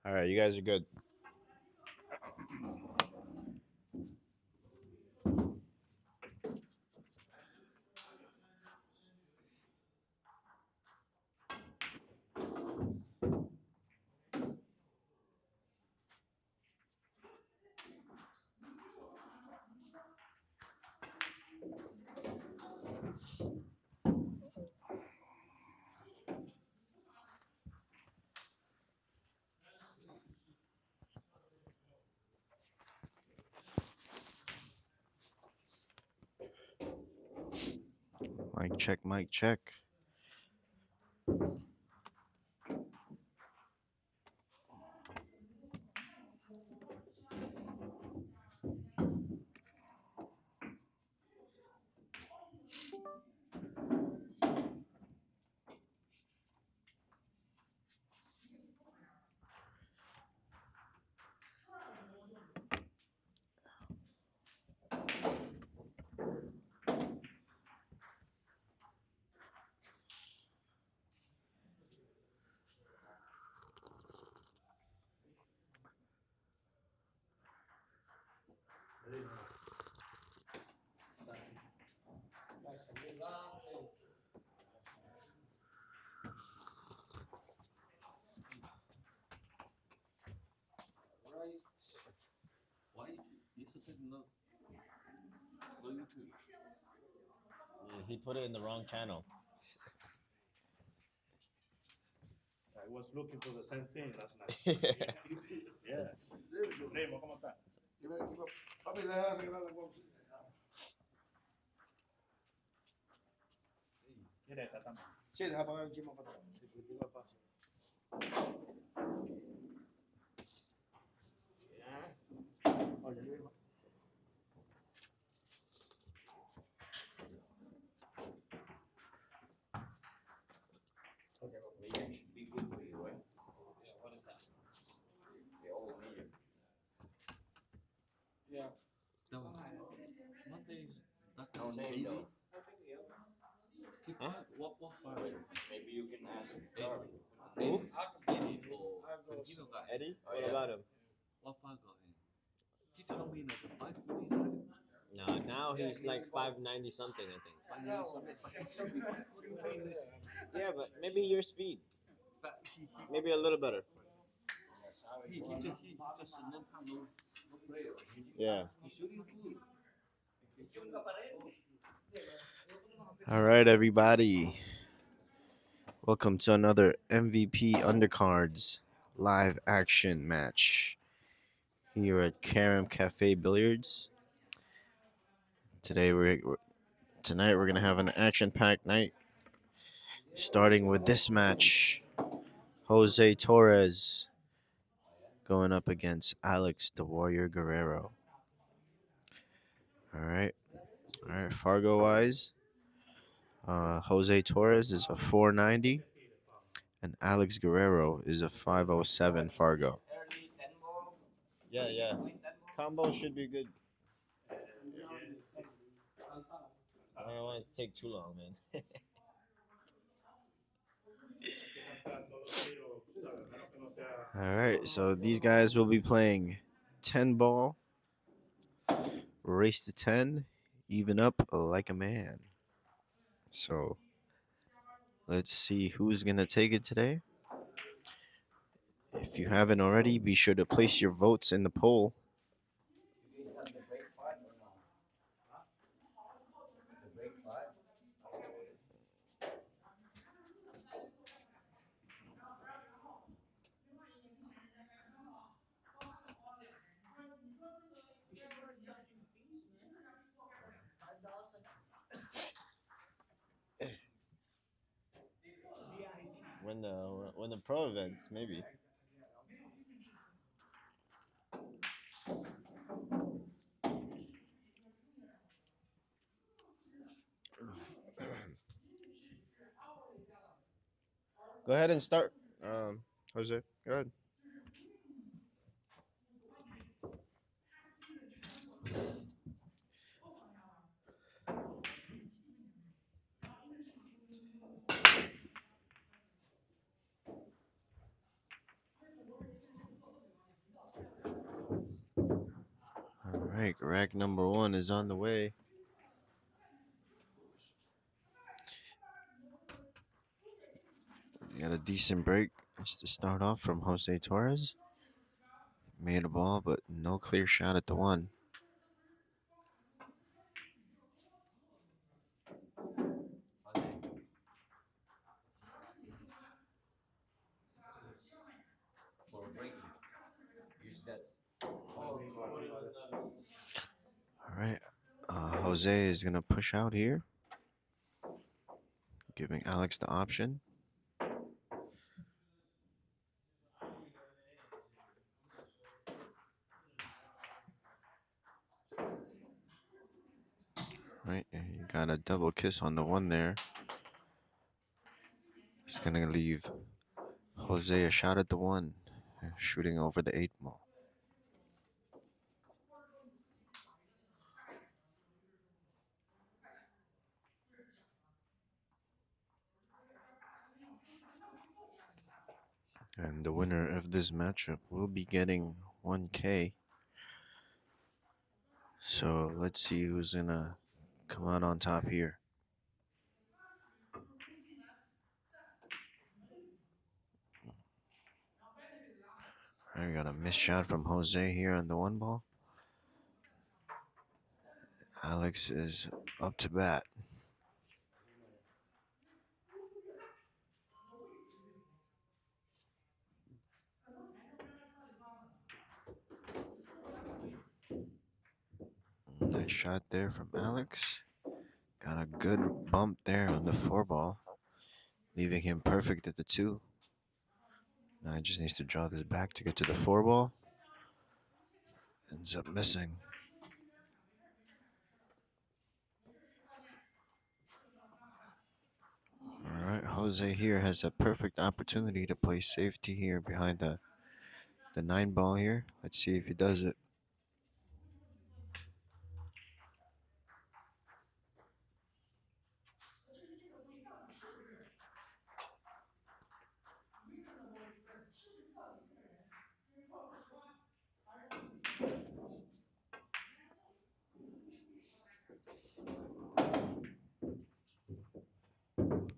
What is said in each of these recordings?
All right, you guys are good. Mic check, mic check. Why is it not going to? He put it in the wrong channel. I was looking for the same thing last night. Yes. Primo, ¿cómo está? Papi, deja arreglar la cosa. Mira, esta también. Sí, deja pagar el chisme para atrás. Sí, porque tengo espacio. Oye, mira. Okay, well, medium should be good for you, right? Yeah, what is that? The old medium. Yeah. What day is that? No name, though. Huh? What fire? Maybe you can ask Charlie. Who? Eddie or Filipino guy. Eddie? Oh, What yeah. about him? What fire got him? He told me like a 549. No, now he's like 590 something, I think. 590 something. Yeah, but maybe your speed. But Maybe a little better. he just a long-time no player. Yeah. He shooting good. All right, everybody. Welcome to another MVP Undercards live action match here at Karam Cafe Billiards. Tonight we're gonna have an action-packed night, starting with this match: Jose Torres going up against Alex the Warrior Guerrero. All right. Fargo wise, Jose Torres is a 490, and Alex Guerrero is a 507 Fargo. Yeah. Combo should be good. I don't want it to take too long, man. All right, so these guys will be playing 10 ball, race to 10, even up like a man. So let's see who's going to take it today. If you haven't already, be sure to place your votes in the poll. When the pro events, maybe. Go ahead and start, Jose. Go ahead. right, rack number 1 is on the way. Got a decent break just to start off from Jose Torres. Made a ball, but no clear shot at the 1. For breaking. Use that. All right, Jose is gonna push out here, giving Alex the option. Right, and you got a double kiss on the 1 there. It's gonna leave Jose a shot at the 1, shooting over the 8 ball. And the winner of this matchup will be getting 1K. So let's see who's gonna come out on top here. I got a missed shot from Jose here on the 1 ball. Alex is up to bat. Nice shot there from Alex. Got a good bump there on the 4 ball, leaving him perfect at the 2. Now he just needs to draw this back to get to the 4 ball. Ends up missing. All right, Jose here has a perfect opportunity to play safety here behind the 9 ball here. Let's see if he does it.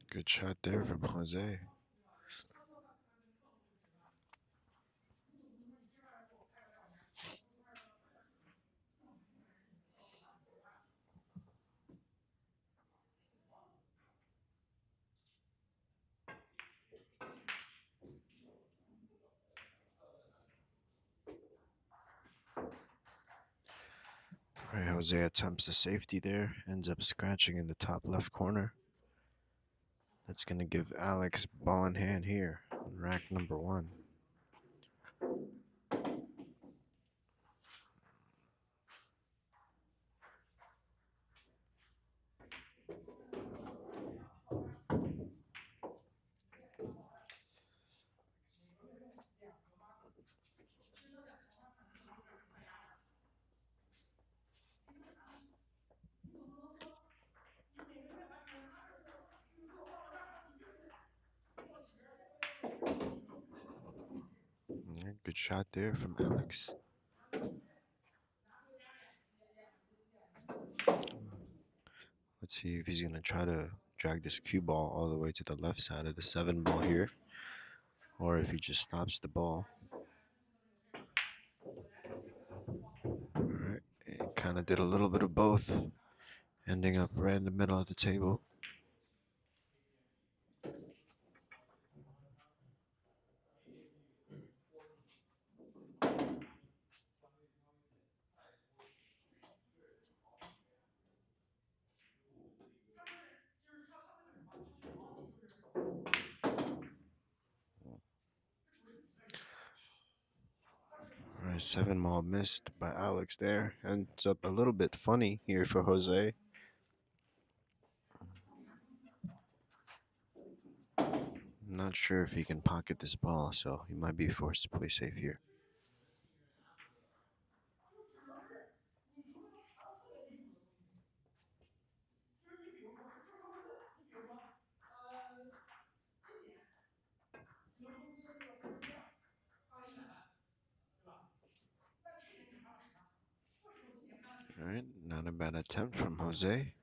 Good shot there from Jose. All right, Jose attempts the safety there, ends up scratching in the top left corner. That's going to give Alex ball in hand here on rack number 1. Good shot there from Alex. Let's see if he's going to try to drag this cue ball all the way to the left side of the 7 ball here, or if he just stops the ball. All right, it kind of did a little bit of both, ending up right in the middle of the table. All right, 7 ball missed by Alex there. Ends up a little bit funny here for Jose. Not sure if he can pocket this ball, so he might be forced to play safe here. Alright, not a bad attempt from Jose.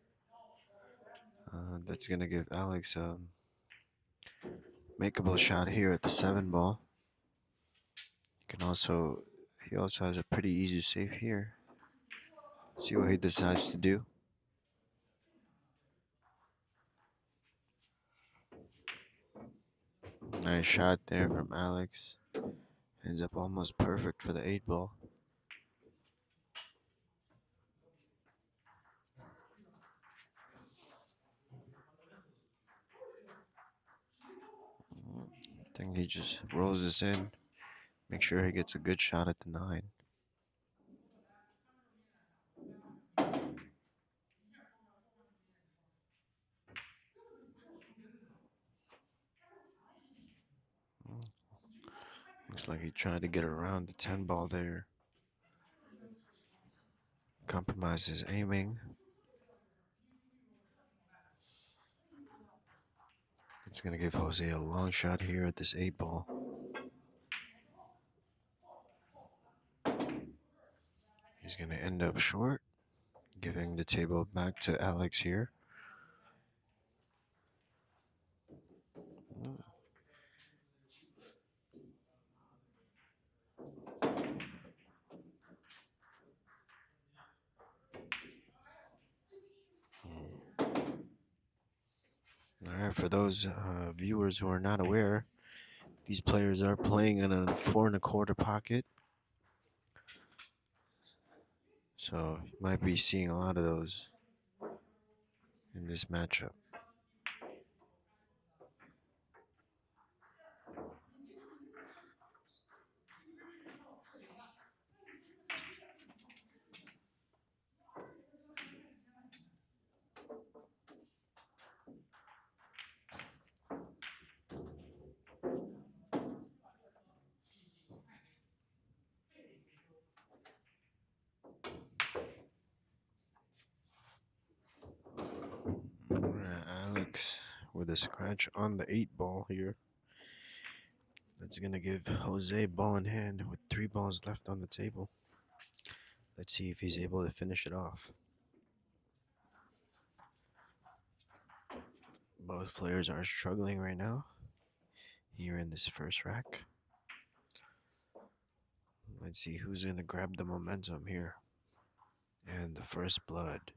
That's gonna give Alex a makeable shot here at the 7 ball. He also has a pretty easy save here. See what he decides to do. Nice shot there from Alex. Ends up almost perfect for the 8 ball. I think he just rolls this in. Make sure he gets a good shot at the 9. Looks like he tried to get around the 10 ball there. Compromise his aiming. It's going to give Jose a long shot here at this 8 ball. He's going to end up short, giving the table back to Alex here. Alright, for those viewers who are not aware, these players are playing in a 4 1/4 pocket. So you might be seeing a lot of those in this matchup. Alex with a scratch on the 8 ball here. That's going to give Jose ball in hand with 3 balls left on the table. Let's see if he's able to finish it off. Both players are struggling right now here in this first rack. Let's see who's going to grab the momentum here. And the first blood.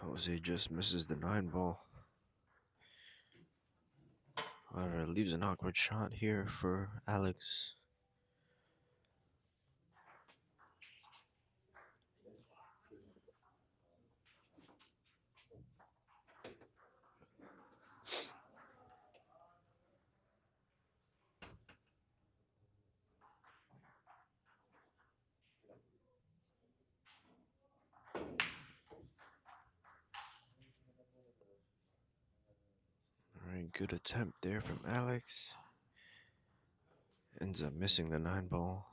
Jose just misses the 9 ball. Leaves an awkward shot here for Alex. Alright, good attempt there from Alex. Ends up missing the 9 ball.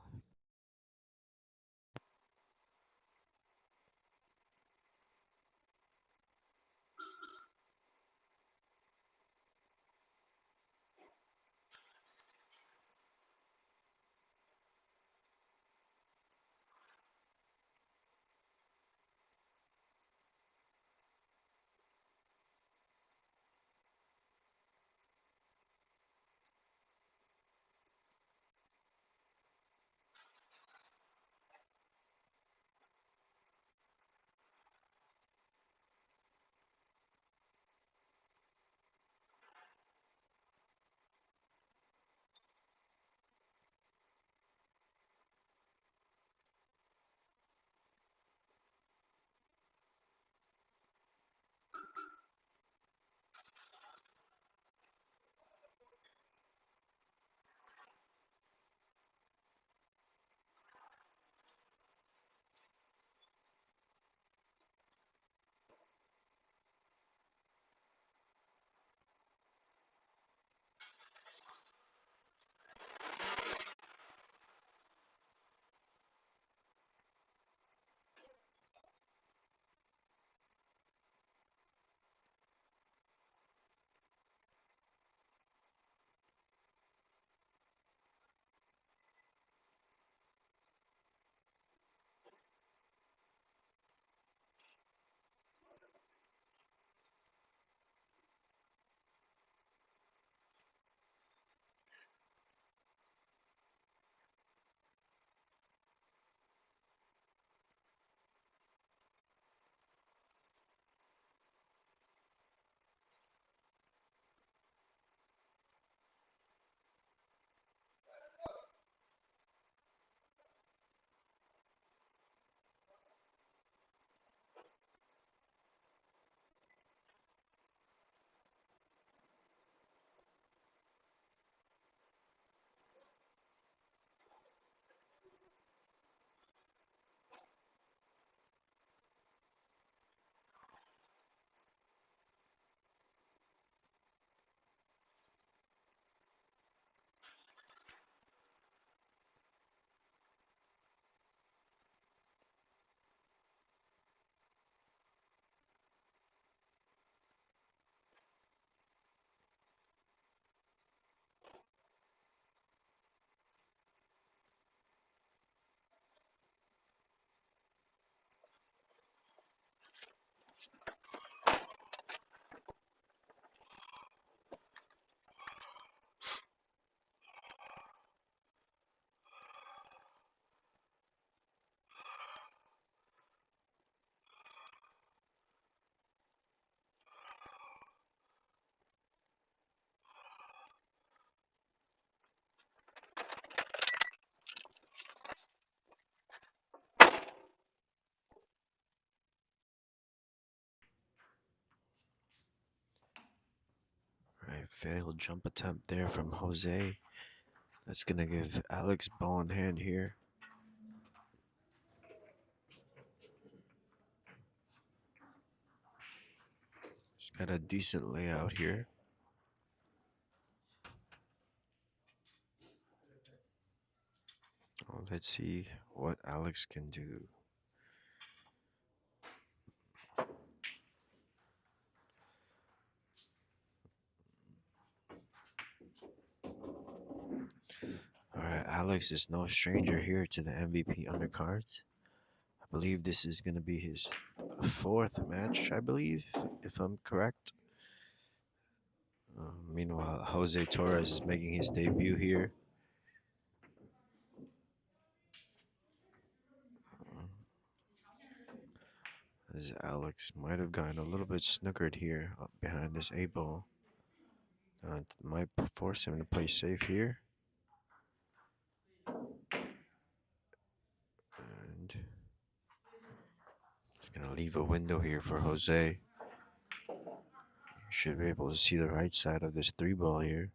failed jump attempt there from Jose. That's gonna give Alex ball in hand here. He's got a decent layout here. Well, let's see what Alex can do. Alright, Alex is no stranger here to the MVP undercards. I believe this is going to be his fourth match, I believe, if I'm correct. Meanwhile, Jose Torres is making his debut here. As Alex might have gotten a little bit snookered here up behind this 8-ball. Might force him to play safe here. And it's going to leave a window here for Jose. Should be able to see the right side of this 3-ball here.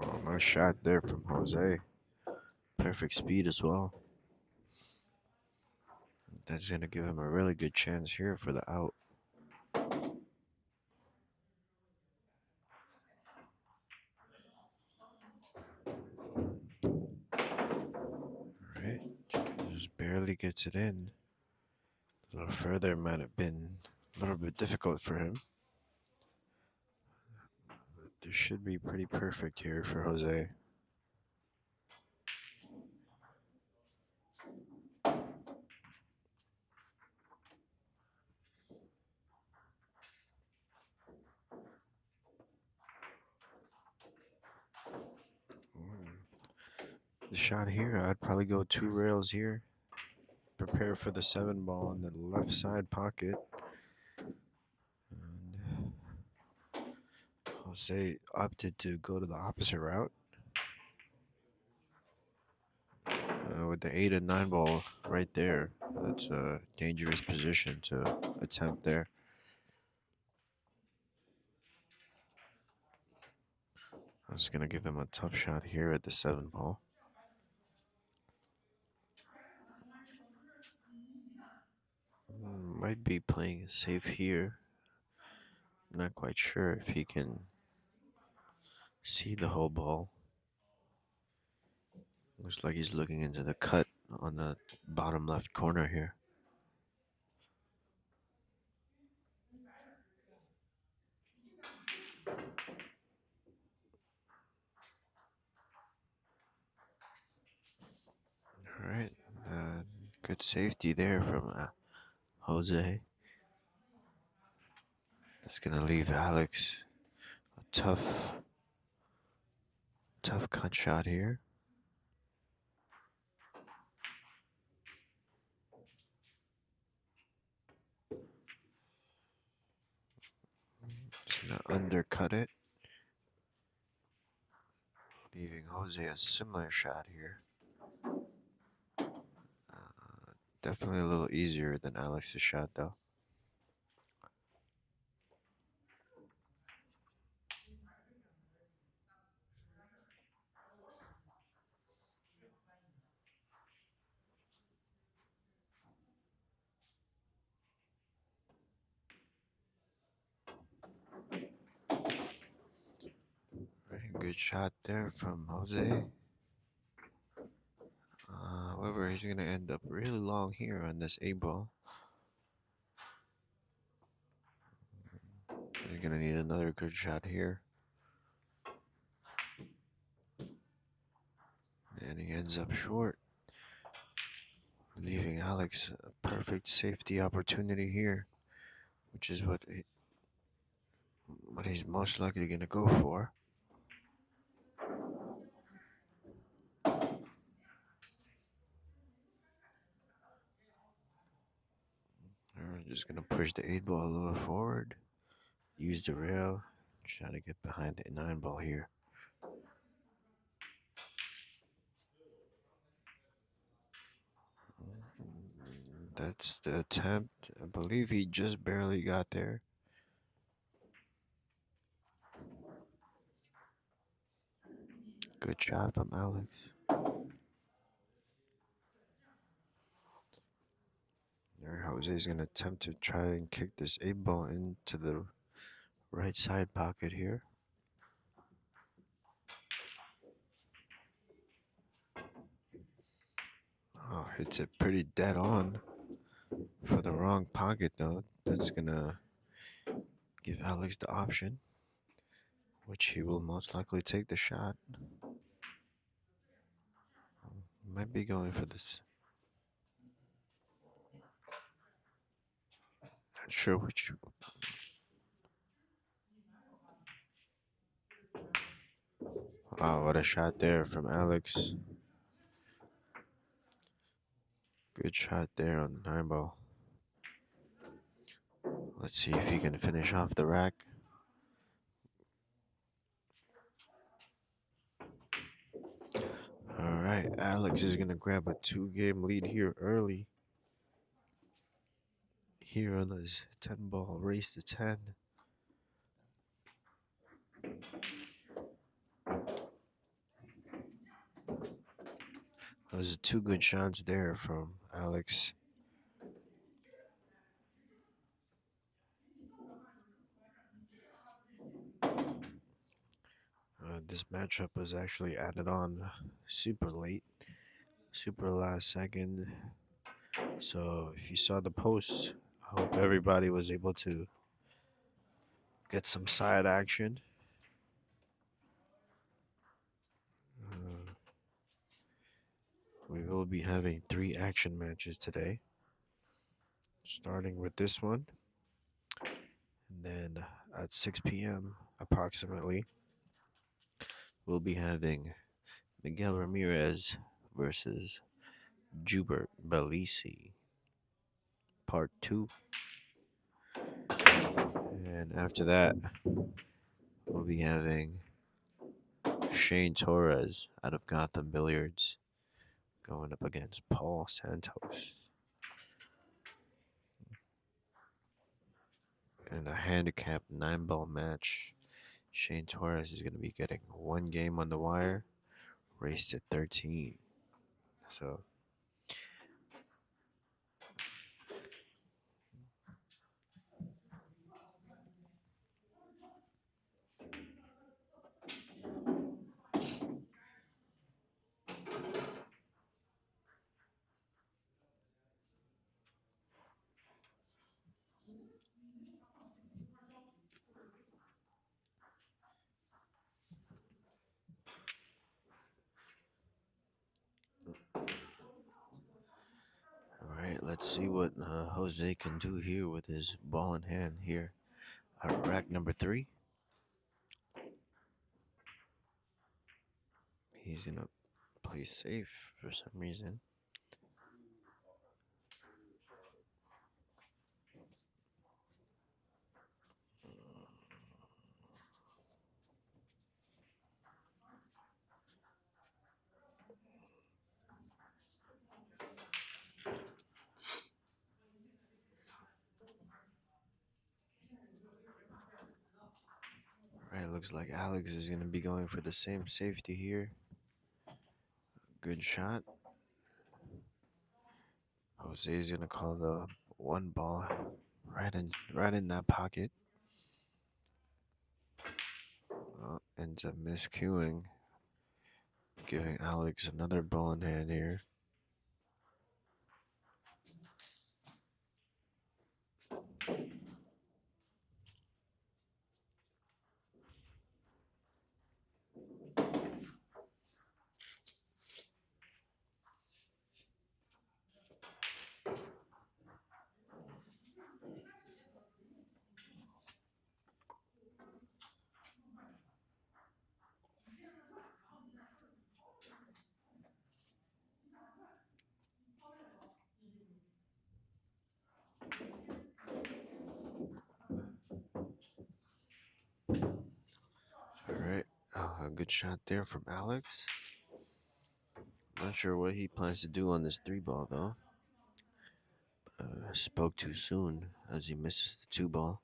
Oh, nice shot there from Jose. Perfect speed as well. That's going to give him a really good chance here for the out. Alright, just barely gets it in. A little further might have been a little bit difficult for him. But this should be pretty perfect here for Jose. The shot here, I'd probably go 2 rails here. Prepare for the 7-ball in the left side pocket. And Jose opted to go to the opposite route. With the 8 and 9-ball right there, that's a dangerous position to attempt there. I was going to give him a tough shot here at the 7-ball. Might be playing safe here. Not quite sure if he can see the whole ball. Looks like he's looking into the cut on the bottom left corner here. All right, good safety there from Jose. It's gonna leave Alex a tough cut shot here. It's gonna undercut it, leaving Jose a similar shot here. Definitely a little easier than Alex's shot though. Good shot there from Jose. However, he's going to end up really long here on this 8-ball. He's going to need another good shot here. And he ends up short, leaving Alex a perfect safety opportunity here, which is what he's most likely going to go for. We're just going to push the 8-ball a little forward, use the rail, try to get behind the 9-ball here. That's the attempt. I believe he just barely got there. Good shot from Alex. There, Jose's gonna attempt to try and kick this 8 ball into the right side pocket here. Oh, hits it pretty dead on for the wrong pocket though. That's gonna give Alex the option, which he will most likely take the shot. Might be going for this. Not sure which. Wow, what a shot there from Alex. Good shot there on the 9 ball. Let's see if he can finish off the rack. All right, Alex is going to grab a 2-game lead here early. Here on this 10-ball race to 10. Those are 2 good shots there from Alex. This matchup was actually added on super late, super last second. So if you saw the post, I hope everybody was able to get some side action. We will be having 3 action matches today, starting with this one. And then at 6 p.m. approximately, we'll be having Miguel Ramirez versus Jubert Belisi, part 2. And after that, we'll be having Shane Torres out of Gotham Billiards going up against Paul Santos. In a handicap 9-ball match, Shane Torres is going to be getting 1 game on the wire, raced at 13. So all right, let's see what Jose can do here with his ball in hand here. Rack number 3. He's going to play safe for some reason. All right, looks like Alex is going to be going for the same safety here. Good shot. Jose is going to call the 1 ball right in that pocket. Ends up miscuing, giving Alex another ball in hand here. A good shot there from Alex. Not sure what he plans to do on this 3-ball though. Spoke too soon as he misses the 2-ball.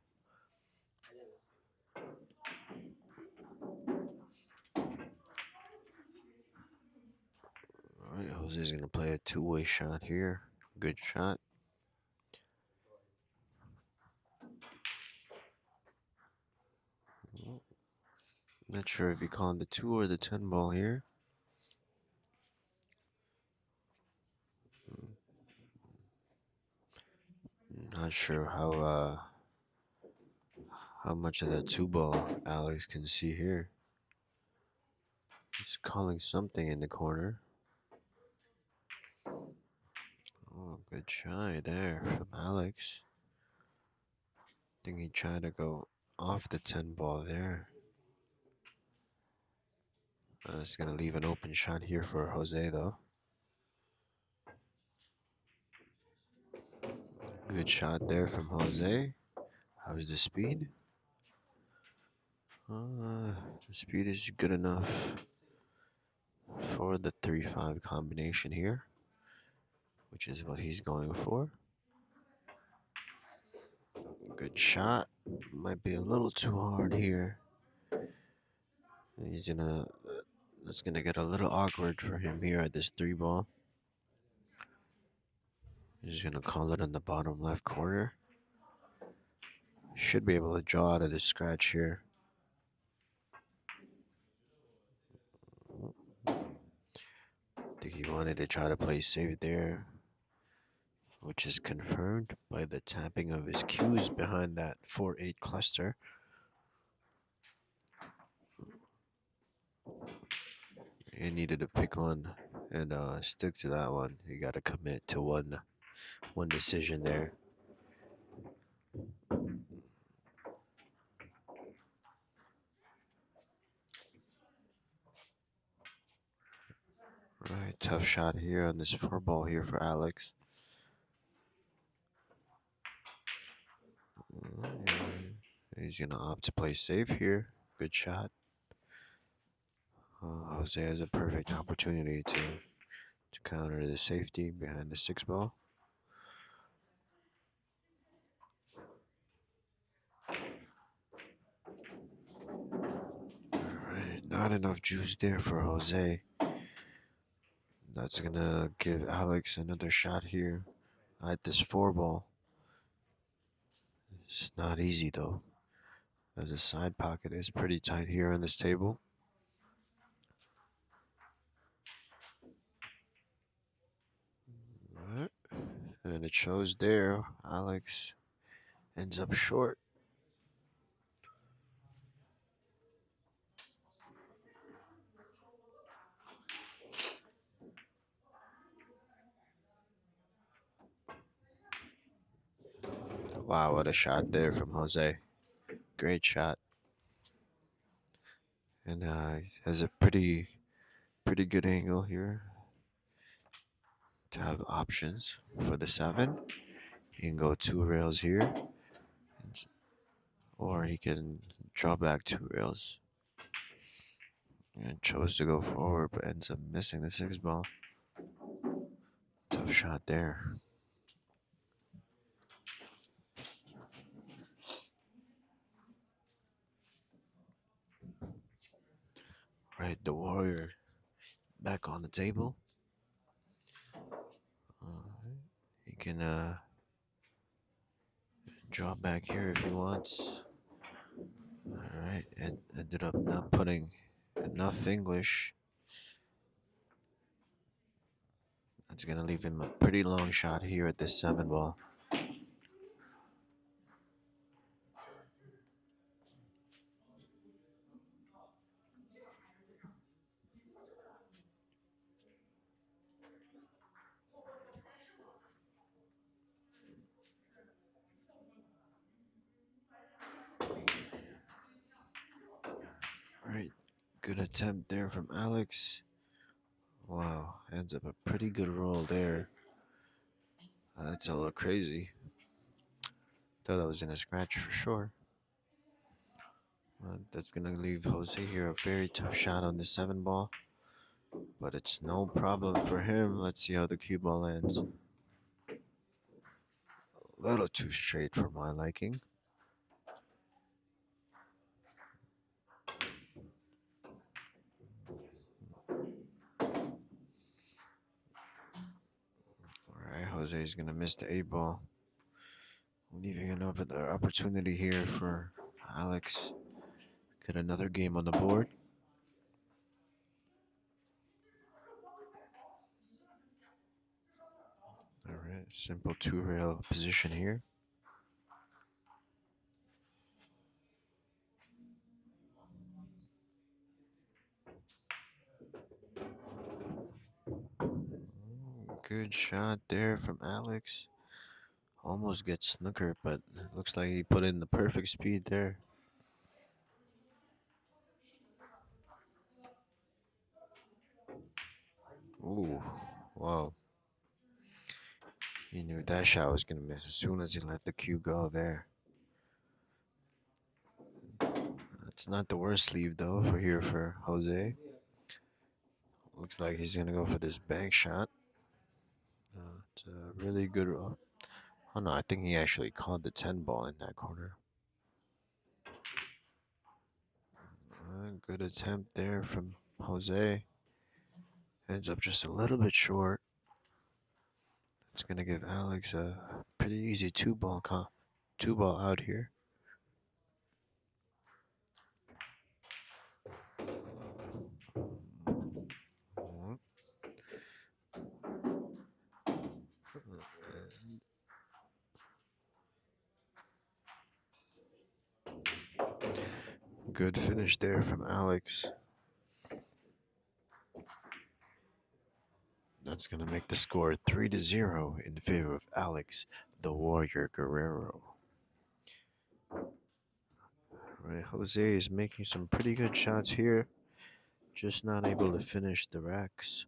Alright, Jose's gonna play a 2-way shot here. Good shot. Not sure if he called the 2 or the 10 ball here. Not sure how much of that 2-ball Alex can see here. He's calling something in the corner. Oh, good try there from Alex. I think he tried to go off the 10 ball there. It's going to leave an open shot here for Jose though. Good shot there from Jose. How's the speed? The speed is good enough for the 3-5 combination here, which is what he's going for. Good shot. Might be a little too hard here. It's gonna get a little awkward for him here at this 3-ball. He's gonna call it in the bottom left corner. Should be able to draw out of the scratch here. I think he wanted to try to play safe there, which is confirmed by the tapping of his cues behind that 4-8 cluster. He needed to pick one and stick to that one. You got to commit to one decision there. All right, tough shot here on this 4-ball here for Alex. He's going to opt to play safe here. Good shot. Jose has a perfect opportunity to counter the safety behind the 6-ball. Alright, not enough juice there for Jose. That's going to give Alex another shot here at this 4-ball. It's not easy though, as the side pocket is pretty tight here on this table. Alright, and it shows there. Alex ends up short. Wow, what a shot there from Jose. Great shot. And has a pretty good angle here to have options for the 7. He can go 2 rails here, or he can draw back 2 rails. And chose to go forward, but ends up missing the 6-ball. Tough shot there. Right, the Warrior back on the table. He can draw back here if he wants. Alright, and ended up not putting enough English. That's going to leave him a pretty long shot here at this 7-ball. Alright, good attempt there from Alex. Wow, ends up a pretty good roll there. That's a little crazy. Thought that was in a scratch for sure. That's going to leave Jose here a very tough shot on the 7 ball. But it's no problem for him. Let's see how the cue ball lands. A little too straight for my liking. Alright, Jose is going to miss the 8 ball. Leaving another opportunity here for Alex. Get another game on the board. Alright, simple 2-rail position here. Good shot there from Alex. Almost gets snookered, but it looks like he put in the perfect speed there. Ooh, wow. He knew that shot was going to miss as soon as he let the cue go there. It's not the worst sleeve though for Jose. Looks like he's going to go for this bank shot. It's a really good. Oh no, I think he actually called the 10 ball in that corner. Good attempt there from Jose. Ends up just a little bit short. It's gonna give Alex a pretty easy 2-ball out here. Good finish there from Alex. That's going to make the score 3-0 in favor of Alex, the Warrior Guerrero. Right, Jose is making some pretty good shots here, just not able to finish the racks.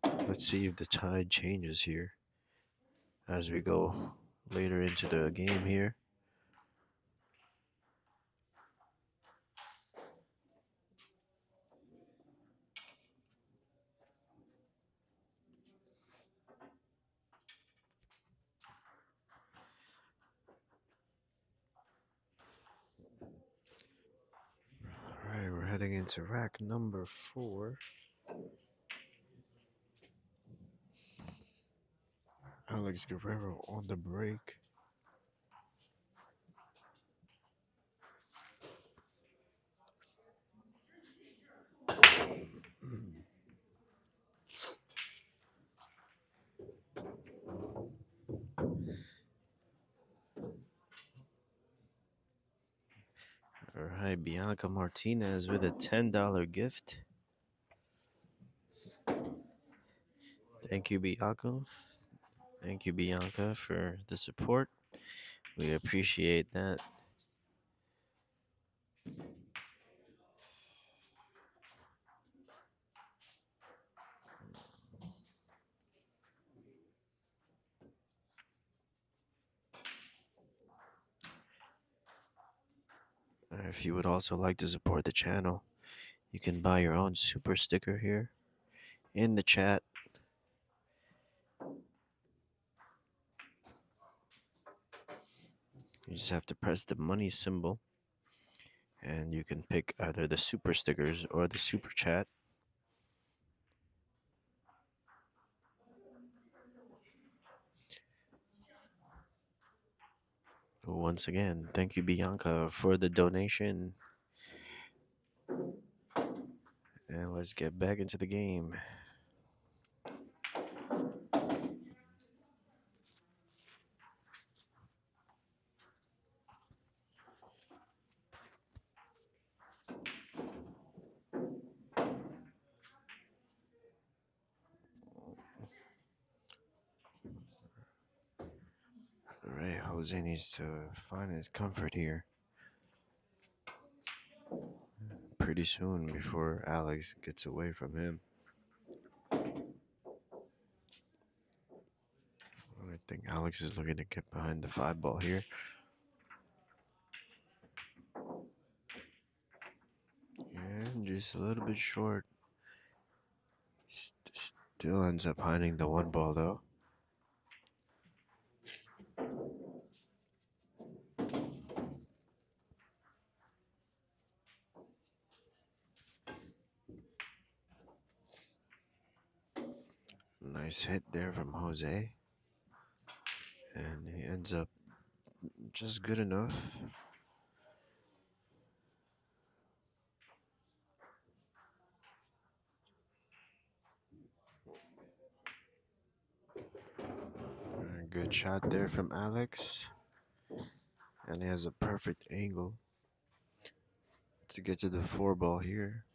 Let's see if the tide changes here as we go later into the game here. Alright, we're heading into rack number 4. Alex Guerrero on the break. Alright, Bianca Martinez with a $10 gift. Thank you, Bianca. Thank you, Bianca, for the support. We appreciate that. If you would also like to support the channel, you can buy your own super sticker here in the chat. You just have to press the money symbol and you can pick either the super stickers or the super chat. Once again, thank you, Bianca, for the donation. And let's get back into the game. Alright, Jose needs to find his comfort here pretty soon before Alex gets away from him. I think Alex is looking to get behind the 5 ball here. just a little bit short. Still ends up finding the one ball though. Nice hit there from Jose. And he ends up just good enough. Good shot there from Alex. And he has a perfect angle to get to the 4 ball here.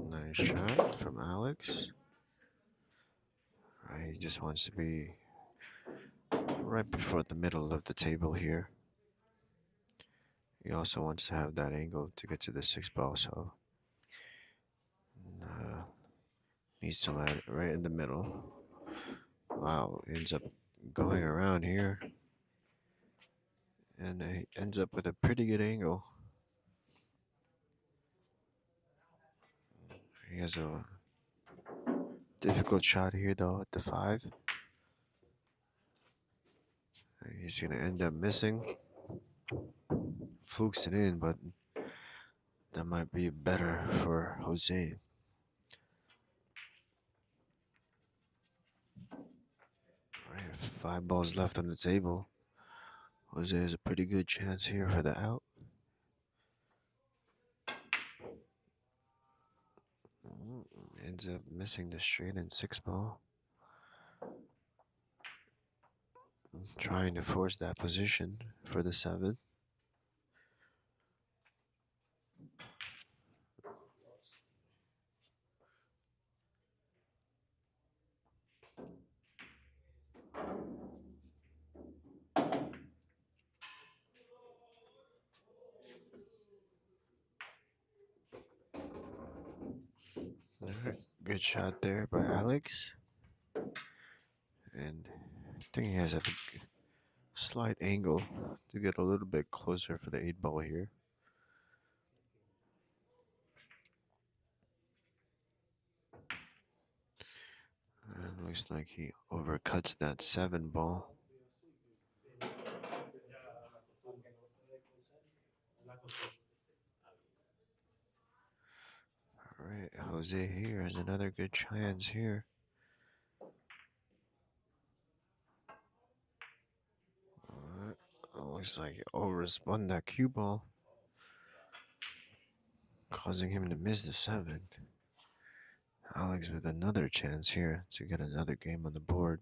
Nice shot from Alex. He just wants to be right before the middle of the table here. He also wants to have that angle to get to the 6 ball, so needs to land it right in the middle. Wow, ends up going around here. And he ends up with a pretty good angle. He has a difficult shot here though at the 5. He's gonna end up missing. Flukes it in, but that might be better for Jose. Alright, 5 balls left on the table. Jose has a pretty good chance here for the out. Ends up missing the straight and 6 ball. Trying to force that position for the 7. Alright, good shot there by Alex. And I think he has a slight angle to get a little bit closer for the 8 ball here. And looks like he overcuts that 7 ball. Alright, Jose here has another good chance here. Alright, looks like he overspun that cue ball, causing him to miss the 7. Alex with another chance here to get another game on the board.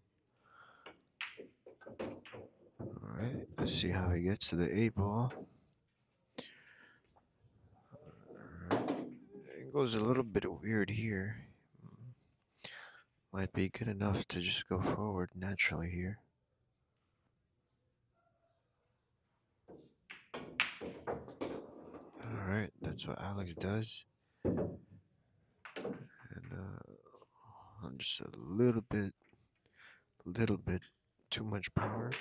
Alright, let's see how he gets to the 8 ball. It goes a little bit weird here. Might be good enough to just go forward naturally here. Alright, that's what Alex does. And just a little bit too much power.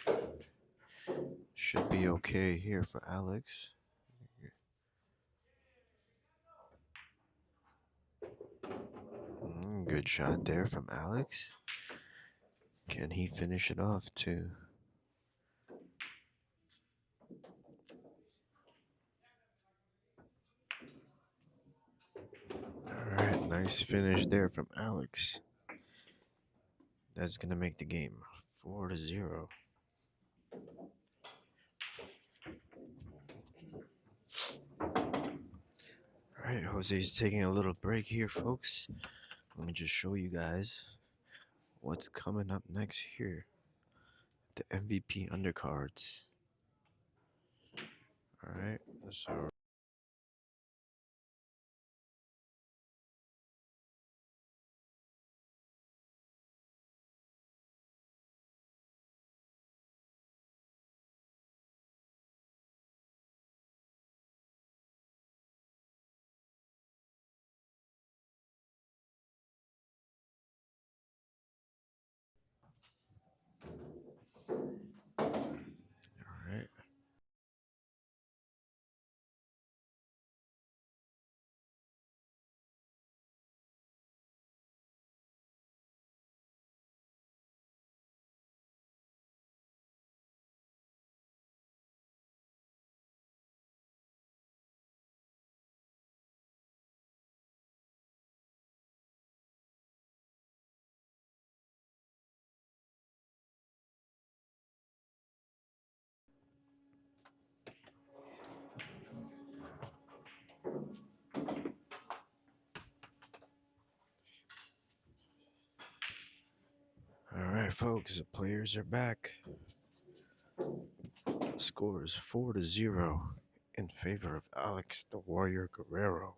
Should be okay here for Alex. Good shot there from Alex. Can he finish it off too? Alright, nice finish there from Alex. That's gonna make the game 4-0. Alright, Jose's taking a little break here, folks. Let me just show you guys what's coming up next here. The MVP undercards. Alright, so right, folks, the players are back. The score is 4-0 in favor of Alex the Warrior Guerrero.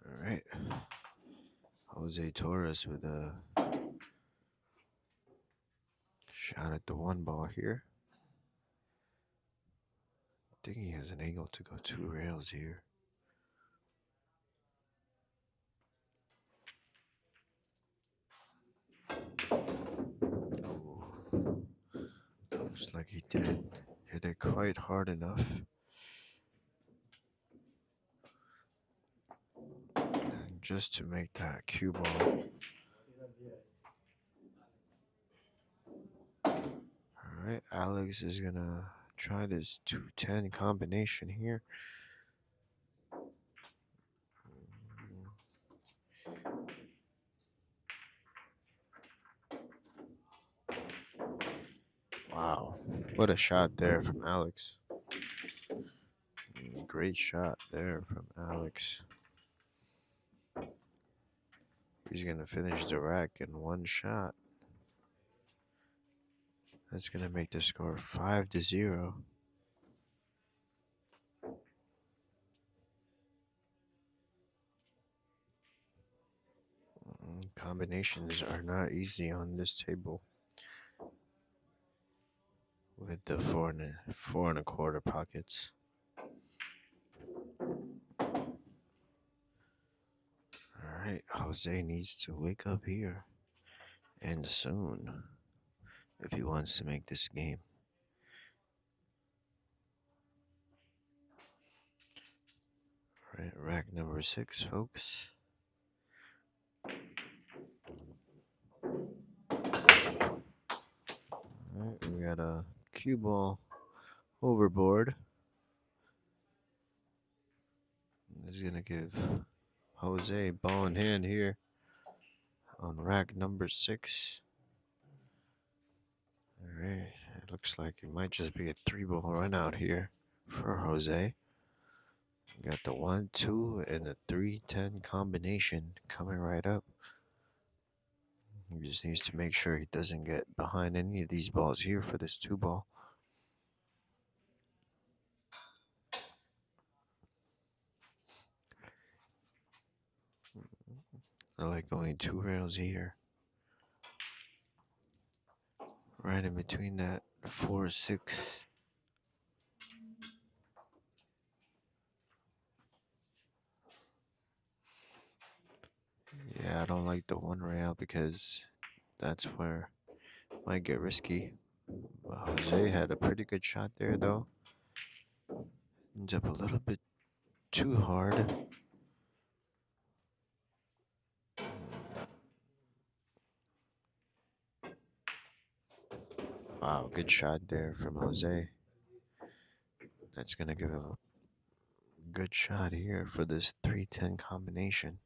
All right. Jose Torres with a shot at the one ball here. I think he has an angle to go 2 rails here. Oh, looks like he didn't hit it quite hard enough. And just to make that cue ball. All right, Alex is gonna try this 210 combination here. Wow, what a shot there from Alex. Great shot there from Alex. He's gonna finish the rack in one shot. That's gonna make the score 5-0. Combinations are not easy on this table with the 4 and a quarter pockets. All right, Jose needs to wake up here, and soon, if he wants to make this game. All right, rack number 6, folks. All right, we got a cue ball overboard. This is gonna give Jose ball in hand here on rack number 6. All right, it looks like it might just be a 3-ball run out here for Jose. Got the 1, 2, and the 3-10 combination coming right up. He just needs to make sure he doesn't get behind any of these balls here for this 2-ball. I like going 2 rails here. Right in between that 4-6. Yeah, I don't like the 1 rail because that's where it might get risky. Jose had a pretty good shot there, though. Ends up a little bit too hard. Wow, good shot there from Jose. That's going to give him a good shot here for this 3-10 combination.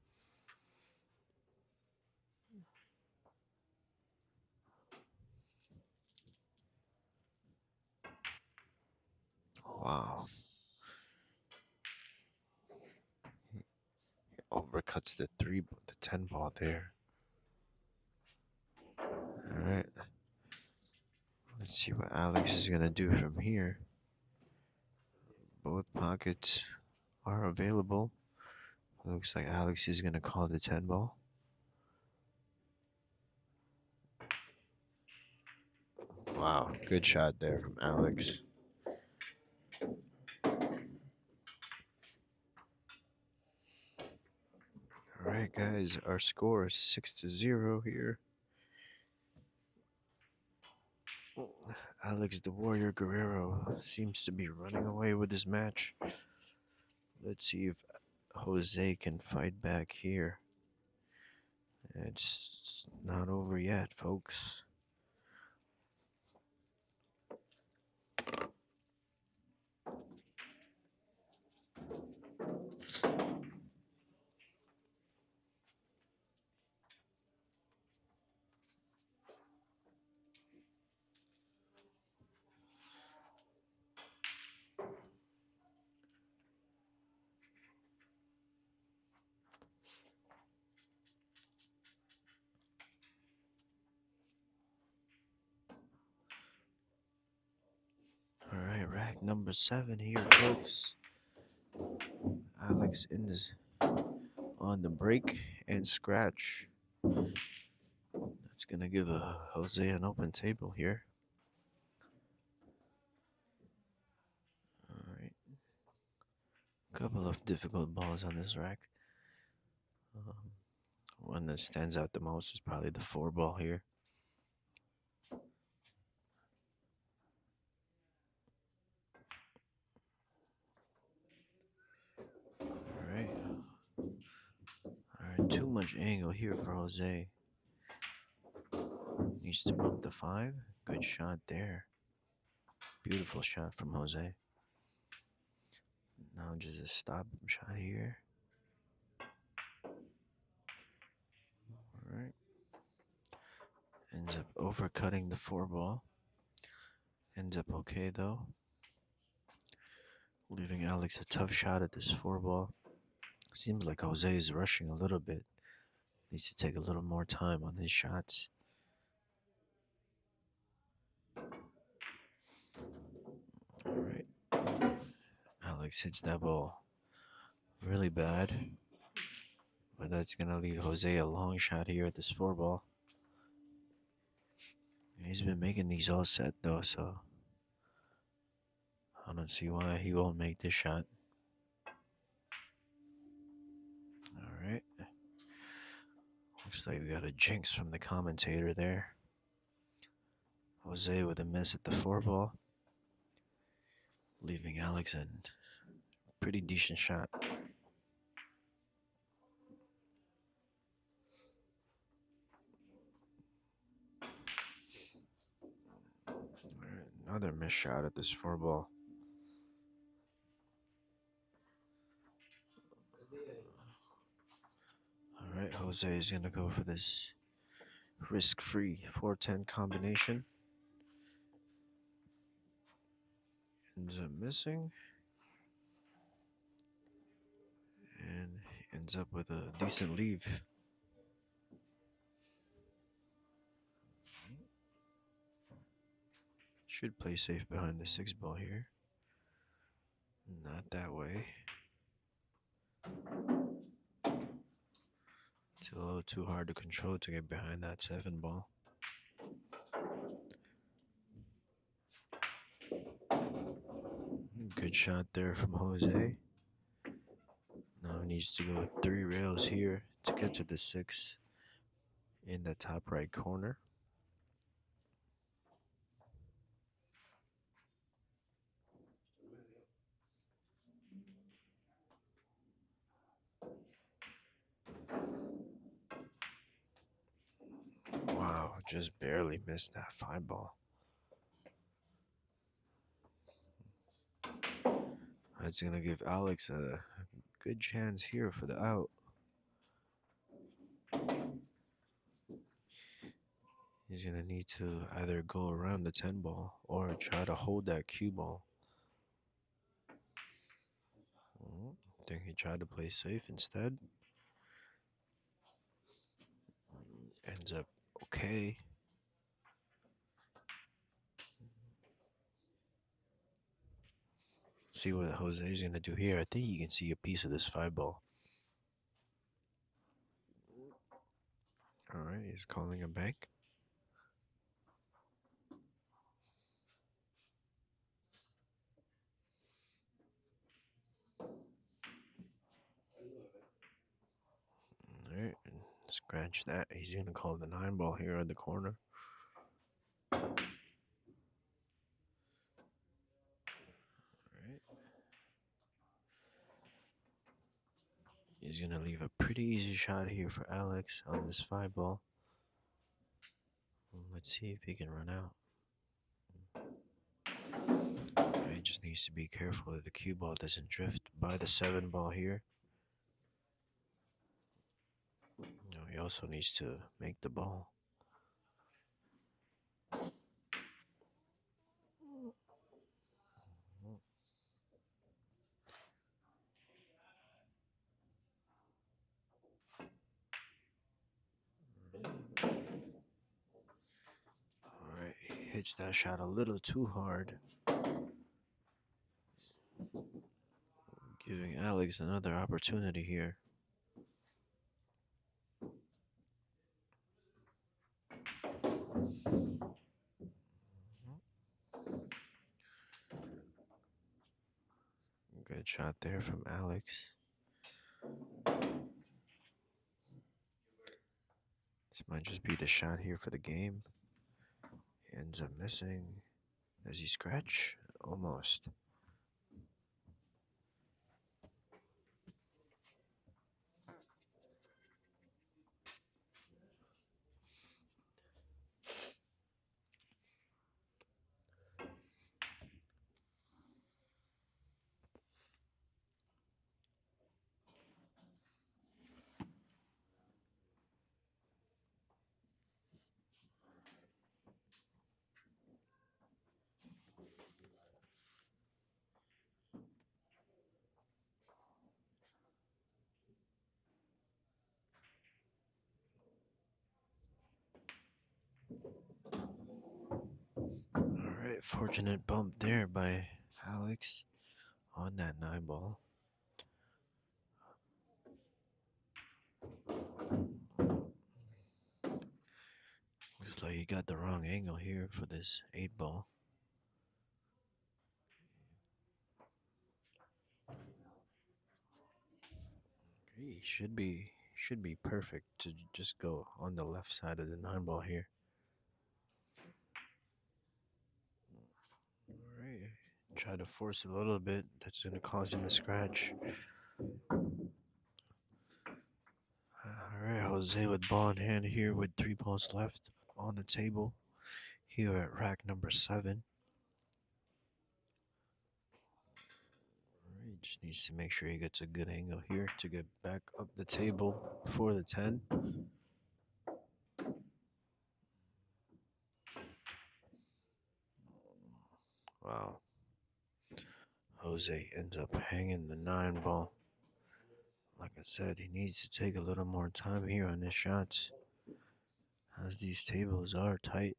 Wow. He overcuts the 10 ball there. All right. Let's see what Alex is going to do from here. Both pockets are available. Looks like Alex is going to call the 10 ball. Wow, good shot there from Alex. All right, guys, our score is 6-0 here. Alex the Warrior Guerrero seems to be running away with this match. Let's see if Jose can fight back here. It's not over yet, folks. number 7 here, folks. Alex in this on the break and scratch. That's gonna give Jose an open table here. All right. Couple of difficult balls on this rack. One that stands out the most is probably the 4 ball here. All right. All right, too much angle here for Jose. Needs to bump the 5. Good shot there. Beautiful shot from Jose. Now just a stop shot here. All right. Ends up overcutting the 4 ball. Ends up okay though. Leaving Alex a tough shot at this 4 ball. Seems like Jose is rushing a little bit. Needs to take a little more time on his shots. All right. Alex hits that ball really bad. But that's going to leave Jose a long shot here at this 4 ball. He's been making these all set though, so I don't see why he won't make this shot. All right. Looks like we got a jinx from the commentator there. Jose with a miss at the 4 ball. Leaving Alex a pretty decent shot. Alright, another missed shot at this 4 ball. Alright, Jose is going to go for this risk-free 4-10 combination. Ends up missing. And ends up with a decent leave. Should play safe behind the 6 ball here. Not that way. It's a little too hard to control to get behind that 7 ball. Good shot there from Jose. Now he needs to go 3 rails here to get to the 6 in the top right corner. Wow, just barely missed that 5 ball. That's going to give Alex a good chance here for the out. He's going to need to either go around the 10 ball or try to hold that cue ball. I think he tried to play safe instead. Ends up okay. See what Jose is going to do here. I think you can see a piece of this 5 ball. All right, he's calling a bank. All right, scratch that. He's going to call the 9 ball here in the corner. All right. He's going to leave a pretty easy shot here for Alex on this 5 ball. Let's see if he can run out. He just needs to be careful that the cue ball doesn't drift by the 7 ball here. He also needs to make the ball. All right, he hits that shot a little too hard. Giving Alex another opportunity here. Good shot there from Alex. This might just be the shot here for the game. He ends up missing. Does he scratch? Almost. Alright, fortunate bump there by Alex on that 9 ball. Looks like he got the wrong angle here for this 8 ball. Okay, should be perfect to just go on the left side of the 9 ball here. Alright, try to force it a little bit. That's gonna cause him to scratch. Alright, Jose with ball in hand here with 3 balls left on the table here at rack number 7. Alright, just needs to make sure he gets a good angle here to get back up the table for the 10. Wow. Jose ends up hanging the 9 ball. Like I said, he needs to take a little more time here on his shots, as these tables are tight.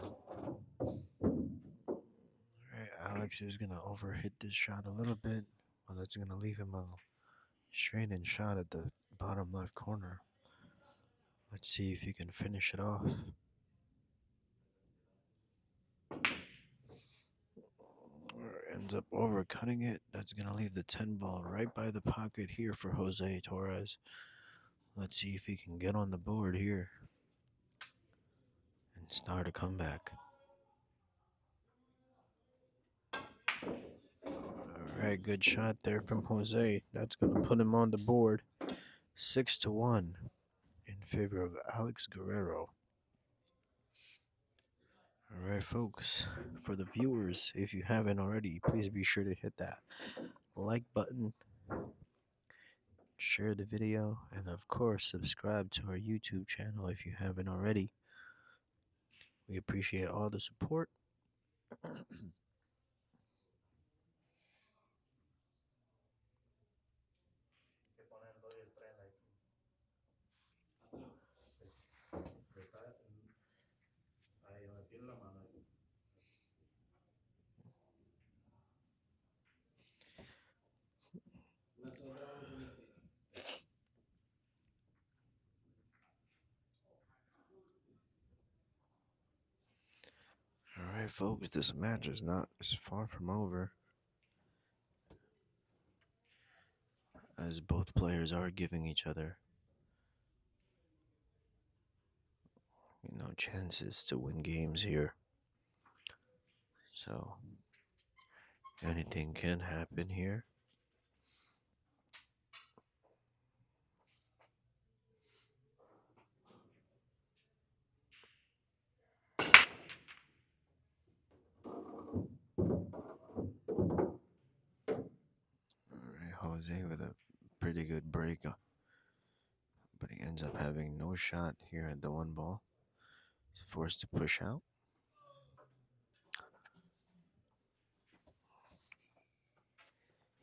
Alright, Alex is going to overhit this shot a little bit. Well, that's going to leave him a straight-in shot at the bottom left corner. Let's see if he can finish it off. Ends up overcutting it. That's going to leave the 10 ball right by the pocket here for Jose Torres. Let's see if he can get on the board here and start a comeback. Alright, good shot there from Jose. That's going to put him on the board 6-1 in favor of Alex Guerrero. Alright, folks, for the viewers, if you haven't already, please be sure to hit that like button, share the video, and of course, subscribe to our YouTube channel if you haven't already. We appreciate all the support. Ahí donde tiene la mano. Alright, folks, this match is not as far from over, as both players are giving each other, chances to win games here. So, anything can happen here. Alright, Jose with a pretty good break, but he ends up having no shot here at the 1 ball. He's forced to push out.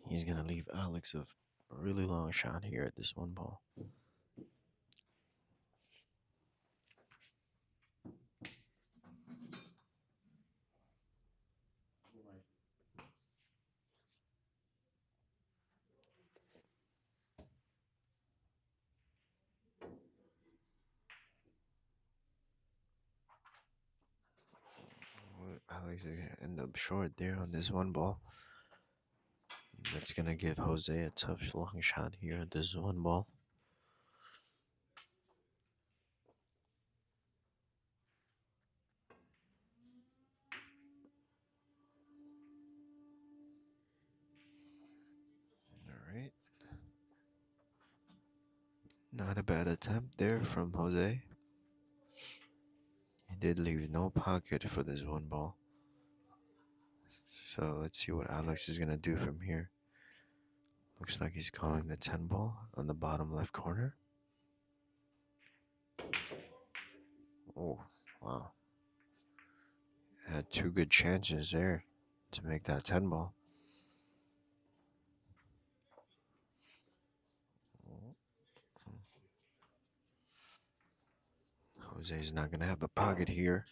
He's going to leave Alex a really long shot here at this 1 ball. Alex is gonna end up short there on this one ball. That's gonna give Jose a tough long shot here at this one ball. All right. Not a bad attempt there from Jose. He did leave no pocket for this one ball. So let's see what Alex is gonna do from here. Looks like he's calling the 10 ball on the bottom left corner. Oh, wow. Had two good chances there to make that 10 ball. Jose's not going to have a pocket here.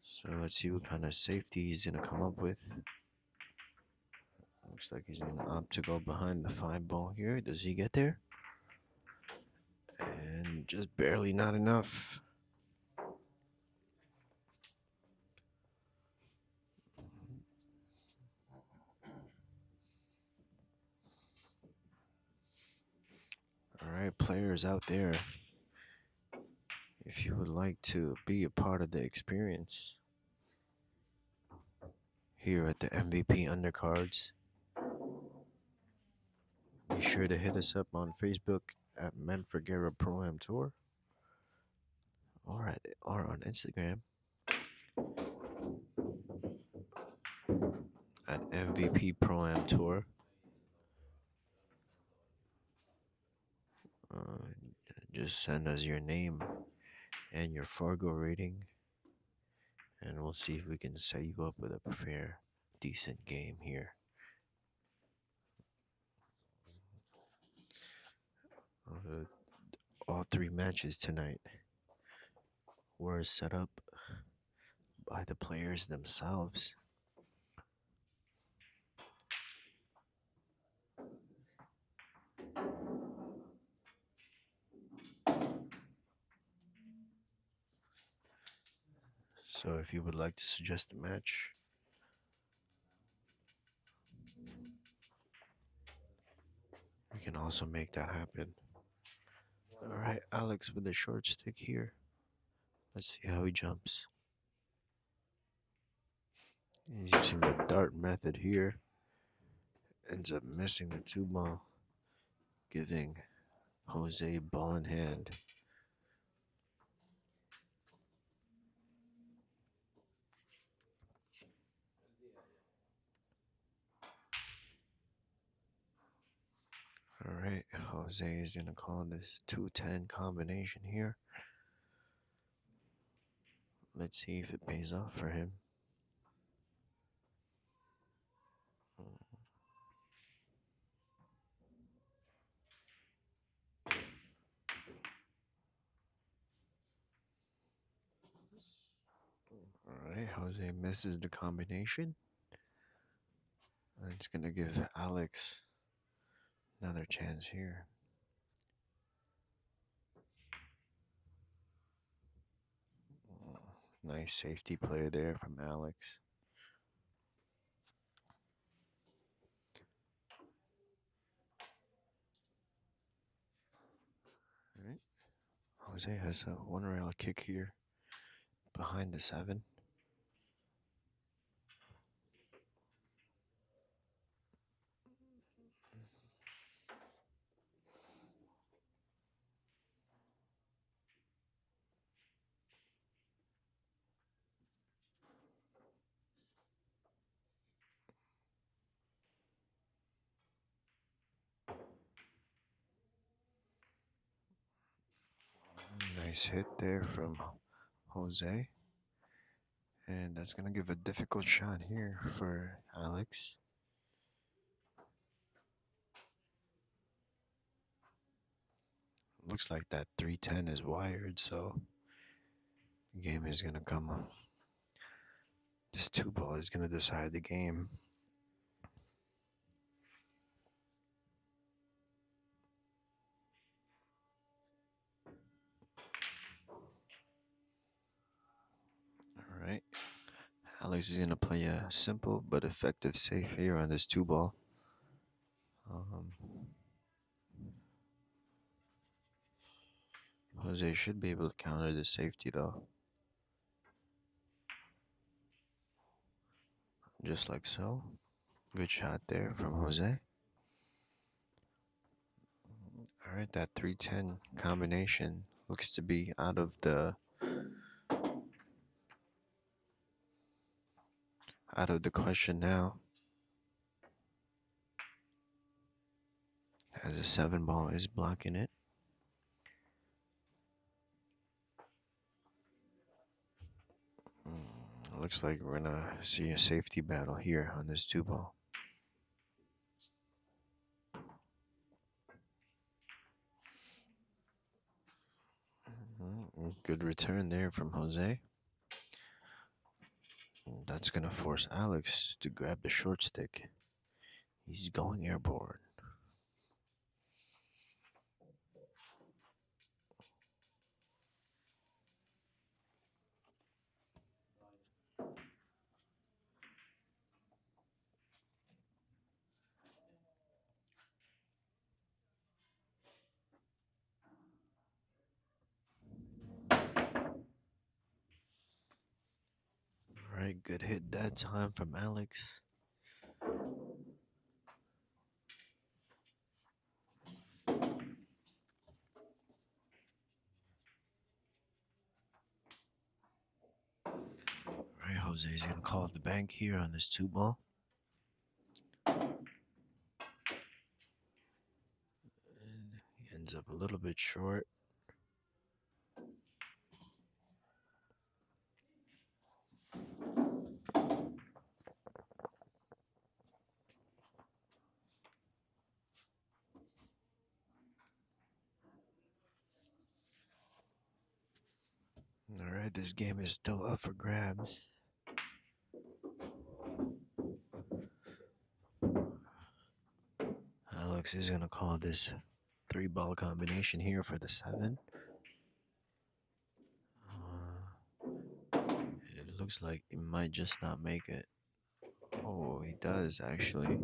So let's see what kind of safety he's going to come up with. Looks like he's going to opt to go behind the 5 ball here. Does he get there? And just barely not enough. All right, players out there, if you would like to be a part of the experience here at the MVP Undercards, be sure to hit us up on Facebook at Guerrero Pro Am Tour or on Instagram at MVP Pro Am Tour. Just send us your name and your Fargo rating, and we'll see if we can set you up with a fair, decent game here. All 3 matches tonight were set up by the players themselves. So if you would like to suggest a match, we can also make that happen. All right, Alex with the short stick here. Let's see how he jumps. He's using the dart method here. Ends up missing the 2 ball, giving Jose ball in hand. All right, Jose is going to call this 2-10 combination here. Let's see if it pays off for him. All right, Jose misses the combination. It's going to give Alex another chance here. Nice safety play there from Alex. All right. Jose has a 1 rail kick here behind the 7. Nice hit there from Jose. And that's going to give a difficult shot here for Alex. Looks like that 310 is wired, so the game is going to come. This 2 ball is going to decide the game. All Alex is gonna play a simple but effective safe here on this 2-ball. Jose should be able to counter the safety though. Just like so. Good shot there from Jose. Alright, that 3-10 combination looks to be out of the question now. As a 7-ball is blocking it. Looks like we're gonna see a safety battle here on this 2-ball. Good return there from Jose. That's gonna force Alex to grab the short stick. He's going airborne. Alright, good hit that time from Alex. Alright, Jose's gonna call the bank here on this 2-ball. And he ends up a little bit short. Alright, this game is still up for grabs. Alex is gonna call this 3-ball combination here for the 7. It looks like he might just not make it. Oh, he does actually.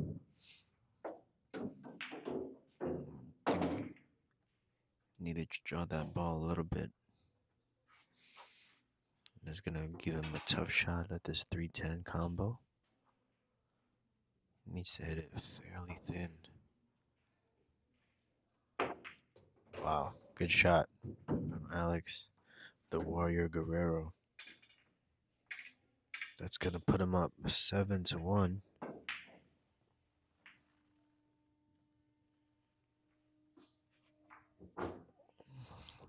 Needed to draw that ball a little bit. That's gonna give him a tough shot at this 3-10 combo. Needs to hit it fairly thin. Wow, good shot from Alex, the Warrior Guerrero. That's gonna put him up 7-1.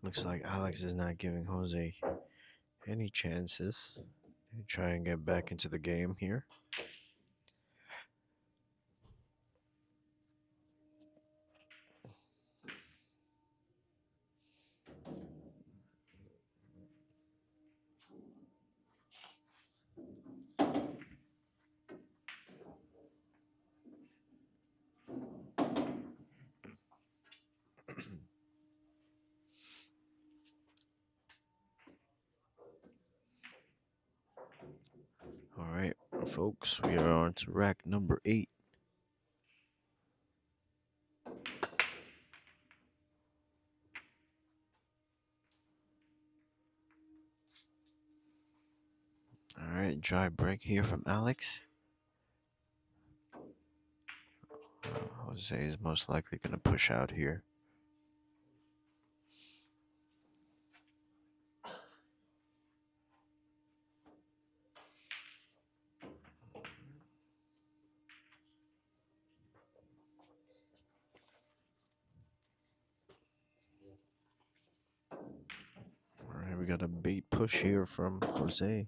Looks like Alex is not giving Jose any chances to try and get back into the game here. All right, folks, we are on to rack number 8. All right, dry break here from Alex. Jose is most likely going to push out here. All right, we got a bait push here from Jose.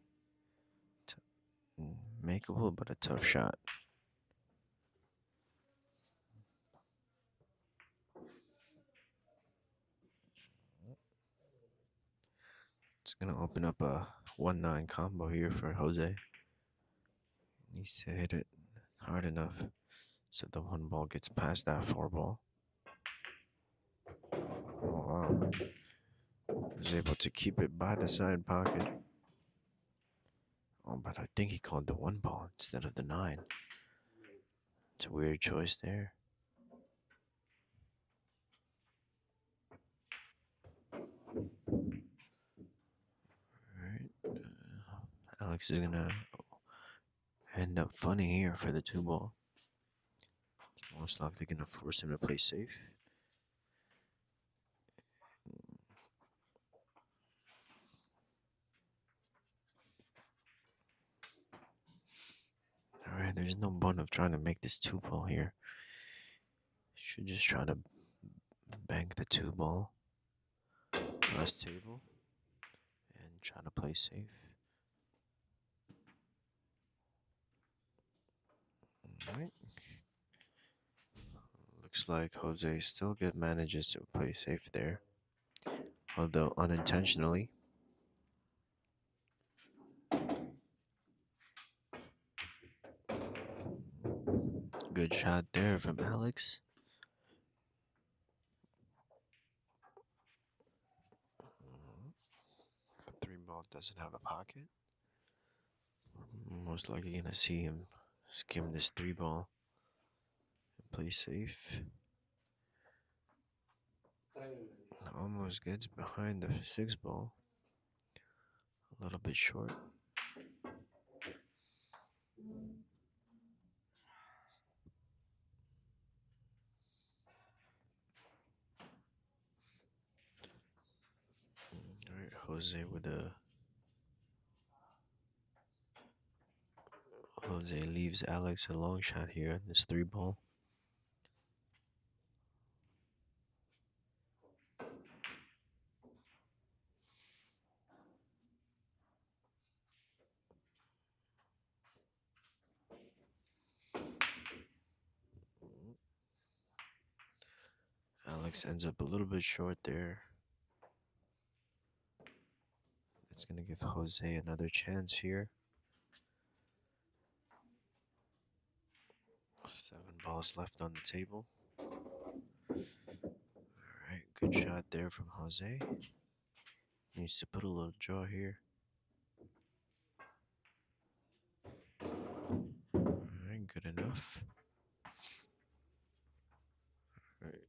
Makeable, but a tough shot. It's going to open up a 1-9 combo here for Jose. Needs to hit it hard enough so the 1 ball gets past that 4 ball. Oh, wow. Was able to keep it by the side pocket. Oh, but I think he called the 1 ball instead of the 9. It's a weird choice there. Alright. Alex is gonna end up funny here for the 2 ball. It's most likely gonna force him to play safe. Alright, there's no point of trying to make this 2 ball here. Should just try to bank the 2 ball across table and try to play safe. Alright. Looks like Jose still manages to play safe there, although unintentionally. Good shot there from Alex. The 3 ball doesn't have a pocket. Most likely gonna see him skim this 3 ball and play safe. Almost gets behind the 6 ball. A little bit short. Alright, Jose leaves Alex a long shot here in this 3 ball. Alex ends up a little bit short there. It's going to give Jose another chance here. 7 balls left on the table. Alright, good shot there from Jose. Needs to put a little draw here. Alright, good enough. Alright.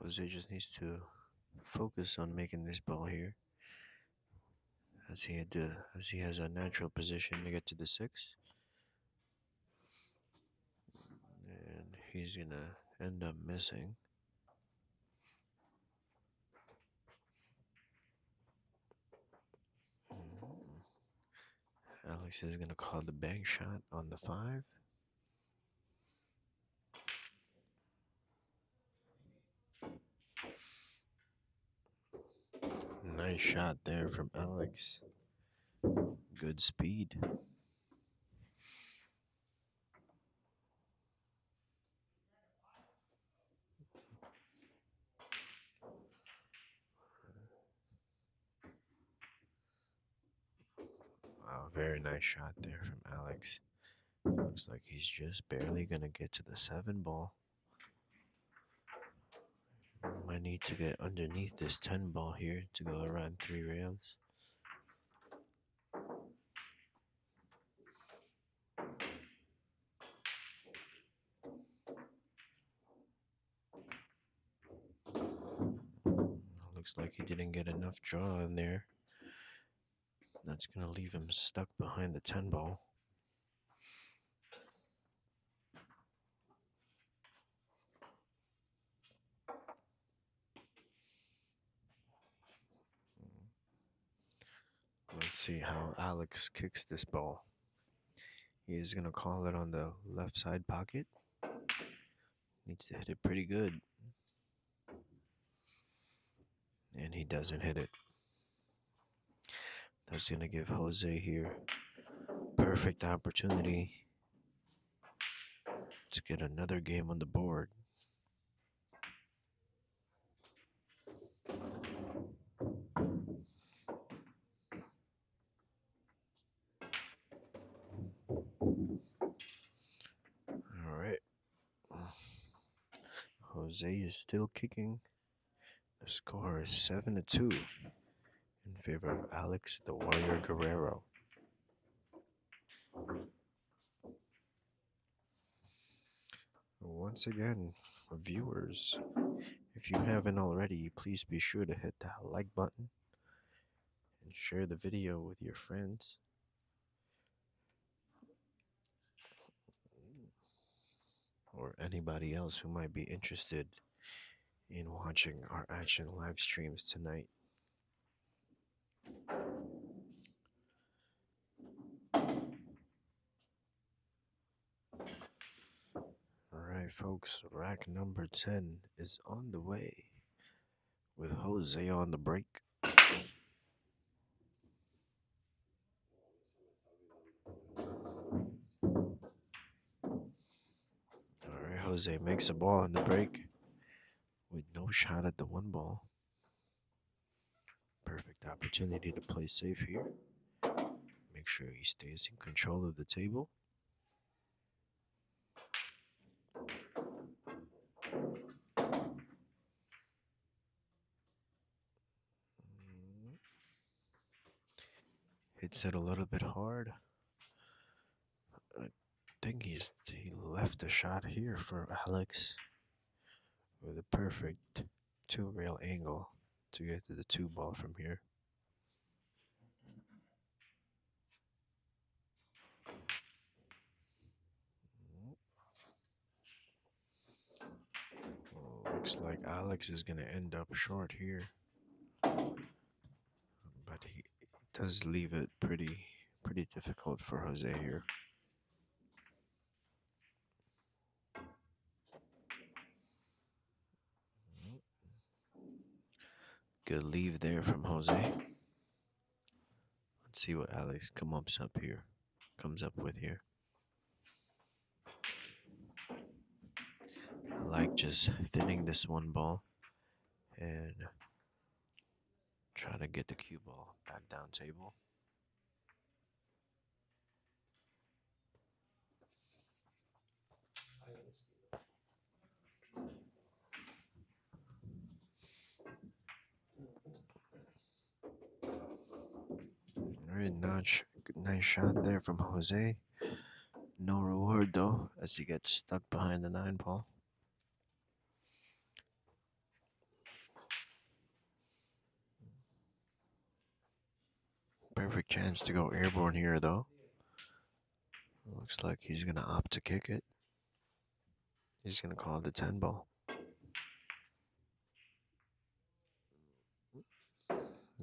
Jose just needs to focus on making this ball here, as he has a natural position to get to the 6. And he's gonna end up missing. Alex is gonna call the bank shot on the 5. Nice shot there from Alex. Good speed. Wow, very nice shot there from Alex. Looks like he's just barely gonna get to the 7 ball. Might need to get underneath this 10 ball here to go around 3 rails. Looks like he didn't get enough draw in there. That's gonna leave him stuck behind the 10 ball. Let's see how Alex kicks this ball. He is going to call it on the left side pocket. Needs to hit it pretty good. And he doesn't hit it. That's going to give Jose here perfect opportunity to get another game on the board. All right. Jose is still kicking. The score is 7-2 in in favor of Alex the Warrior Guerrero. Once again, viewers, if you haven't already, please be sure to hit that like button and share the video with your friends. Or anybody else who might be interested in watching our action live streams tonight. Alright, folks, rack number 10 is on the way with Jose on the break. Alright, Jose makes a ball on the break with no shot at the one ball. Perfect opportunity to play safe here. Make sure he stays in control of the table. Hits it a little bit hard. I think he left a shot here for Alex with a perfect two-rail angle to get to the two ball from here. Well, looks like Alex is going to end up short here, but he does leave it pretty difficult for Jose here. Good leave there from Jose. Let's see what Alex comes up with here. I like just thinning this one ball and try to get the cue ball back down table. Alright, nice shot there from Jose. No reward though, as he gets stuck behind the 9 ball. Perfect chance to go airborne here though. Looks like he's gonna opt to kick it. He's gonna call it the 10 ball.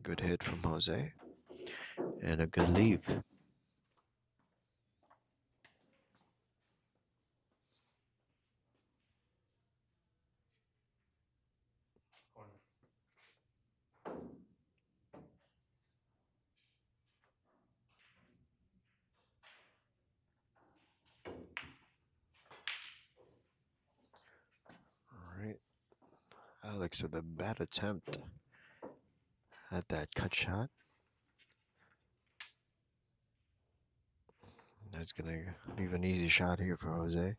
Good hit from Jose. And a good leave. Alright. Alex with a bad attempt at that cut shot. That's gonna leave an easy shot here for Jose.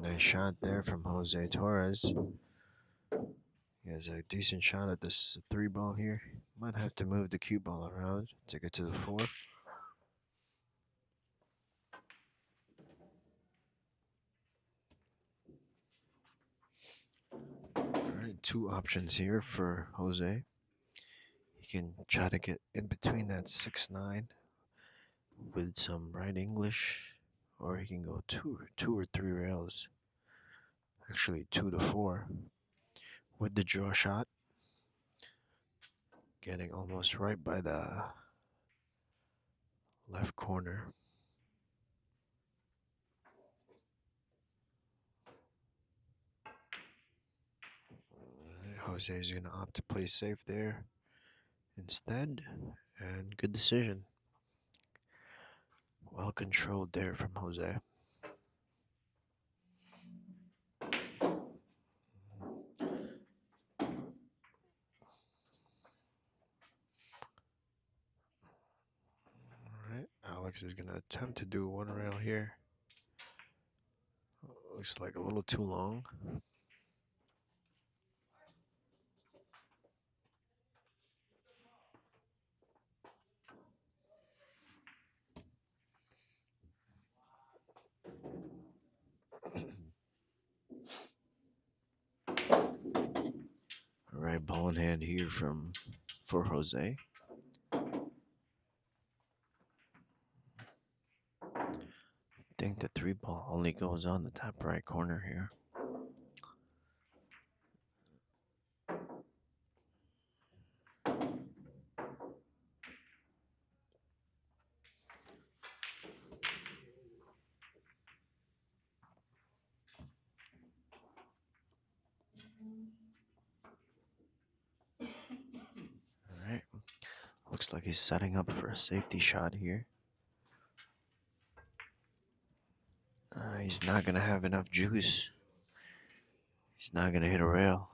Nice shot there from Jose Torres. He has a decent shot at this 3 ball here. Might have to move the cue ball around to get to the 4. Alright, 2 options here for Jose. He can try to get in between that 6-9 with some right English, or he can go two or 3 rails. Actually, 2 to 4 with the draw shot. Getting almost right by the left corner. Jose is going to opt to play safe there instead, and good decision. Well controlled there from Jose. Alright, Alex is going to attempt to do 1 rail here. Looks like a little too long. right, ball in hand here for Jose. I think the 3-ball only goes on the top right corner here. All right. Looks like he's setting up for a safety shot here. He's not going to have enough juice. He's not going to hit a rail.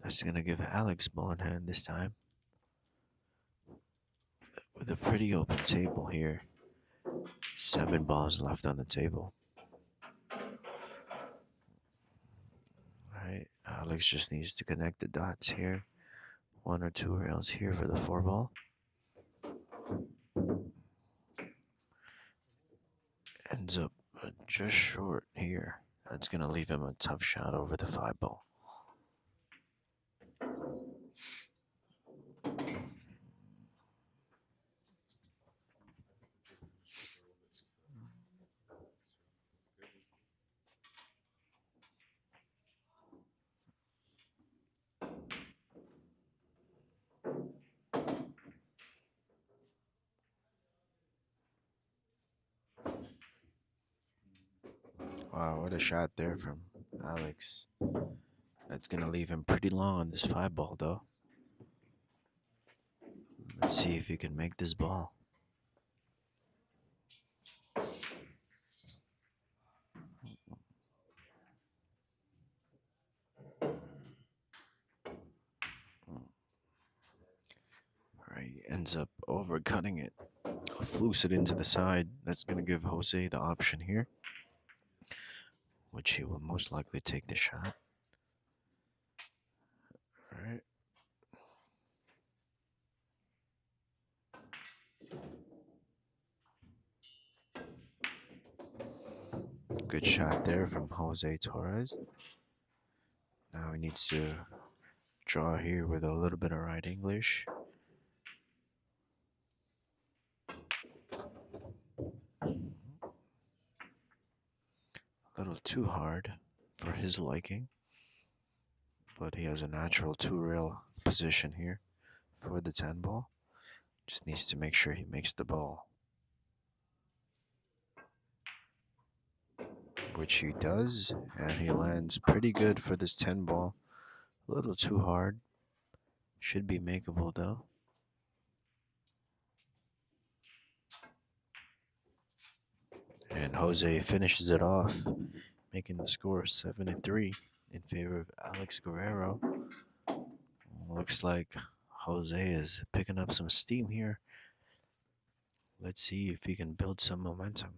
That's going to give Alex ball in hand this time. With a pretty open table here. 7 balls left on the table. Alright, Alex just needs to connect the dots here. 1 or 2 rails here for the 4-ball. Ends up just short here. That's going to leave him a tough shot over the 5-ball. Wow, what a shot there from Alex. That's going to leave him pretty long on this 5-ball, though. Let's see if he can make this ball. Alright, ends up overcutting it. Floose it into the side. That's going to give Jose the option here, which he will most likely take the shot. Alright. Good shot there from Jose Torres. Now he needs to draw here with a little bit of right English. A little too hard for his liking, but he has a natural 2-rail position here for the 10-ball. Just needs to make sure he makes the ball, which he does, and he lands pretty good for this 10-ball. A little too hard. Should be makeable though. And Jose finishes it off, making the score 7-3 in favor of Alex Guerrero. Looks like Jose is picking up some steam here. Let's see if he can build some momentum.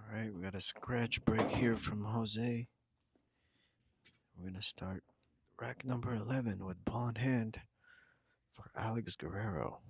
Alright, we got a scratch break here from Jose. We're going to start rack number 11 with ball in hand for Alex Guerrero.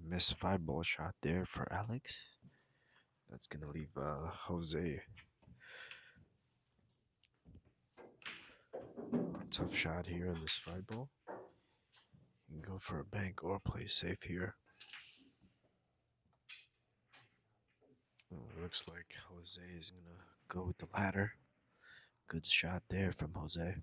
missed 5-ball shot there for Alex. That's gonna leave Jose. Tough shot here in this 5-ball. You can go for a bank or play safe here. Looks like Jose is gonna go with the ladder. Good shot there from Jose.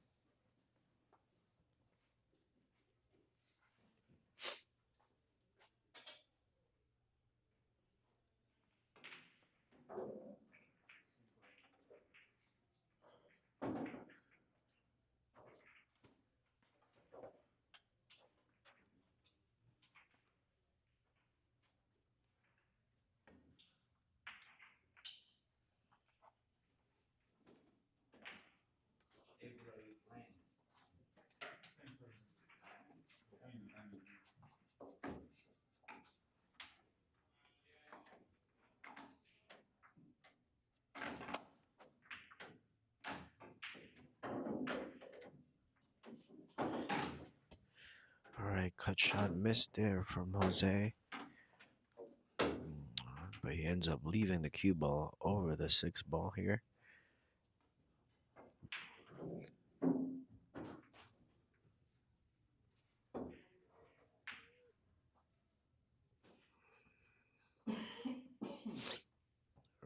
Alright, cut shot missed there from Jose. But he ends up leaving the cue ball over the 6-ball here.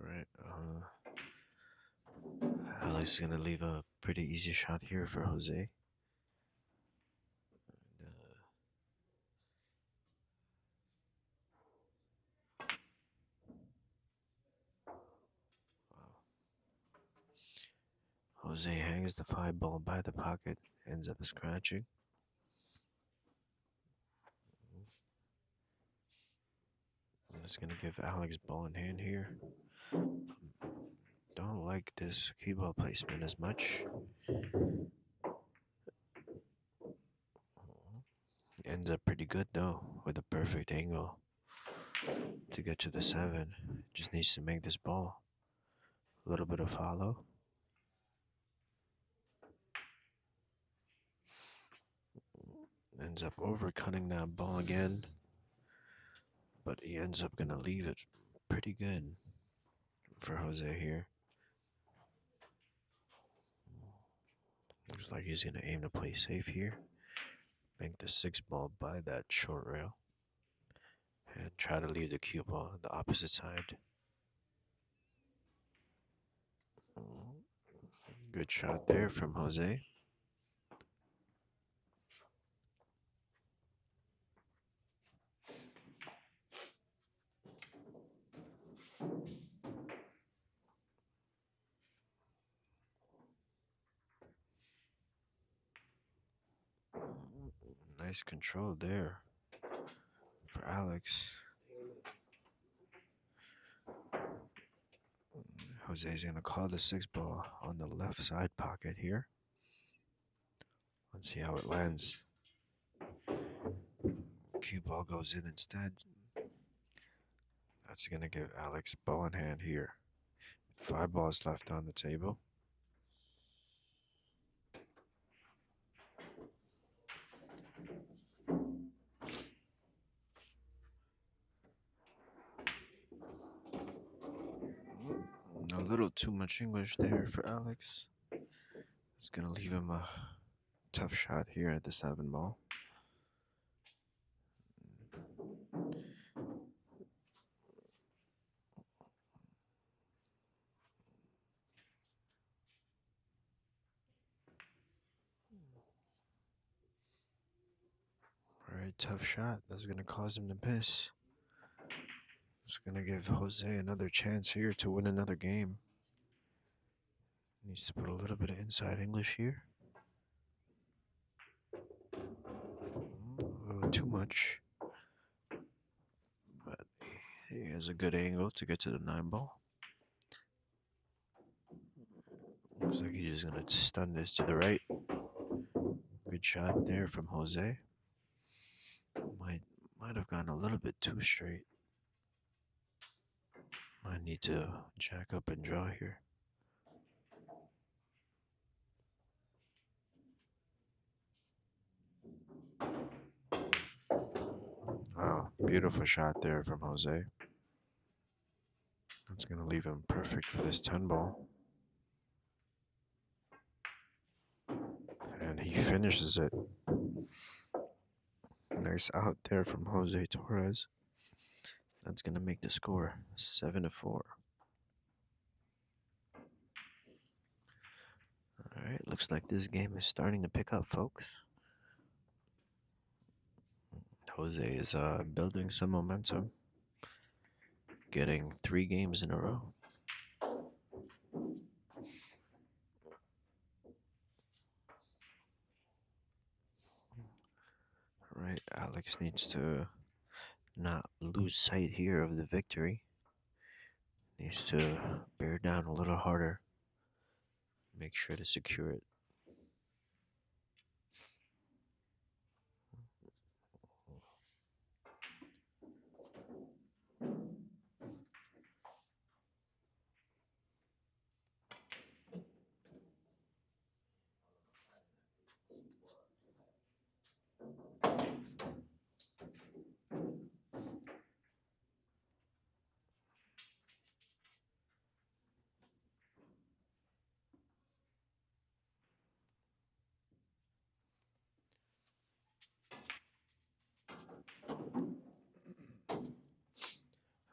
Alright, Alex is gonna leave a pretty easy shot here for Jose. Jose hangs the 5-ball by the pocket, ends up scratching. That's gonna give Alex ball in hand here. Don't like this cue ball placement as much. Ends up pretty good though, with a perfect angle to get to the 7. Just needs to make this ball. A little bit of follow. Ends up overcutting that ball again. But he ends up gonna leave it pretty good for Jose here. Looks like he's gonna aim to play safe here. Bank the 6-ball by that short rail. And try to leave the cue ball on the opposite side. Good shot there from Jose. Nice control there for Alex. Jose's gonna call the 6-ball on the left side pocket here. Let's see how it lands. Cue ball goes in instead. That's gonna give Alex ball in hand here. 5 balls left on the table. A little too much English there for Alex. It's gonna leave him a tough shot here at the 7-ball. Alright, tough shot. That's gonna cause him to miss. It's gonna give Jose another chance here to win another game. Needs to put a little bit of inside English here. A little too much. But he has a good angle to get to the 9-ball. Looks like he's just gonna stun this to the right. Good shot there from Jose. Might have gone a little bit too straight. Might need to jack up and draw here. Wow, beautiful shot there from Jose. That's going to leave him perfect for this 10 ball. And he finishes it. Nice out there from Jose Torres. That's going to make the score 7-4. Alright, looks like this game is starting to pick up, folks. Jose is building some momentum. Getting 3 games in a row. Alright, Alex needs to not lose sight here of the victory. Needs to bear down a little harder. Make sure to secure it.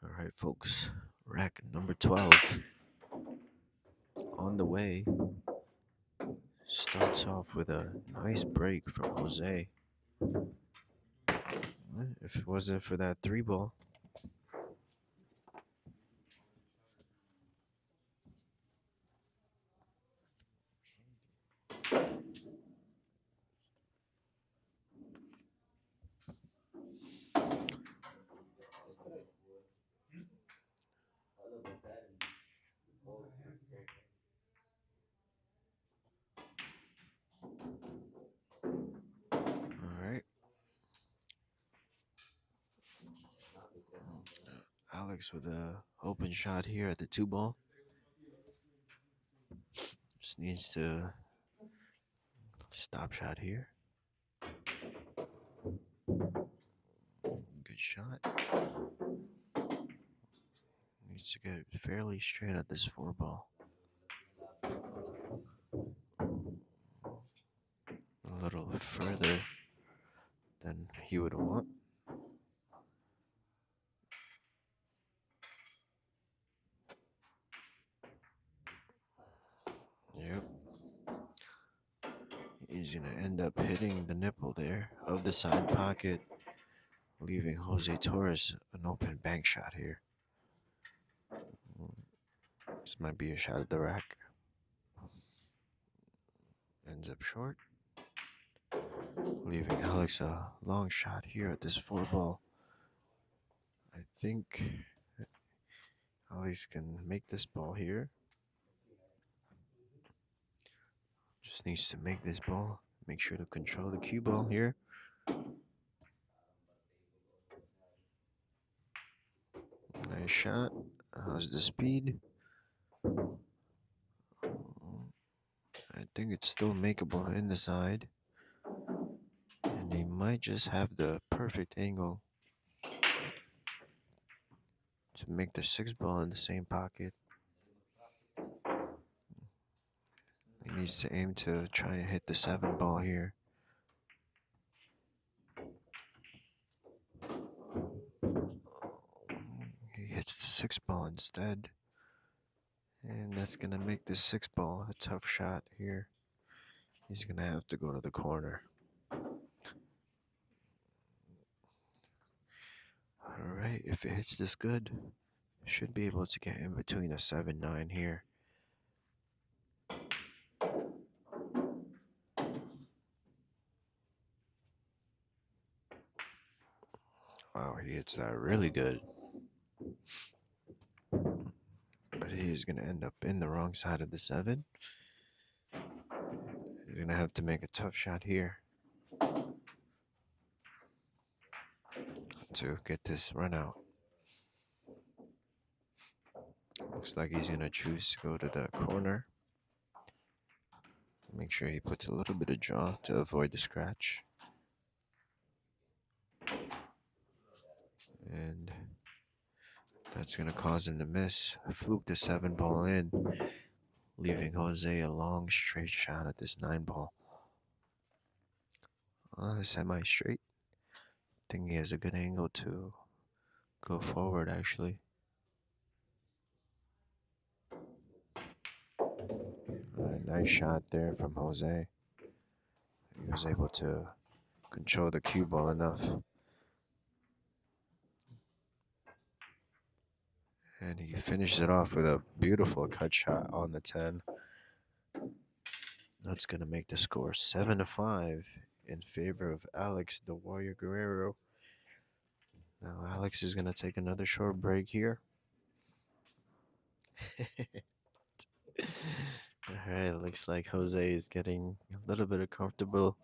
Alright, folks. Rack number 12 on the way. Starts off with a nice break from Jose. If it wasn't for that 3 ball. Alright. Alex with a open shot here at the 2 ball. Just needs to stop shot here. Good shot. Needs to get fairly straight at this 4 ball. A little further than he would want. Yep. He's going to end up hitting the nipple there of the side pocket, leaving Jose Torres an open bank shot here. This might be a shot at the rack. Ends up short, leaving Alex a long shot here at this 4 ball. I think Alex can make this ball here. Just needs to make this ball. Make sure to control the cue ball here. Nice shot. How's the speed? I think it's still makeable in the side. And he might just have the perfect angle to make the 6 ball in the same pocket. He needs to aim to try and hit the 7 ball here. He hits the 6 ball instead. And that's going to make this 6 ball a tough shot here. He's going to have to go to the corner. Alright, if it hits this good, should be able to get in between the 7-9 here. Wow, he hits that really good. But he is going to end up in the wrong side of the 7. He's going to have to make a tough shot here to get this run out. Looks like he's going to choose to go to the corner. Make sure he puts a little bit of draw to avoid the scratch. And that's going to cause him to miss. Fluke the 7 ball in, leaving Jose a long straight shot at this 9 ball. Semi straight. Think he has a good angle to go forward, actually. Nice shot there from Jose. He was able to control the cue ball enough. And he finishes it off with a beautiful cut shot on the 10. That's going to make the score 7-5 in favor of Alex, the Warrior Guerrero. Now, Alex is going to take another short break here. All right, looks like Jose is getting a little comfortable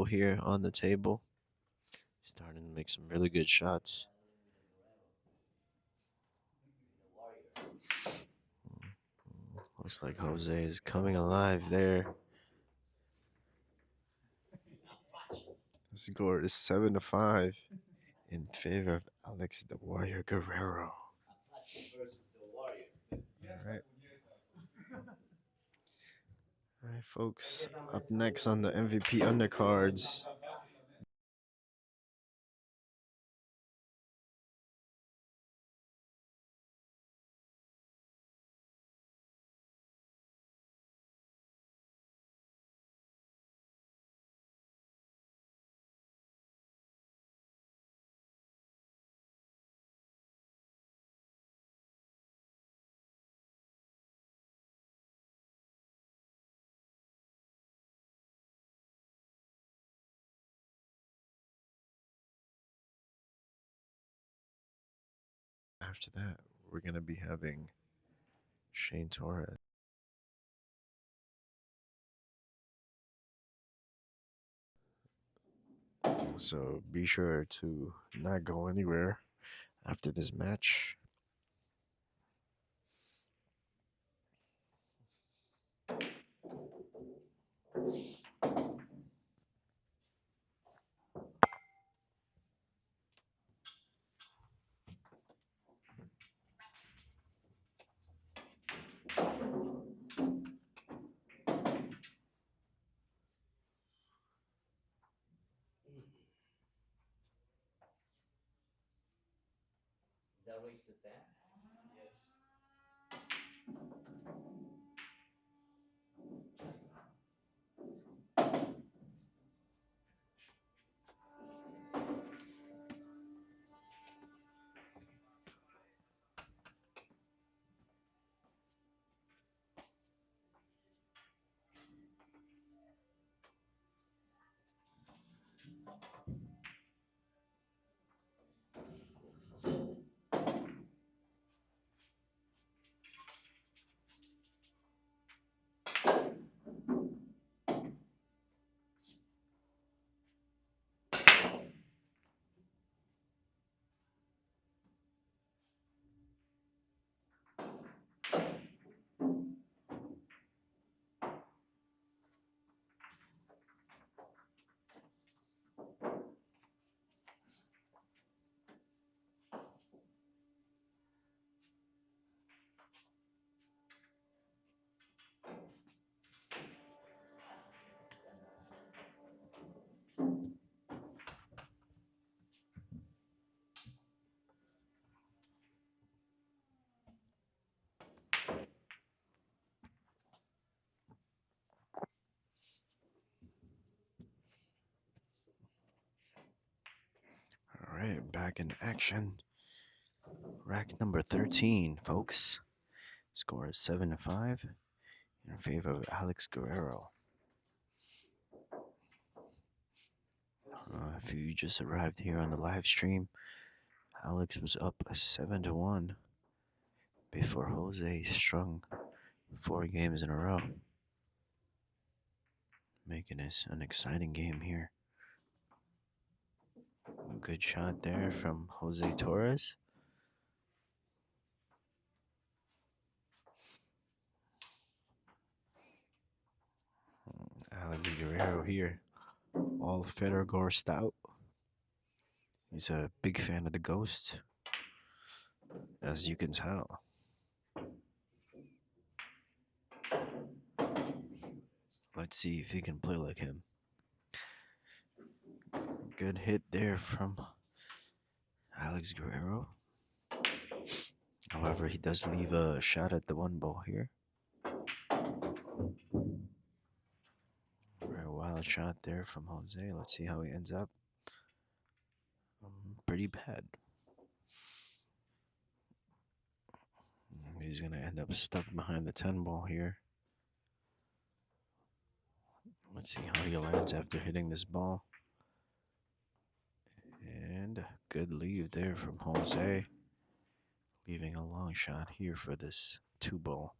here on the table. Starting to make some really good shots. Looks like Jose is coming alive there. The score is 7-5 in favor of Alex, the Warrior Guerrero. All right. All right, folks. Up next on the MVP Undercards. After that, we're going to be having Shane Torres. So be sure to not go anywhere after this match. Is that race to 10? Yes. All right, back in action. Rack number 13, folks. Score is 7-5 in favor of Alex Guerrero. If you just arrived here on the live stream, Alex was up 7-1 before Jose strung 4 games in a row, making this an exciting game here. Good shot there from Jose Torres. Alex Guerrero here, all Federer stout. He's a big fan of the Ghost, as you can tell. Let's see if he can play like him. Good hit there from Alex Guerrero. However, he does leave a shot at the one ball here. Very wild shot there from Jose. Let's see how he ends up. Pretty bad. He's going to end up stuck behind the 10 ball here. Let's see how he lands after hitting this ball. And a good leave there from Jose. Leaving a long shot here for this 2 ball.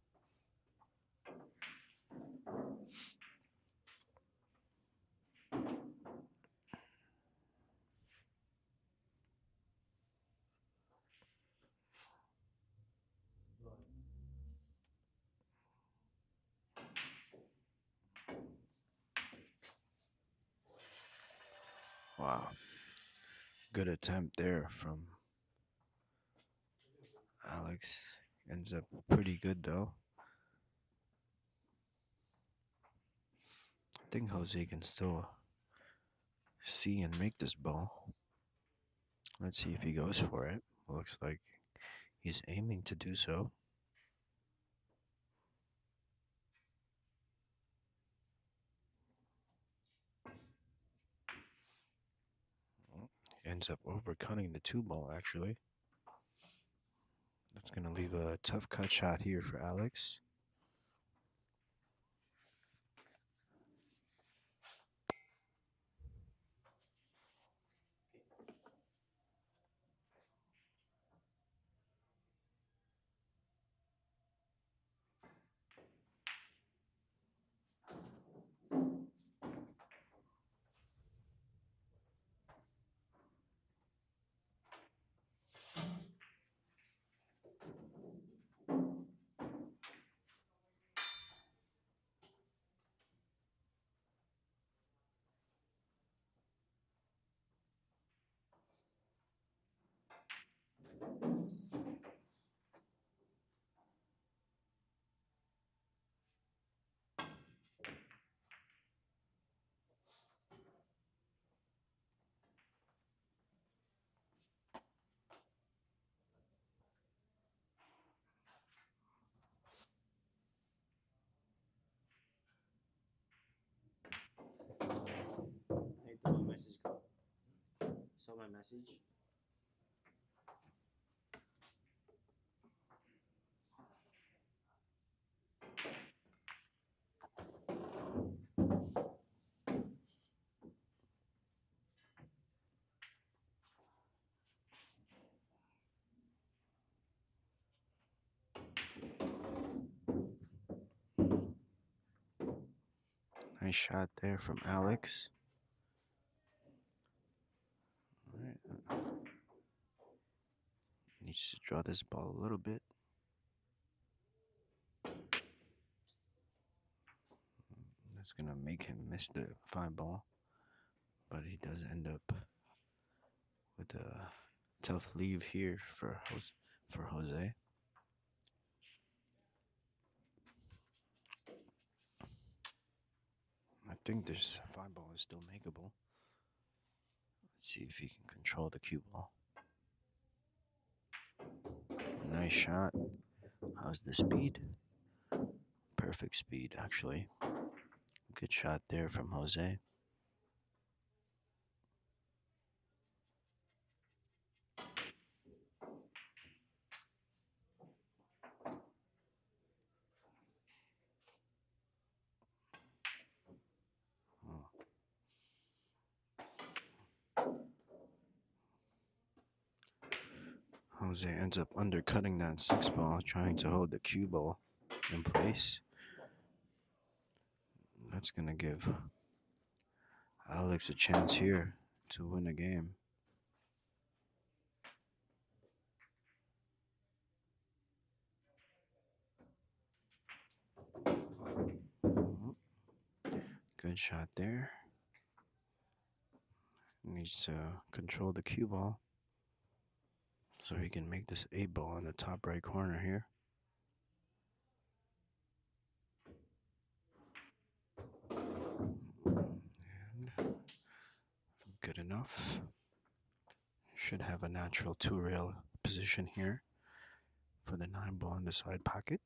Wow. Good attempt there from Alex. Ends up pretty good though. I think Jose can still see and make this ball. Let's see if he goes for it. Looks like he's aiming to do so. Ends up overcutting the 2 ball actually. That's going to leave a tough cut shot here for Alex. Hey, did my message go? Saw my message? Nice shot there from Alex. All right. Needs to draw this ball a little bit. That's going to make him miss the 5 ball. But he does end up with a tough leave here for Jose. I think this 5 ball is still makeable. Let's see if he can control the cue ball. Nice shot. How's the speed? Perfect speed, actually. Good shot there from Jose. Jose ends up undercutting that 6 ball, trying to hold the cue ball in place. That's going to give Alex a chance here to win a game. Good shot there. Needs to control the cue ball so he can make this 8 ball in the top right corner here. And good enough. Should have a natural 2-rail position here for the 9 ball in the side pocket.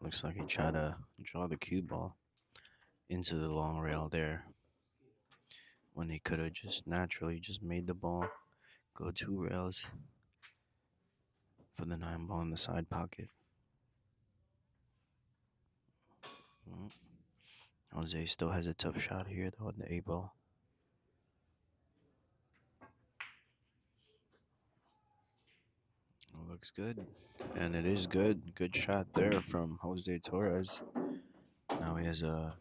Looks like he tried to draw the cue ball into the long rail there when he could have just naturally just made the ball go 2 rails for the 9 ball in the side pocket. Jose still has a tough shot here though on the 8 ball. Looks good, and it is good. Good shot there from Jose Torres. Now he has a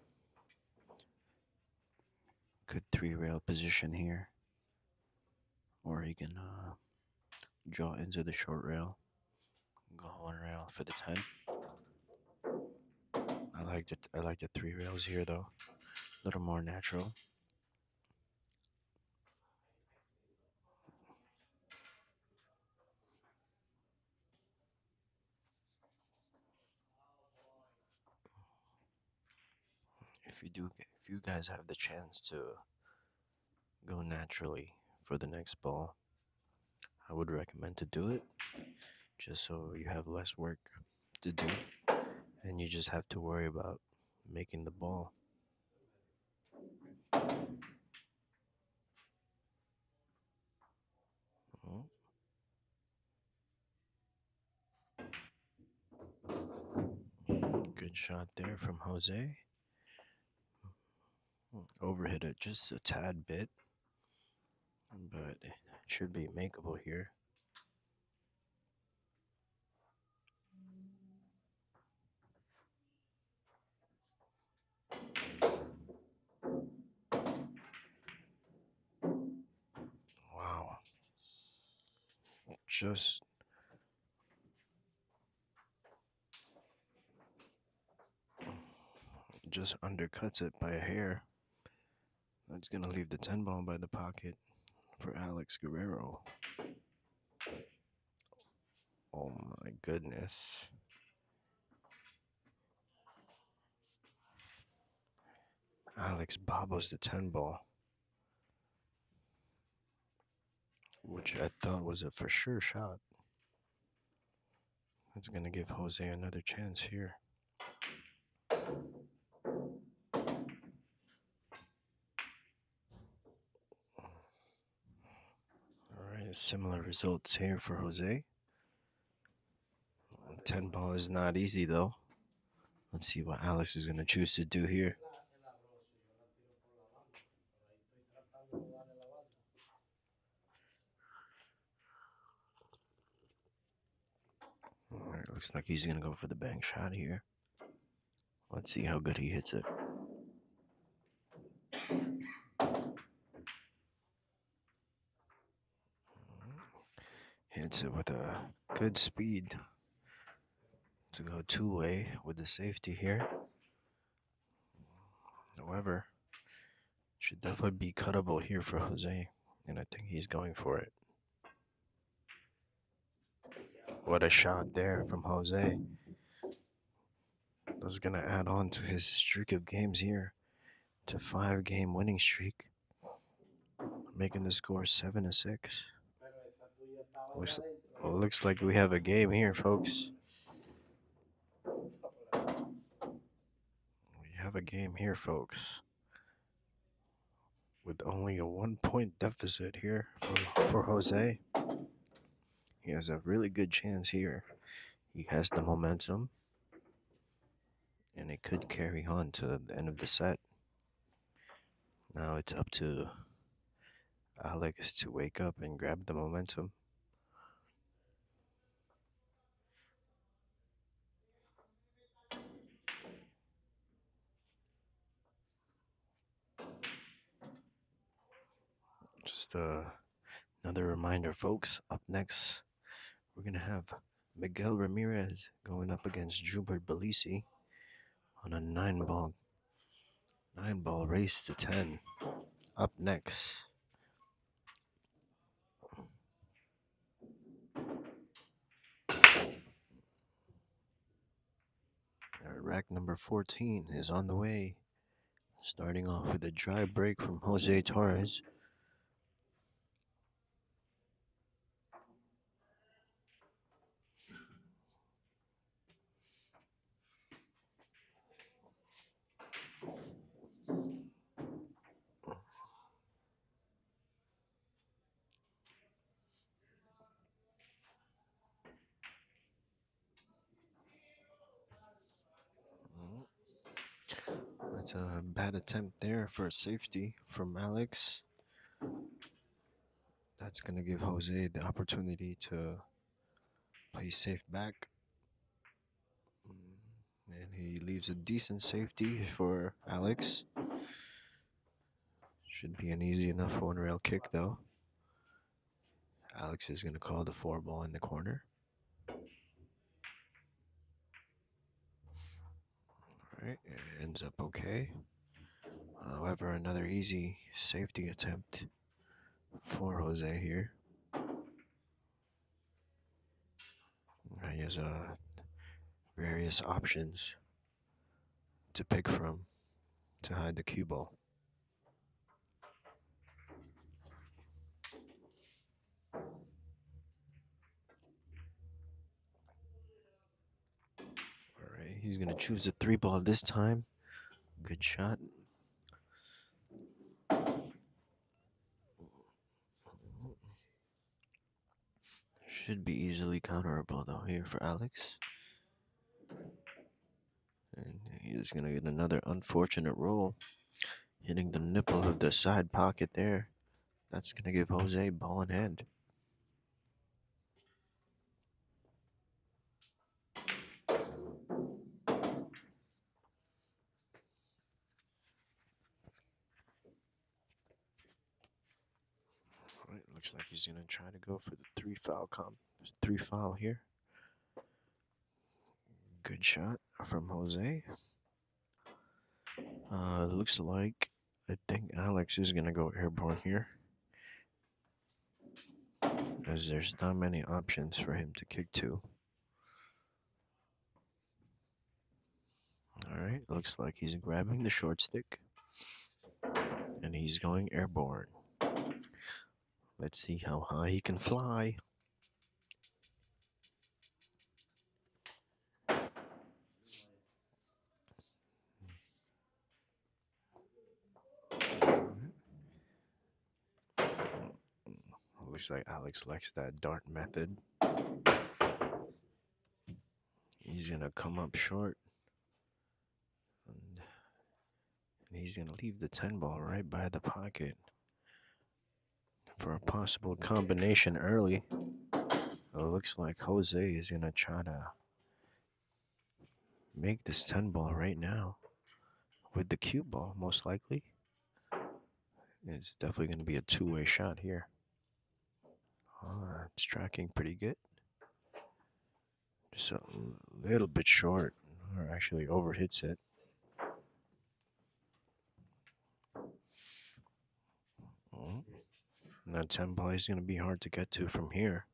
good 3-rail position here, or he can draw into the short rail, go 1 rail for the 10. I like the 3 rails here though, a little more natural. If you guys have the chance to go naturally for the next ball, I would recommend to do it, just so you have less work to do, and you just have to worry about making the ball. Oh. Good shot there from Jose. Overhit it just a tad bit, but it should be makeable here. Wow. Just undercuts it by a hair. That's going to leave the 10 ball by the pocket for Alex Guerrero. Oh my goodness. Alex bobbles the 10 ball, which I thought was a for sure shot. That's going to give Jose another chance here. Alright, similar results here for Jose. 10 ball is not easy though. Let's see what Alex is going to choose to do here. Alright, looks like he's going to go for the bank shot here. Let's see how good he hits it. Hits it with a good speed to go 2-way with the safety here. However, should definitely be cuttable here for Jose, and I think he's going for it. What a shot there from Jose. That's going to add on to his streak of games here to 5-game winning streak, making the score 7-6. Looks like we have a game here, folks. have a game here, folks. With only a 1 point deficit here for Jose. He has a really good chance here. He has the momentum. And it could carry on to the end of the set. Now it's up to Alex to wake up and grab the momentum. Just another reminder, folks. Up next, we're going to have Miguel Ramirez going up against Jubert Belisi on a 9-ball race to 10. Up next. Rack number 14 is on the way. Starting off with a dry break from Jose Torres. That's a bad attempt there for a safety from Alex. That's going to give Jose the opportunity to play safe back. And he leaves a decent safety for Alex. Should be an easy enough one-rail kick, though. Alex is going to call the 4-ball in the corner. Alright, it ends up okay. However, another easy safety attempt for Jose here. He has various options to pick from to hide the cue ball. Alright, he's going to choose the 3-ball this time. Good shot. Should be easily counterable though here for Alex. And he's going to get another unfortunate roll. Hitting the nipple of the side pocket there. That's going to give Jose ball in hand. Alright, looks like he's going to try to go for the 3 foul here. Good shot from Jose. Looks like I think Alex is going to go airborne here, as there's not many options for him to kick to. Alright, looks like he's grabbing the short stick. And he's going airborne. Let's see how high he can fly. Looks like Alex likes that dart method. He's going to come up short. And he's going to leave the 10-ball right by the pocket for a possible combination early. It looks like Jose is going to try to make this 10-ball right now with the cue ball, most likely. It's definitely going to be a two-way shot here. It's tracking pretty good. Just a little bit short, or actually overhits it. That 10 ball is going to be hard to get to from here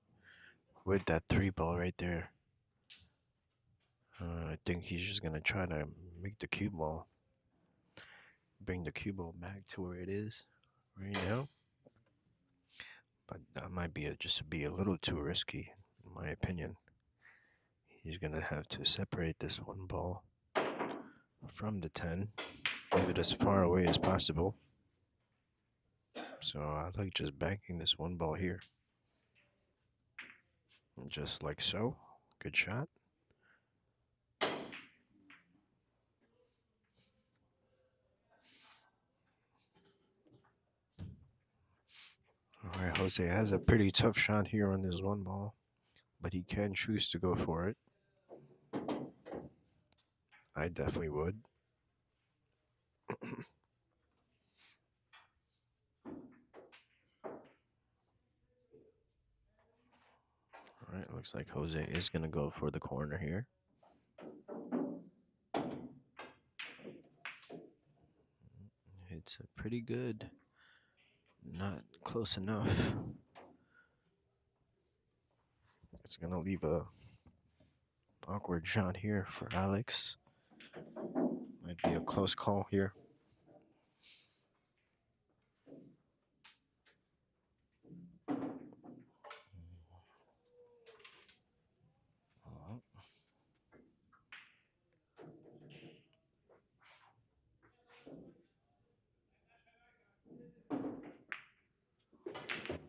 with that 3 ball right there. I think he's just going to try to make the cue ball, bring the cue ball back to where it is right now. But that might be just be a little too risky, in my opinion. He's going to have to separate this 1 ball from the 10. Leave it as far away as possible. So I like just banking this one ball here. Just like so. Good shot. Alright, Jose has a pretty tough shot here on this one ball, but he can choose to go for it. I definitely would. Alright, looks like Jose is going to go for the corner here. It's a pretty good, not close enough. It's going to leave a awkward shot here for Alex. Might be a close call here.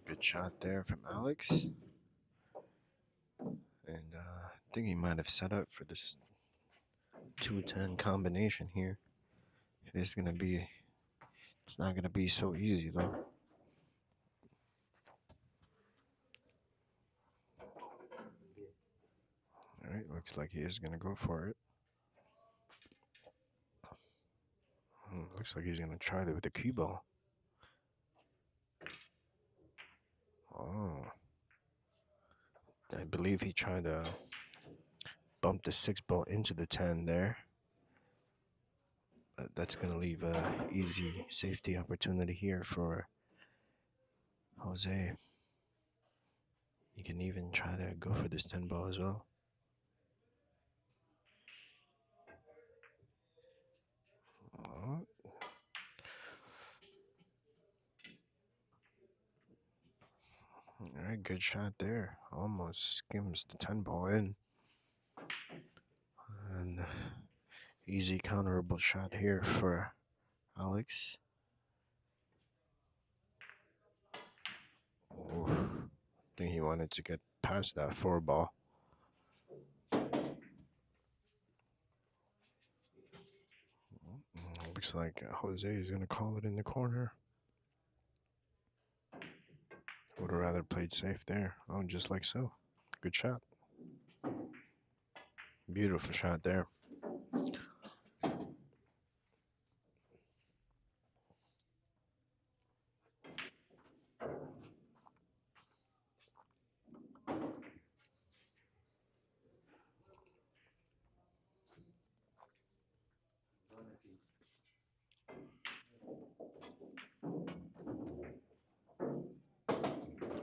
Good shot there from Alex. And I think he might have set up for this 2-10 combination here. It is going to be, it's not going to be so easy though. Alright, looks like he is going to go for it. Looks like he's going to try that with the cue ball. Oh. I believe he tried to bump the 6 ball into the 10 there. But that's going to leave a easy safety opportunity here for Jose. You can even try to go for this 10 ball as well. Oh. Alright, good shot there. Almost skims the 10 ball in. And easy counterable shot here for Alex. Oof. I think he wanted to get past that 4 ball. Looks like Jose is going to call it in the corner. Would have rather played safe there. Oh, just like so. Good shot. Beautiful shot there.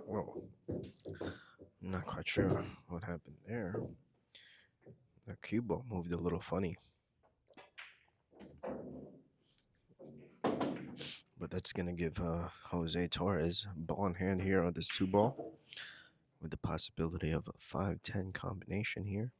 Whoa. I'm not quite sure what happened there. The cue ball moved a little funny. But that's going to give Jose Torres ball in hand here on this 2 ball. With the possibility of a 5-10 combination here.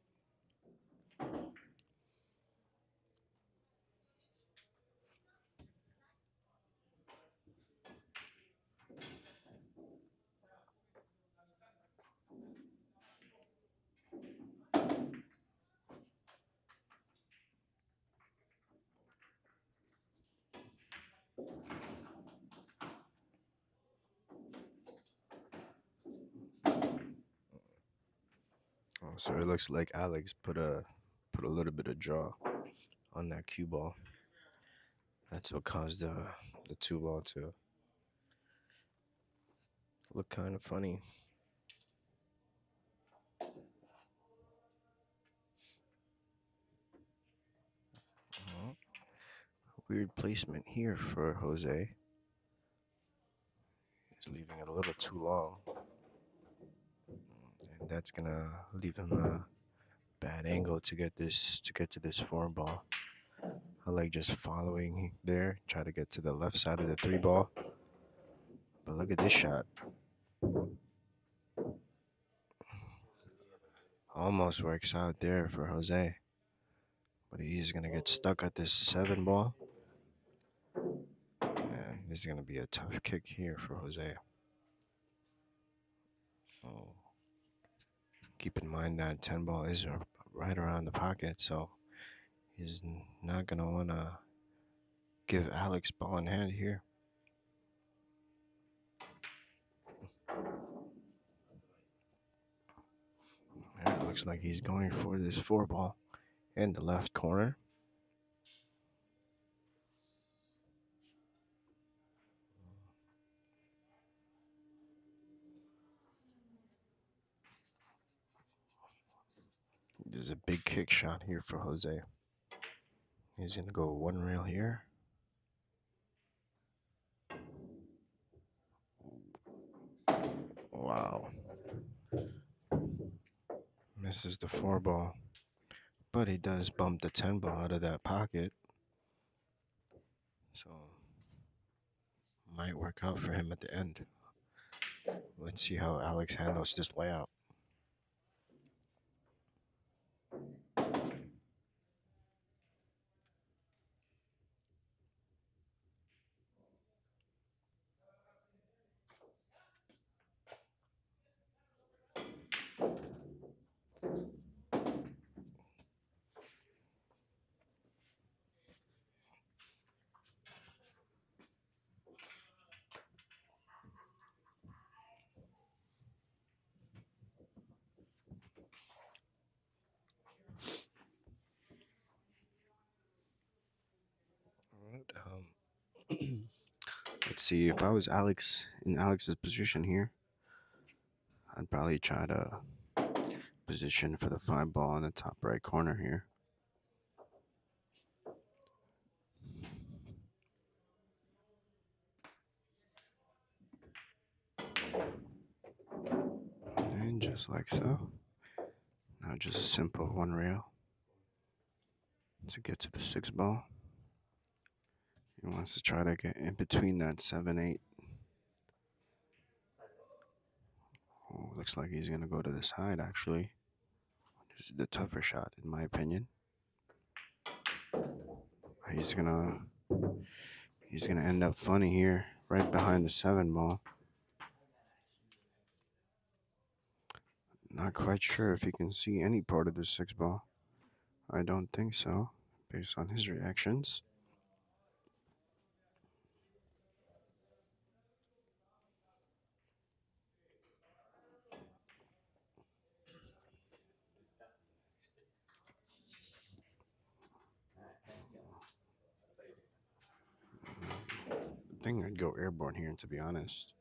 So it looks like Alex put a little bit of draw on that cue ball. That's what caused the 2 ball to look kind of funny. Weird placement here for Jose. He's leaving it a little too long. And that's gonna leave him a bad angle to get to this 4 ball. I like just following there, try to get to the left side of the 3 ball. But look at this shot. Almost works out there for Jose. but he's gonna get stuck at this 7 ball. And this is gonna be a tough kick here for Jose. Oh. Keep in mind that 10 ball is right around the pocket, so he's not gonna wanna give Alex ball in hand here. It looks like he's going for this 4 ball in the left corner. There's a big kick shot here for Jose. He's going to go 1 rail here. Wow. Misses the 4 ball. But he does bump the 10 ball out of that pocket. So, might work out for him at the end. Let's see how Alex handles this layout. Let's see, if I was Alex in Alex's position here, I'd probably try to position for the 5 ball in the top right corner here. And just like so. Now just a simple 1 rail to get to the 6 ball. He wants to try to get in between that 7-8. Oh, looks like he's gonna go to the side actually. This is the tougher shot in my opinion. He's gonna end up funny here, right behind the 7 ball. Not quite sure if he can see any part of the 6 ball. I don't think so, based on his reactions. I think I'd go airborne here, to be honest.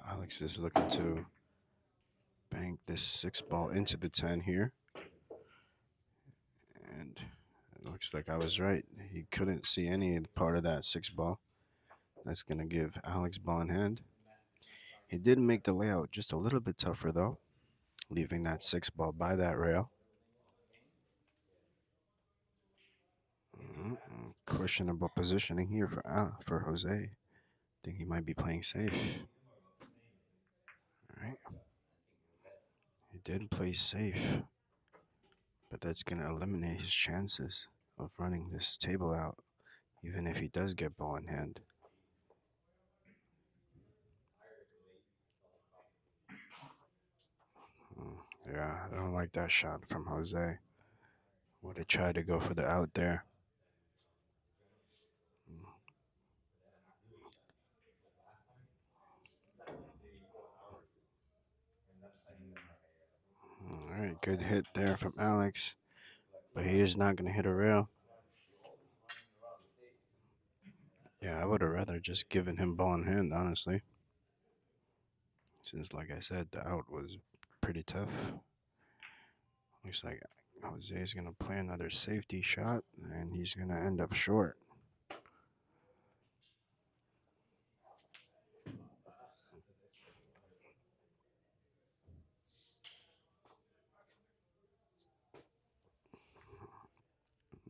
Alex is looking to bank this 6 ball into the 10 here. And it looks like I was right. He couldn't see any part of that 6 ball. That's going to give Alex ball in hand. He did make the layout just a little bit tougher, though, leaving that 6 ball by that rail. Questionable positioning here for Jose. I think he might be playing safe. All right. He did play safe, but that's going to eliminate his chances of running this table out, even if he does get ball in hand. Yeah, I don't like that shot from Jose. Would have tried to go for the out there. All right, good hit there from Alex, but he is not going to hit a rail. Yeah, I would have rather just given him ball in hand, honestly. Since, like I said, the out was pretty tough. Looks like Jose is going to play another safety shot, and he's going to end up short.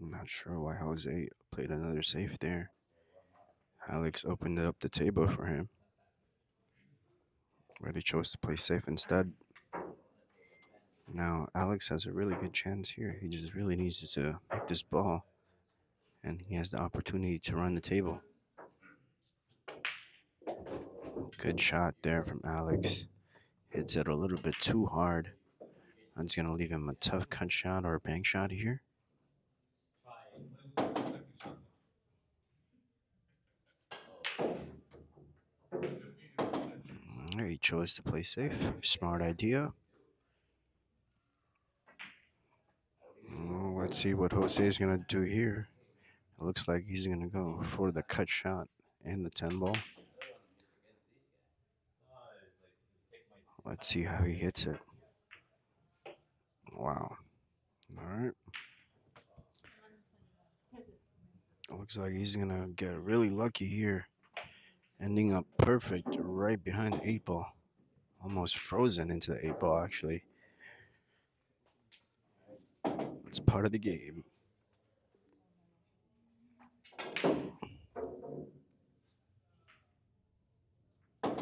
I'm not sure why Jose played another safe there. Alex opened up the table for him, but he chose to play safe instead. Now, Alex has a really good chance here. He just really needs to make this ball, and he has the opportunity to run the table. Good shot there from Alex. Hits it a little bit too hard. That's going to leave him a tough cut shot or a bank shot here. He chose to play safe. Smart idea. Let's see what Jose is going to do here. It looks like he's going to go for the cut shot and the 10 ball. Let's see how he hits it. Wow. All right. Looks like he's going to get really lucky here. Ending up perfect right behind the 8 ball. Almost frozen into the 8 ball, actually. It's part of the game. All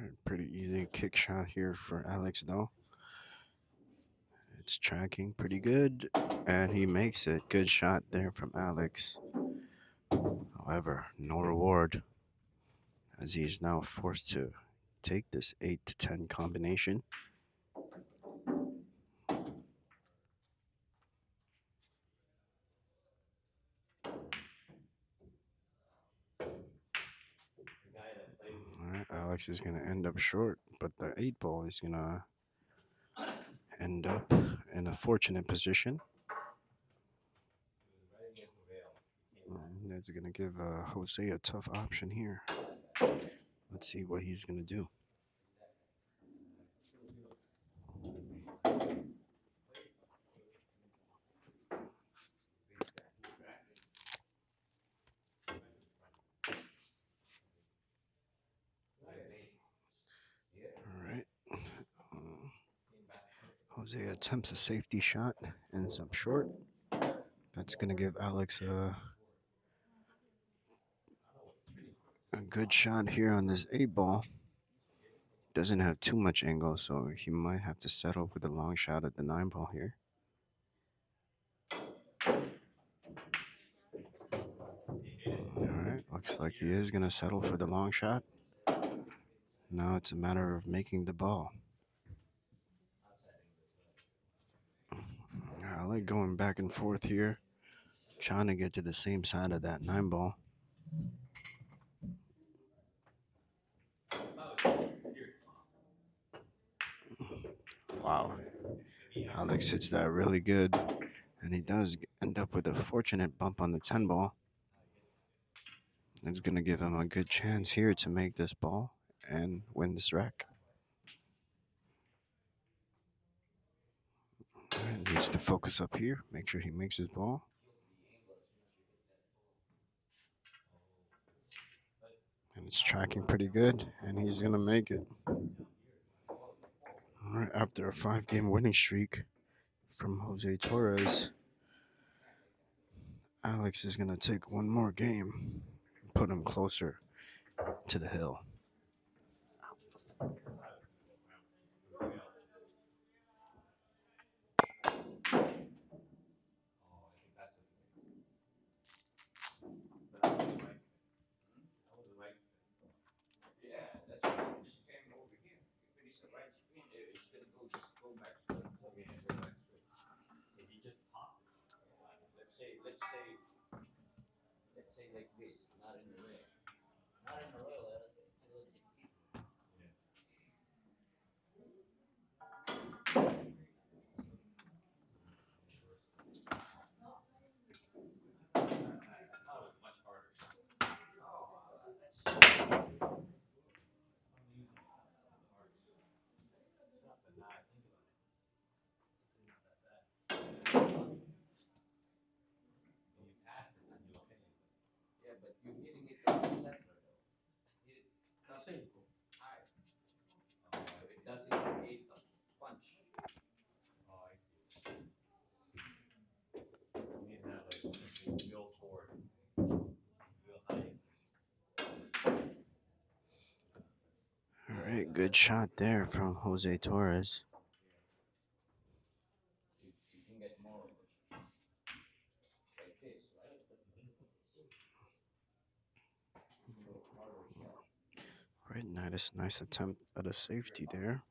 right, pretty easy kick shot here for Alex, though. It's tracking pretty good, and he makes it. Good shot there from Alex. However, no reward, as he is now forced to take this 8 to 10 combination. All right, Alex is going to end up short, but the 8 ball is going to end up in a fortunate position. That's going to give Jose a tough option here. Let's see what he's going to do. All right. Jose attempts a safety shot, ends up short. That's going to give Alex a good shot here on this 8 ball. Doesn't have too much angle, so he might have to settle with a long shot at the 9 ball here. Alright, looks like he is going to settle for the long shot. Now it's a matter of making the ball. I like going back and forth here, trying to get to the same side of that 9 ball. Wow. Alex hits that really good, and he does end up with a fortunate bump on the 10 ball. It's going to give him a good chance here to make this ball and win this rack. Right, needs to focus up here, make sure he makes his ball. And it's tracking pretty good, and he's going to make it. All right, after a 5-game winning streak from Jose Torres, Alex is going to take one more game and put him closer to the hill. Let's say like this, not in a row. Not in a row, it's a little bit. Yeah, but you're hitting it from the center though. Hit it not high. So it doesn't create a punch. Oh, I see. You need to have like something real forward, real high. All Good shot there from Jose Torres. You can get more like this, right? Right, nice attempt at a safety there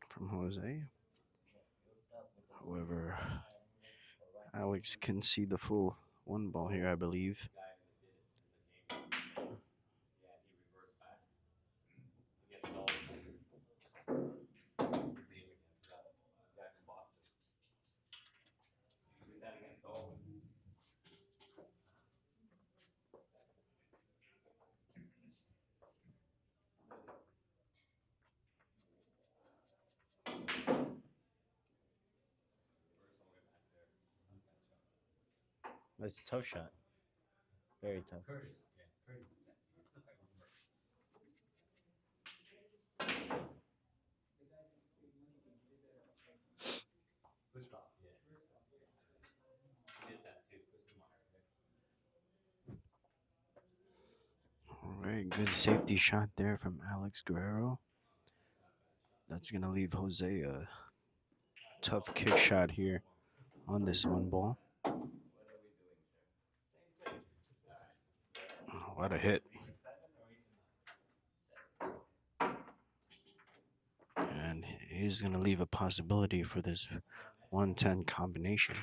from Jose. However, Alex can see the full one ball here, I believe. That's a tough shot. Very tough. All right, good safety shot there from Alex Guerrero. That's going to leave Jose a tough kick shot here on this one ball. Oh, what a hit. And he's going to leave a possibility for this 110 combination.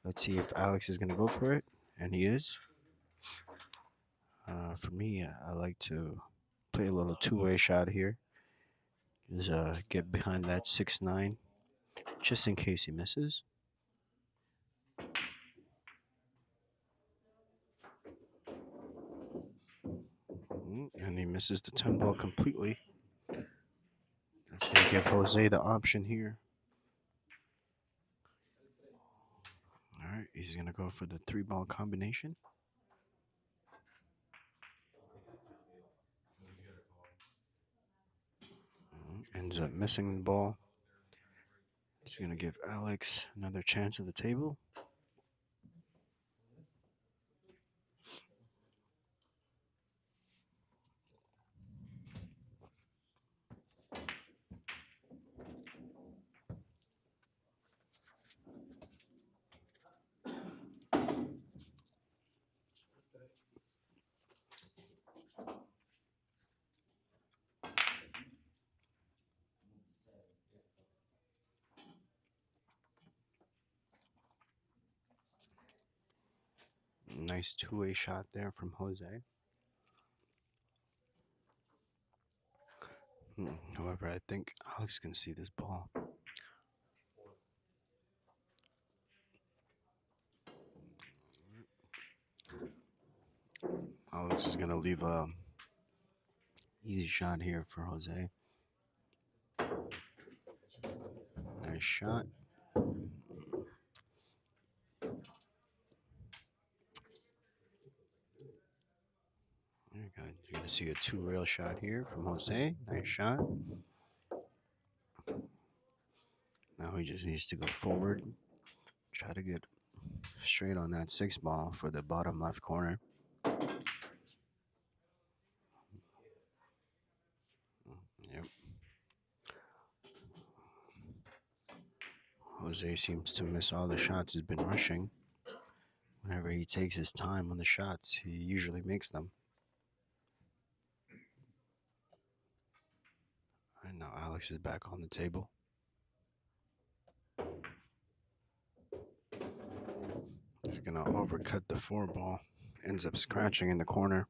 Let's see if Alex is going to go for it. And he is. For me, I like to play a little two-way shot here. Just get behind that 6-9 just in case he misses. And he misses the 10 ball completely. That's going to give Jose the option here. All right, he's going to go for the 3-ball combination. Ends up missing the ball. It's going to give Alex another chance at the table. Nice two-way shot there from Jose. However, I think Alex can see this ball. Alex is going to leave a easy shot here for Jose. Nice shot. You're going to see a 2-rail shot here from Jose. Nice shot. Now he just needs to go forward. Try to get straight on that 6-ball for the bottom left corner. Yep. Jose seems to miss all the shots he's been rushing. Whenever he takes his time on the shots, he usually makes them. And now Alex is back on the table. He's going to overcut the 4-ball. Ends up scratching in the corner.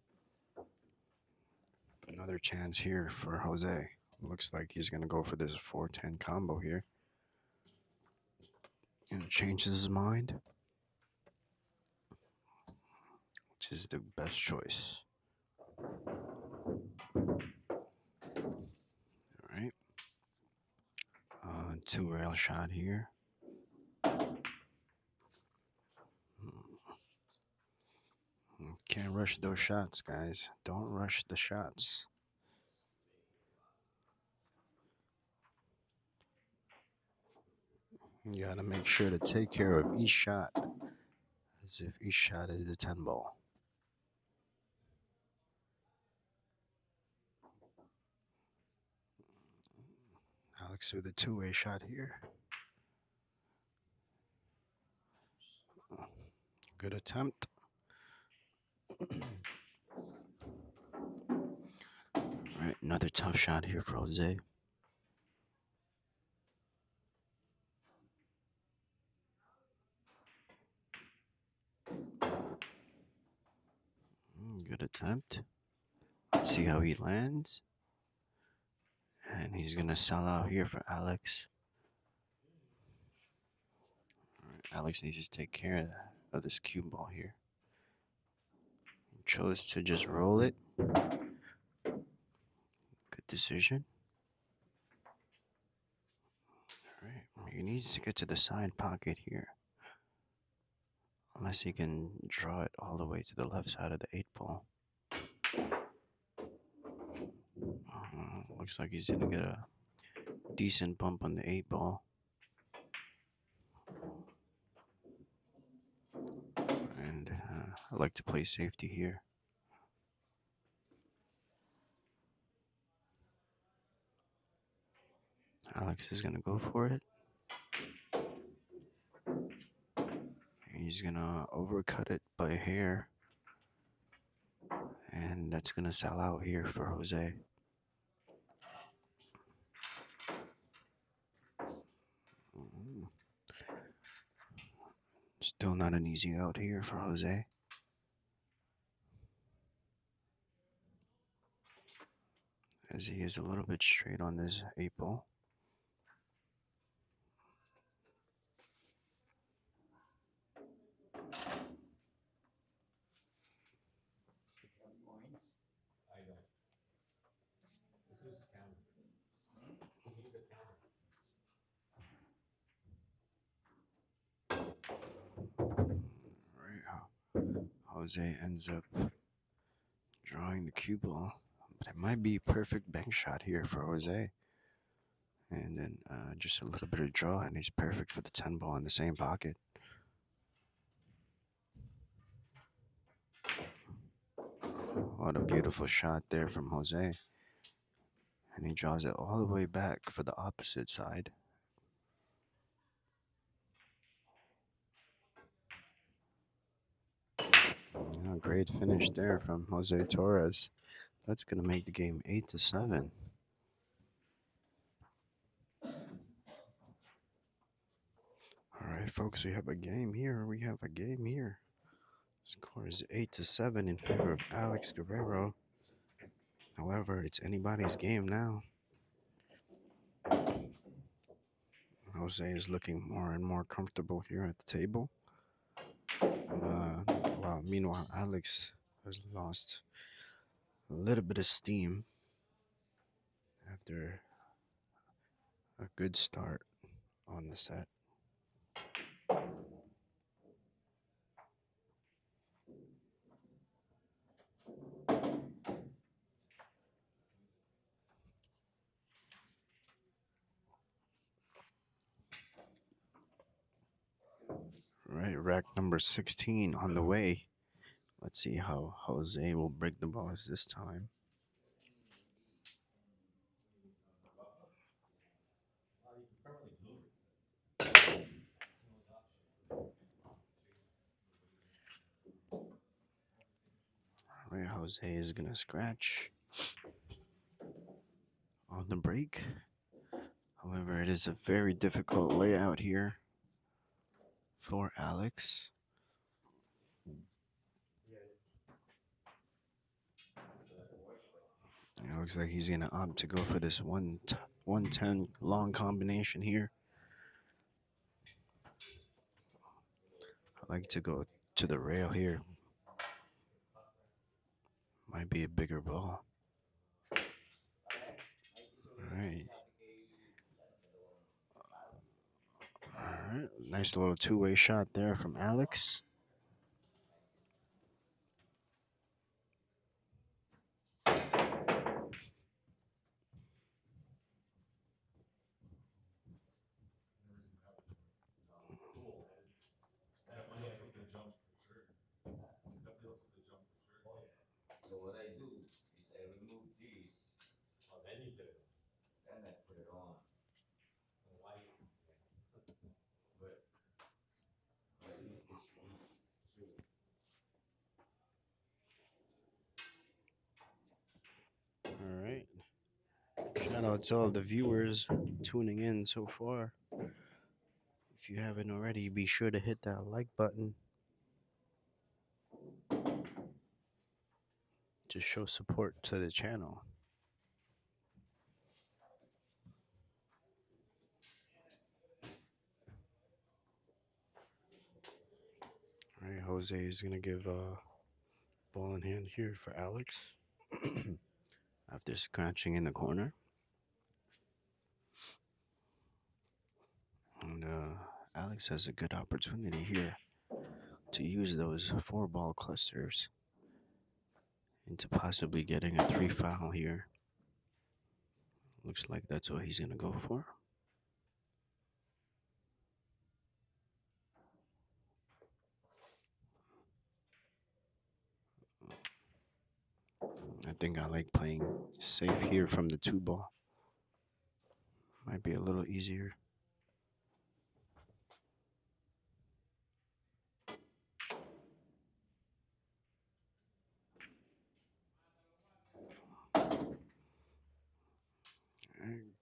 Another chance here for Jose. Looks like he's going to go for this 4-10 combo here. And changes his mind. Which is the best choice. Alright. 2-rail shot here. Can't rush those shots, guys. Don't rush the shots. You gotta make sure to take care of each shot as if each shot is a 10 ball. Alex with a two-way shot here. Good attempt. All right, another tough shot here for Jose. Good attempt. Let's see how he lands. And he's going to sell out here for Alex. All right, Alex needs to take care of this cue ball here. He chose to just roll it. Good decision. All right, he needs to get to the side pocket here. Unless he can draw it all the way to the left side of the 8-ball. Looks like he's going to get a decent bump on the 8-ball. And I like to play safety here. Alex is going to go for it. He's going to overcut it by a hair. And that's going to sell out here for Jose. Still not an easy out here for Jose. As he is a little bit straight on this 8-ball. Jose ends up drawing the cue ball, but it might be a perfect bank shot here for Jose. And then just a little bit of draw, and he's perfect for the 10-ball in the same pocket. What a beautiful shot there from Jose. And he draws it all the way back for the opposite side. Great finish there from Jose Torres. That's going to make the game 8-7. All right, folks, we have a game here. Score is 8-7 in favor of Alex Guerrero. However, it's anybody's game now. Jose is looking more and more comfortable here at the table. While meanwhile, Alex has lost a little bit of steam after a good start on the set. Right, rack number 16 on the way. Let's see how Jose will break the balls this time. All right, Jose is going to scratch on the break. However, it is a very difficult layout here for Alex. It looks like he's going to opt to go for this 110 long combination here. I like to go to the rail here. Might be a bigger ball. All right. All right. Nice little two-way shot there from Alex. So what I do is I remove these. Oh, then you put it on. Then I put it on. Shout out to all the viewers tuning in so far. If you haven't already, be sure to hit that like button to show support to the channel. All right, Jose is going to give ball in hand here for Alex after scratching in the corner. And Alex has a good opportunity here to use those 4-ball clusters into possibly getting a 3 foul here. Looks like that's what he's going to go for. I think I like playing safe here from the 2-ball. Might be a little easier.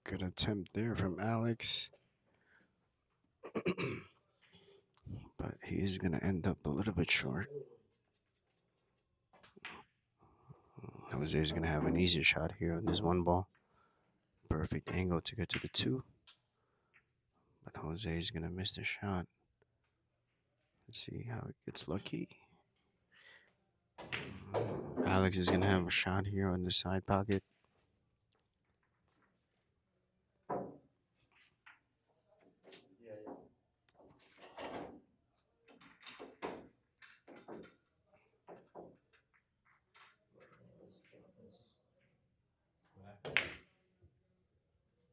Good attempt there from Alex. But he's going to end up a little bit short. Jose is going to have an easy shot here on this 1-ball. Perfect angle to get to the 2. But Jose is going to miss the shot. Let's see how he gets lucky. Alex is going to have a shot here on the side pocket.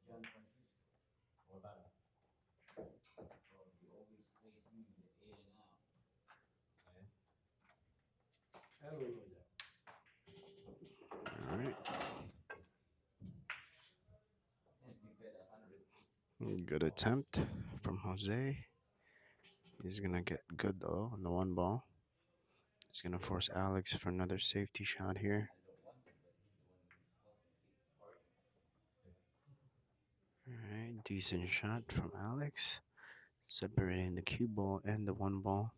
John Francisco. What about him? Oh, he always plays me in the in and out. All right. Good attempt from Jose. He's going to get good, though, on the 1-ball. He's going to force Alex for another safety shot here. All right, decent shot from Alex. Separating the cue ball and the 1-ball.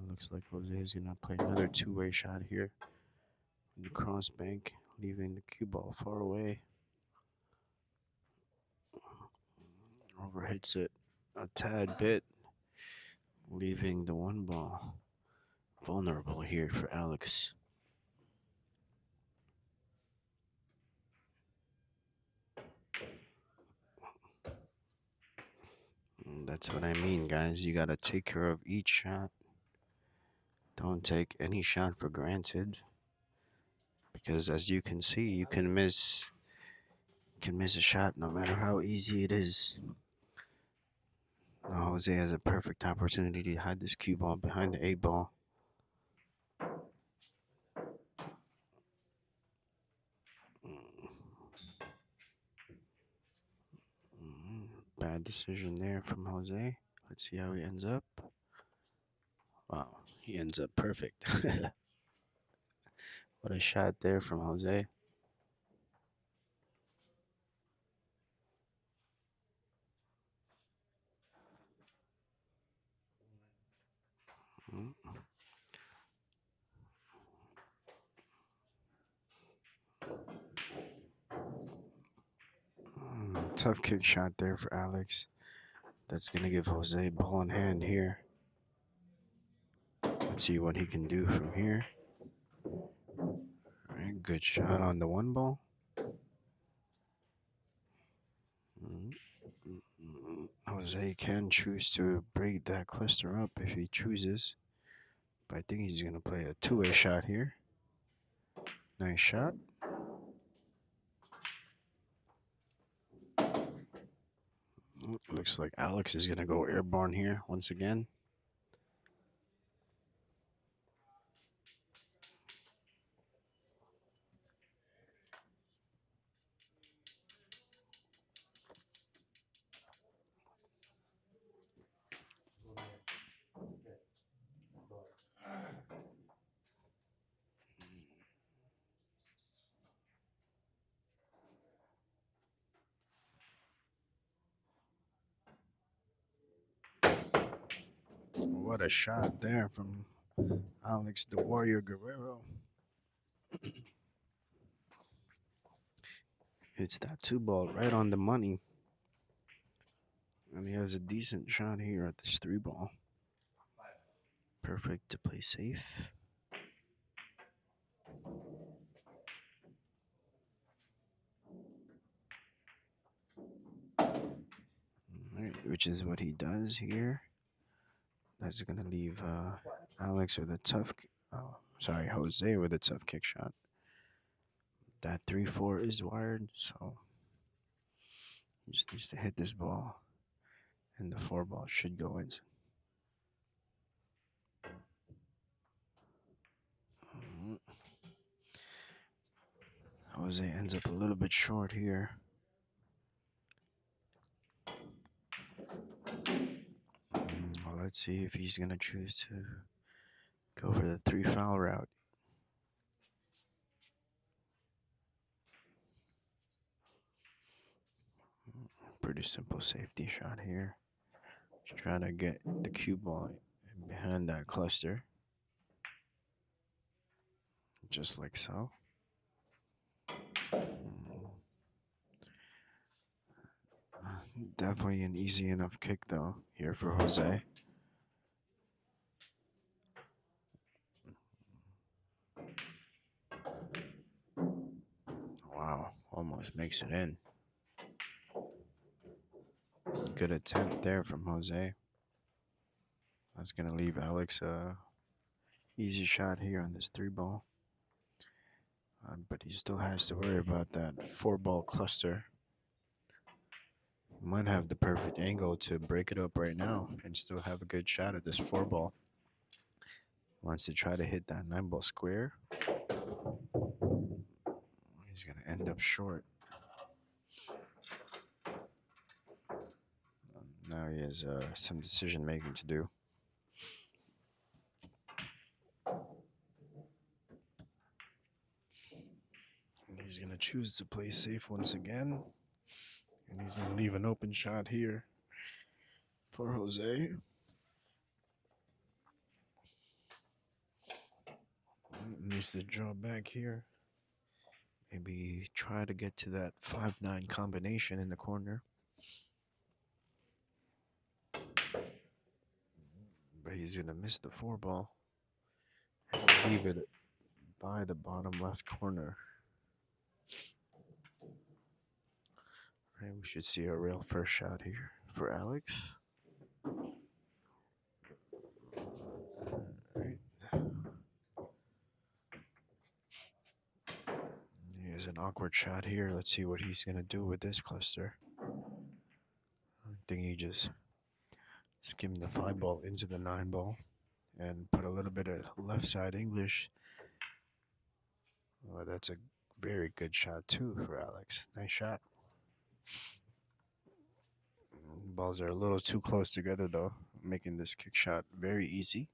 Looks like Jose is going to play another 2-way shot here. In the cross bank, leaving the cue ball far away. Overhits it a tad bit, leaving the 1-ball vulnerable here for Alex. That's what I mean, guys. You got to take care of each shot. Don't take any shot for granted. Because as you can see, you can miss a shot no matter how easy it is. Now Jose has a perfect opportunity to hide this cue ball behind the 8-ball. Bad decision there from Jose. Let's see how he ends up. Wow, he ends up perfect. What a shot there from Jose. Tough kick shot there for Alex. That's going to give Jose ball in hand here. Let's see what he can do from here. All right, good shot on the 1-ball. Jose can choose to break that cluster up if he chooses. But I think he's going to play a 2-way shot here. Nice shot. Looks like Alex is going to go airborne here once again. what a shot there from Alex the Warrior Guerrero. Hits that 2-ball right on the money. And he has a decent shot here at this 3-ball. Perfect to play safe. Alright, which is what he does here. That's going to leave Alex with a tough... Jose with a tough kick shot. That 3-4 is wired, so he just needs to hit this ball, and the 4-ball should go in. Jose ends up a little bit short here. Well, let's see if he's going to choose to go for the 3-foul route. Pretty simple safety shot here. Just trying to get the cue ball behind that cluster. Just like so. Definitely an easy enough kick though here for Jose. Wow, almost makes it in. Good attempt there from Jose. That's going to leave Alex a easy shot here on this 3-ball. But he still has to worry about that 4-ball cluster. He might have the perfect angle to break it up right now and still have a good shot at this 4-ball. Wants to try to hit that 9-ball square. He's going to end up short. Now he has some decision making to do. And he's going to choose to play safe once again. And he's going to leave an open shot here for Jose. Needs to draw back here. Maybe try to get to that 5-9 combination in the corner. But he's going to miss the 4-ball. And leave it by the bottom left corner. Right, we should see a real first shot here for Alex. Right. Here's an awkward shot here. Let's see what he's going to do with this cluster. I think he just skimmed the 5-ball into the 9-ball and put a little bit of left side English. Oh, that's a very good shot too for Alex. Nice shot. Balls are a little too close together though, making this kick shot very easy.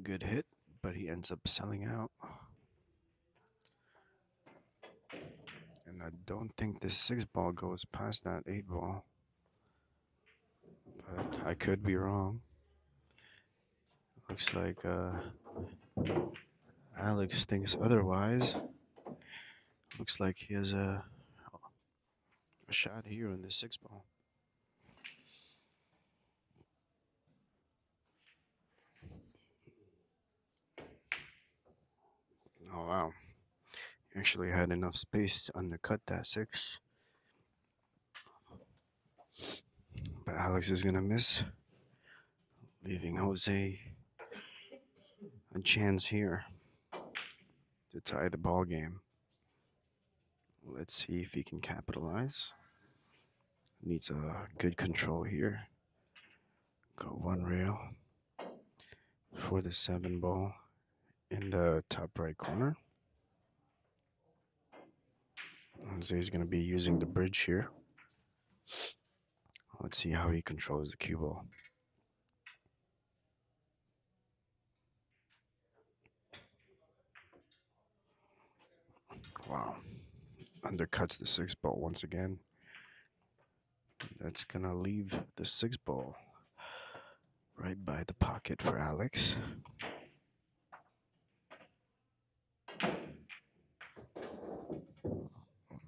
Good hit, but he ends up selling out. And I don't think this 6-ball goes past that 8-ball. But I could be wrong. Looks like Alex thinks otherwise. Looks like he has a shot here in the 6-ball. Oh, wow. He actually had enough space to undercut that 6. But Alex is going to miss, leaving Jose a chance here to tie the ball game. Let's see if he can capitalize. Needs a good control here. Go 1 rail for the 7-ball in the top right corner. Jose's going to be using the bridge here. Let's see how he controls the cue ball. Wow. Undercuts the 6 ball once again. That's gonna leave the 6 ball right by the pocket for Alex.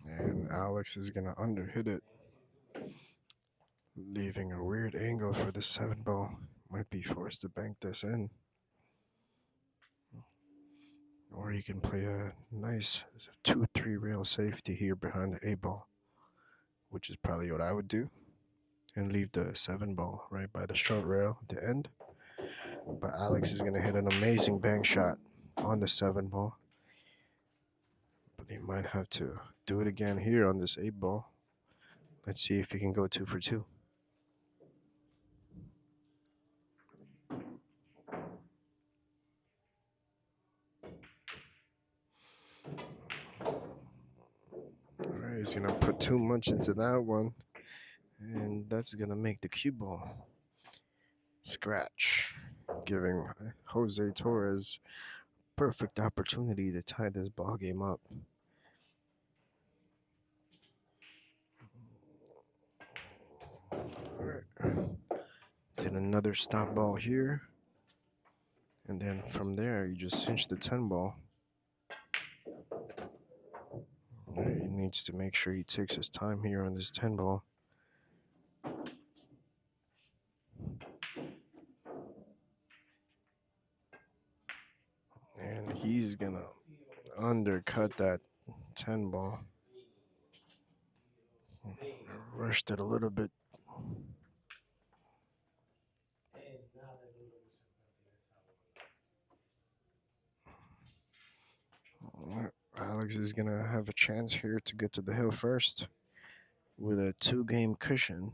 And Alex is gonna underhit it, leaving a weird angle for the 7 ball. Might be forced to bank this in. Or he can play a nice 2-3 rail safety here behind the 8 ball, which is probably what I would do, and leave the 7 ball right by the short rail at the end. But Alex is going to hit an amazing bank shot on the 7 ball. But he might have to do it again here on this 8 ball. Let's see if he can go 2 for 2. All right, he's going to put too much into that one. And that's going to make the cue ball scratch, giving Jose Torres perfect opportunity to tie this ball game up. All right. Did another stop ball here. And then from there, you just cinch the 10 ball. All right, he needs to make sure he takes his time here on this 10 ball. And he's going to undercut that 10 ball. Rushed it a little bit. Alex is going to have a chance here to get to the hill first with a 2-game cushion.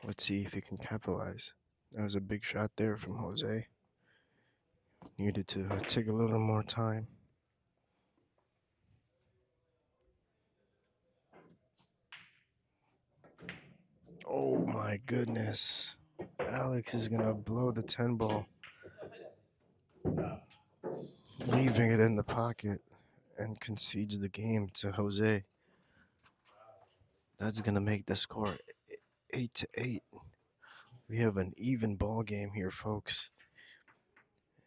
Let's see if he can capitalize. That was a big shot there from Jose. Needed to take a little more time. Oh my goodness. Alex is going to blow the 10 ball, leaving it in the pocket, and concedes the game to Jose. That's going to make the score 8-8. We have an even ball game here, folks.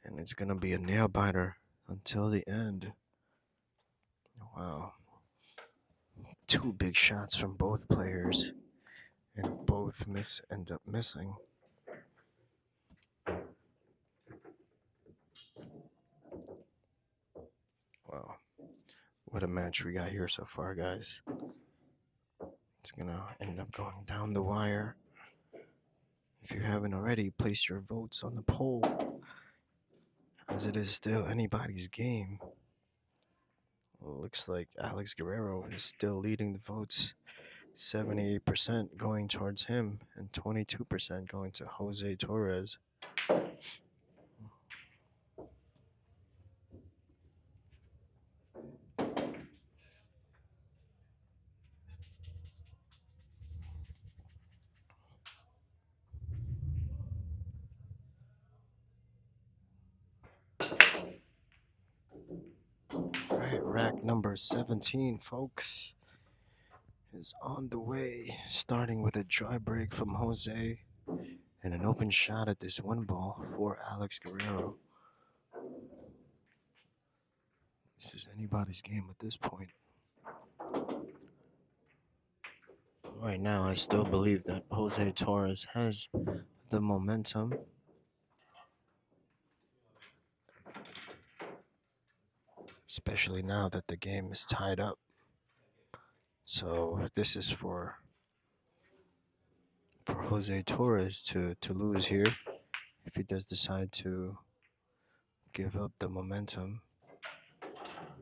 And it's going to be a nail biter until the end. Wow. 2 big shots from both players, and both end up missing. Wow. What a match we got here so far, guys. It's going to end up going down the wire. If you haven't already, place your votes on the poll, as it is still anybody's game. Well, looks like Alex Guerrero is still leading the votes. 78% going towards him and 22% going to Jose Torres. All right, rack number 17, folks, is on the way, starting with a dry break from Jose and an open shot at this 1 ball for Alex Guerrero. This is anybody's game at this point. Right now, I still believe that Jose Torres has the momentum. Especially now that the game is tied up. So this is for Jose Torres to lose here if he does decide to give up the momentum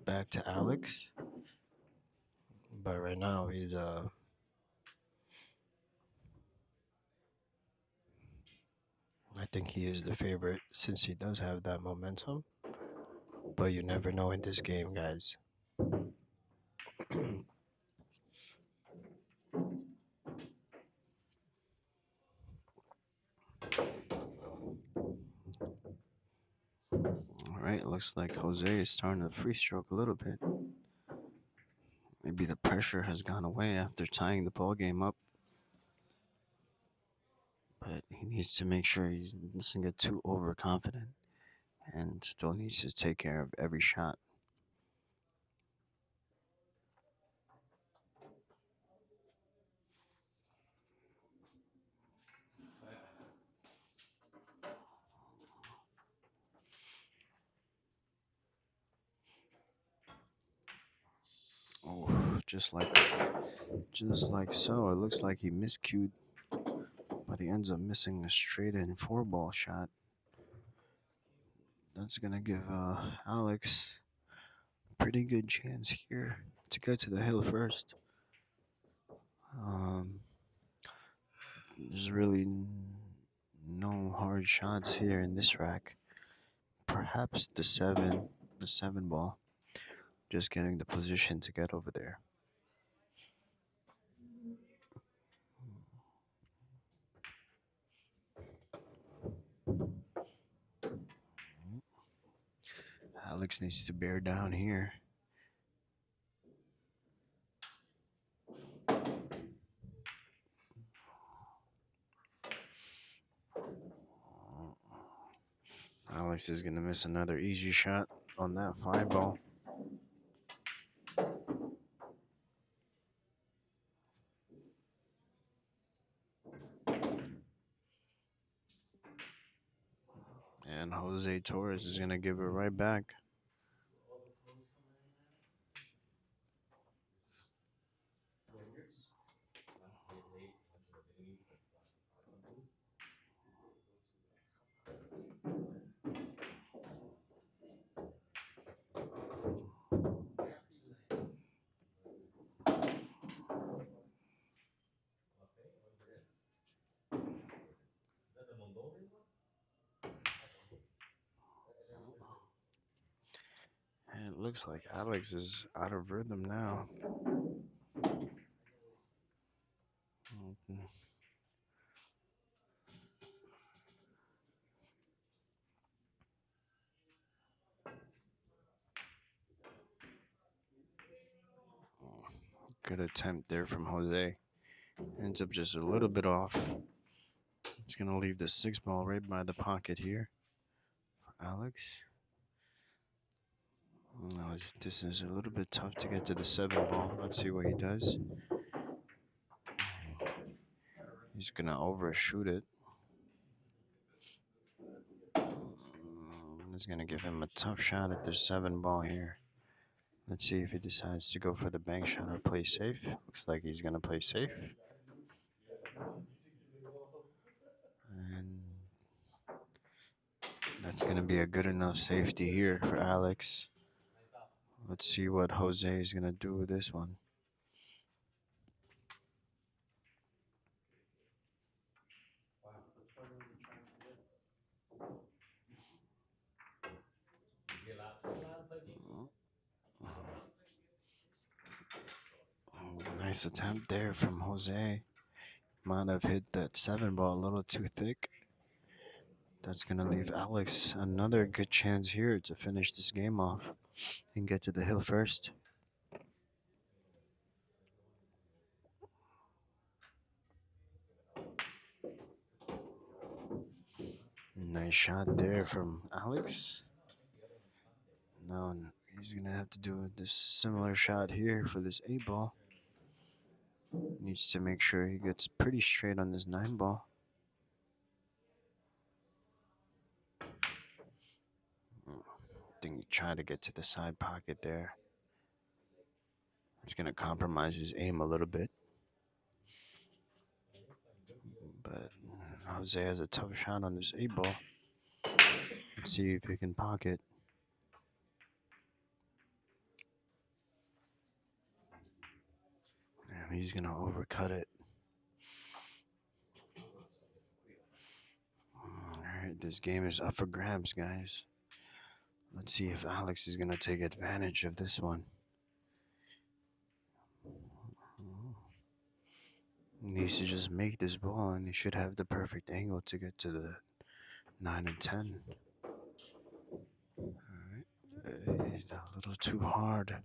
back to Alex. But right now he's I think he is the favorite since he does have that momentum. But you never know in this game, guys. All Alright, looks like Jose is starting to free stroke a little bit. Maybe the pressure has gone away after tying the ball game up. But he needs to make sure he doesn't get too overconfident and still needs to take care of every shot. Oh, just like so. It looks like he miscued, but he ends up missing a straight in 4-ball shot. That's gonna give Alex a pretty good chance here to get to the hill first. There's really no hard shots here in this rack. Perhaps the 7 ball. Just getting the position to get over there. Alex needs to bear down here. Alex is going to miss another easy shot on that 5 ball. And Jose Torres is going to give it right back. And it looks like Alex is out of rhythm now. Good attempt there from Jose. Ends up just a little bit off. It's going to leave the 6 ball right by the pocket here for Alex. No, this is a little bit tough to get to the 7 ball. Let's see what he does. He's going to overshoot it. He's going to give him a tough shot at the 7 ball here. Let's see if he decides to go for the bank shot or play safe. Looks like he's going to play safe. And that's going to be a good enough safety here for Alex. Let's see what Jose is going to do with this one. Nice attempt there from Jose. Might have hit that 7 ball a little too thick. That's going to leave Alex another good chance here to finish this game off and get to the hill first. Nice shot there from Alex. Now he's going to have to do this similar shot here for this 8 ball. Needs to make sure he gets pretty straight on this 9 ball. I think he tried to get to the side pocket there. It's going to compromise his aim a little bit. But Jose has a tough shot on this 8 ball. Let's see if he can pocket. And he's going to overcut it. Alright, this game is up for grabs, guys. Let's see if Alex is going to take advantage of this one. He needs to just make this ball, and he should have the perfect angle to get to the 9 and 10. He's a little too hard.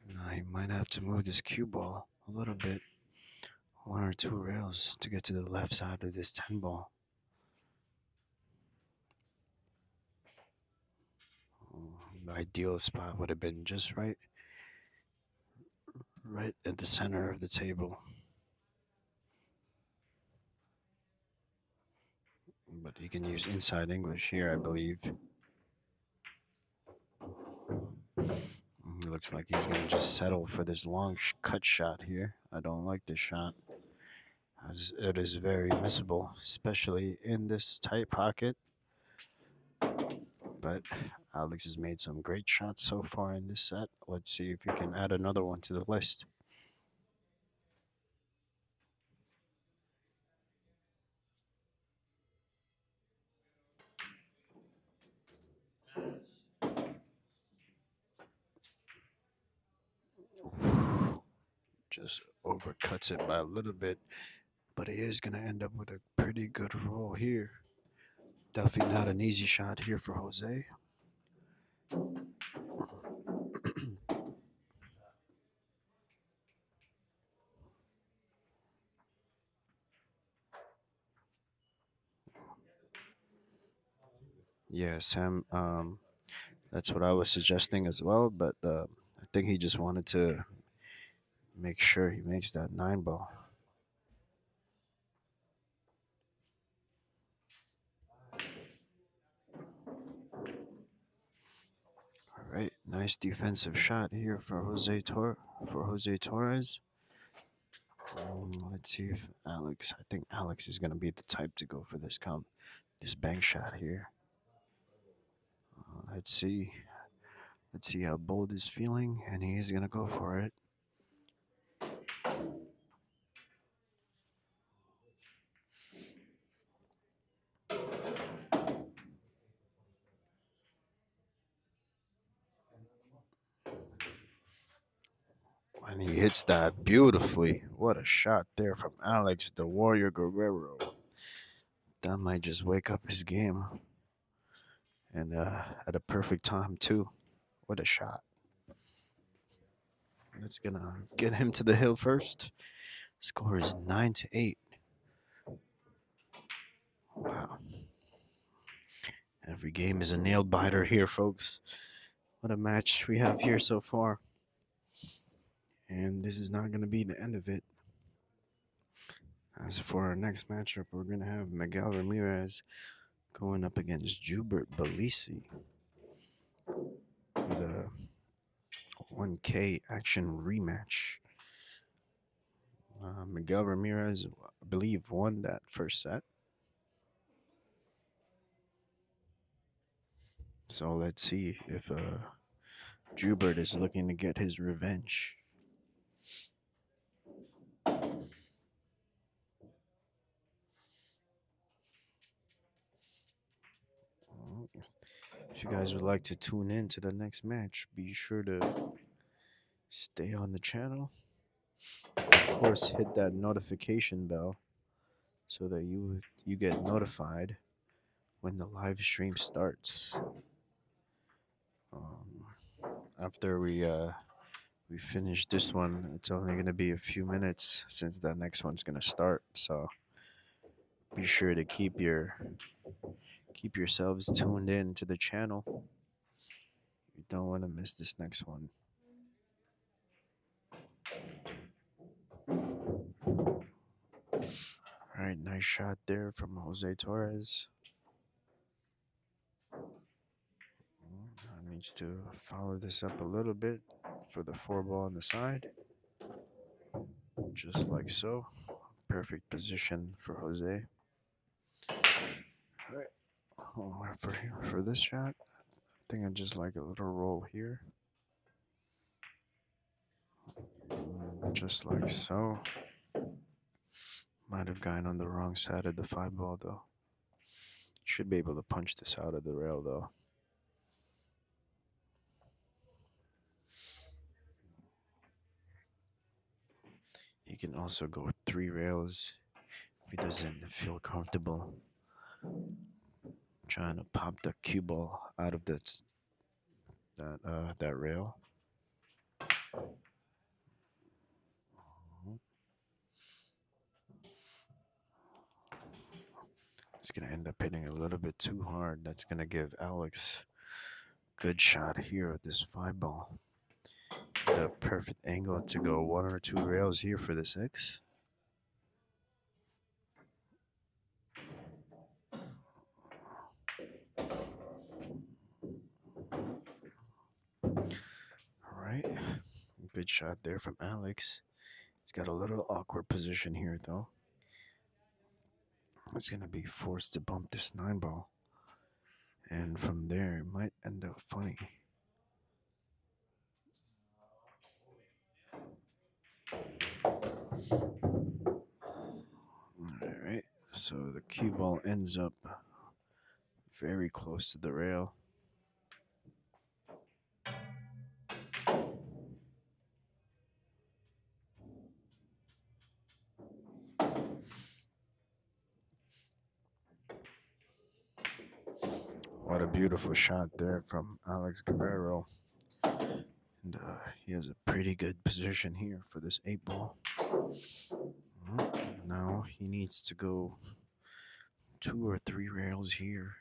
Now he might have to move this cue ball a little bit. 1 or 2 rails to get to the left side of this 10 ball. The ideal spot would have been just right at the center of the table. But he can use inside English here, I believe. It looks like he's going to just settle for this long cut shot here. I don't like this shot, as it is very missable, especially in this tight pocket. But Alex has made some great shots so far in this set. Let's see if he can add another one to the list. Just overcuts it by a little bit, but he is going to end up with a pretty good roll here. Definitely not an easy shot here for Jose. Yeah, Sam, that's what I was suggesting as well, but I think he just wanted to make sure he makes that 9 ball. All right, nice defensive shot here for Jose Torres. Let's see if Alex. I think Alex is gonna be the type to go for this bank shot here. Let's see. Let's see how bold is feeling, and he is gonna go for it. And he hits that beautifully. What a shot there from Alex, the Warrior Guerrero. That might just wake up his game. And at a perfect time, too. What a shot. That's going to get him to the hill first. Score is 9-8. Wow. Every game is a nail biter here, folks. What a match we have here so far. And this is not going to be the end of it. As for our next matchup, we're going to have Miguel Ramirez going up against Jubert Belisi with a 1K action rematch. Miguel Ramirez, I believe, won that first set. So let's see if Jubert is looking to get his revenge. If you guys would like to tune in to the next match, be sure to stay on the channel. Of course, hit that notification bell so that you get notified when the live stream starts. After we finish this one, it's only going to be a few minutes since the next one's going to start. So be sure to keep yourselves tuned in to the channel. You don't want to miss this next one. All right, nice shot there from Jose Torres. Needs to follow this up a little bit for the 4 ball on the side. Just like so. Perfect position for Jose. All right. For this shot, I think I just like a little roll here. Just like so. Might have gone on the wrong side of the 5 ball though. Should be able to punch this out of the rail though. He can also go with 3 rails if he doesn't feel comfortable trying to pop the cue ball out of the that rail. It's gonna end up hitting a little bit too hard. That's gonna give Alex good shot here with this 5 ball. The perfect angle to go 1 or 2 rails here for the 6. All right, good shot there from Alex. He's got a little awkward position here though. He's gonna be forced to bump this 9 ball, and from there it might end up funny. All right, so the cue ball ends up very close to the rail. What a beautiful shot there from Alex Guerrero. And he has a pretty good position here for this 8 ball. Now he needs to go 2 or 3 rails here.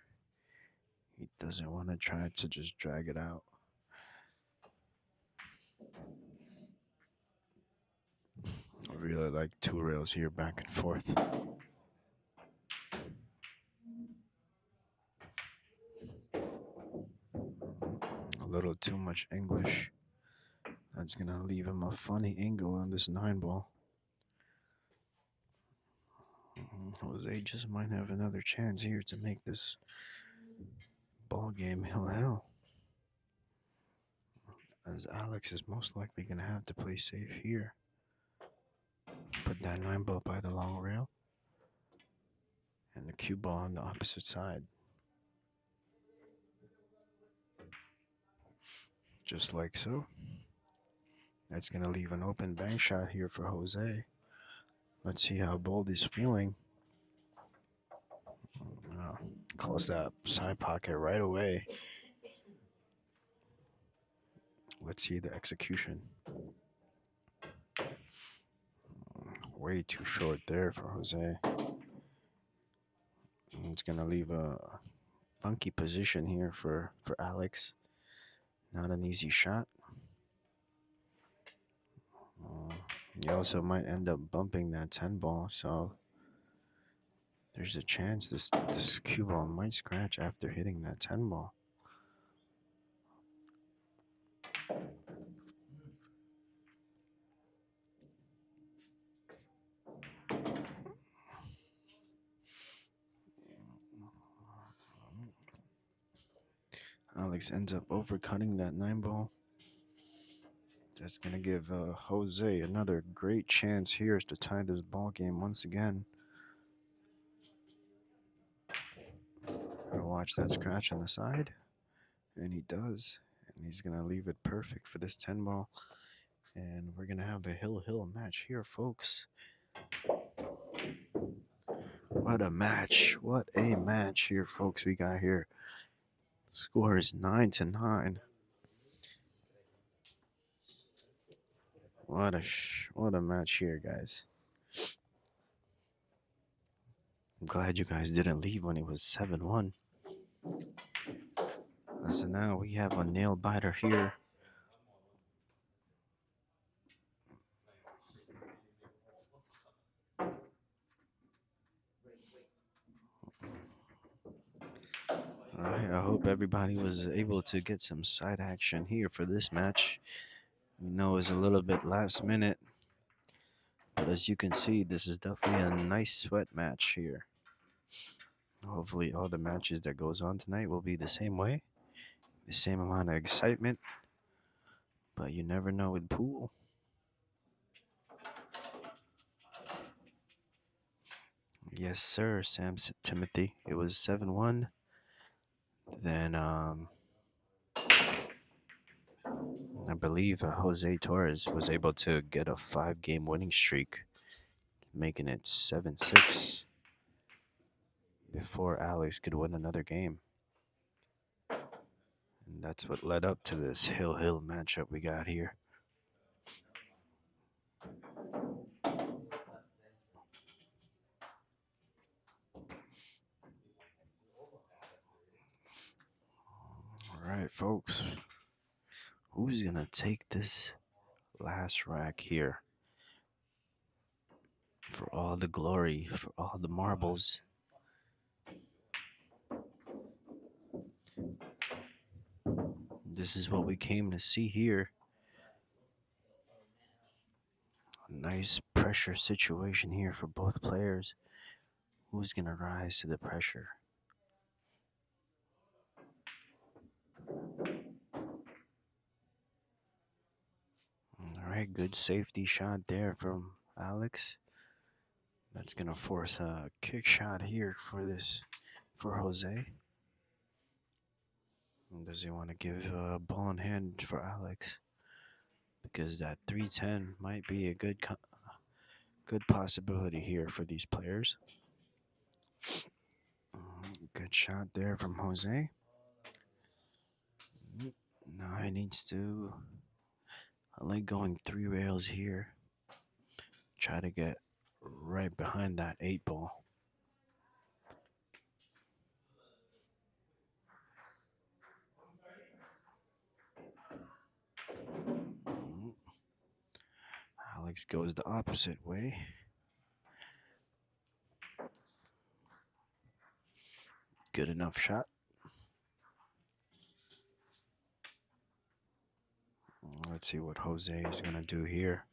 He doesn't want to try to just drag it out. I really like 2 rails here back and forth. A little too much English. That's going to leave him a funny angle on this 9 ball. Jose just might have another chance here to make this ball game hell. As Alex is most likely going to have to play safe here. Put that 9 ball by the long rail. And the cue ball on the opposite side. Just like so. That's going to leave an open bank shot here for Jose. Let's see how bold he's feeling. Calls that side pocket right away. Let's see the execution. Way too short there for Jose. It's going to leave a funky position here for Alex. Not an easy shot. He also might end up bumping that 10-ball, so there's a chance this cue ball might scratch after hitting that 10-ball. Alex ends up overcutting that 9-ball. That's going to give Jose another great chance here to tie this ball game once again. Gonna watch that scratch on the side. And he does. And he's going to leave it perfect for this 10-ball. And we're going to have a hill match here, folks. What a match. What a match here, folks, we got here. Score is 9-9. What a match here, guys. I'm glad you guys didn't leave when it was 7-1. So now we have a nail biter here. Alright, I hope everybody was able to get some side action here for this match. We know it's a little bit last minute, but as you can see, this is definitely a nice sweat match here. Hopefully all the matches that goes on tonight will be the same way. The same amount of excitement. But you never know with pool. Yes, sir, Sam Timothy. It was 7-1. Then I believe Jose Torres was able to get a 5-game winning streak, making it 7-6 before Alex could win another game. And that's what led up to this hill matchup we got here. All right, folks. Who's going to take this last rack here? For all the glory, for all the marbles. This is what we came to see here. A nice pressure situation here for both players. Who's going to rise to the pressure? All right, good safety shot there from Alex. That's going to force a kick shot here for Jose. And does he want to give a ball in hand for Alex? Because that 310 might be a good possibility here for these players. Good shot there from Jose. Now he needs to, I like going 3 rails here. Try to get right behind that 8 ball. Alex goes the opposite way. Good enough shot. Let's see what Jose is going to do here.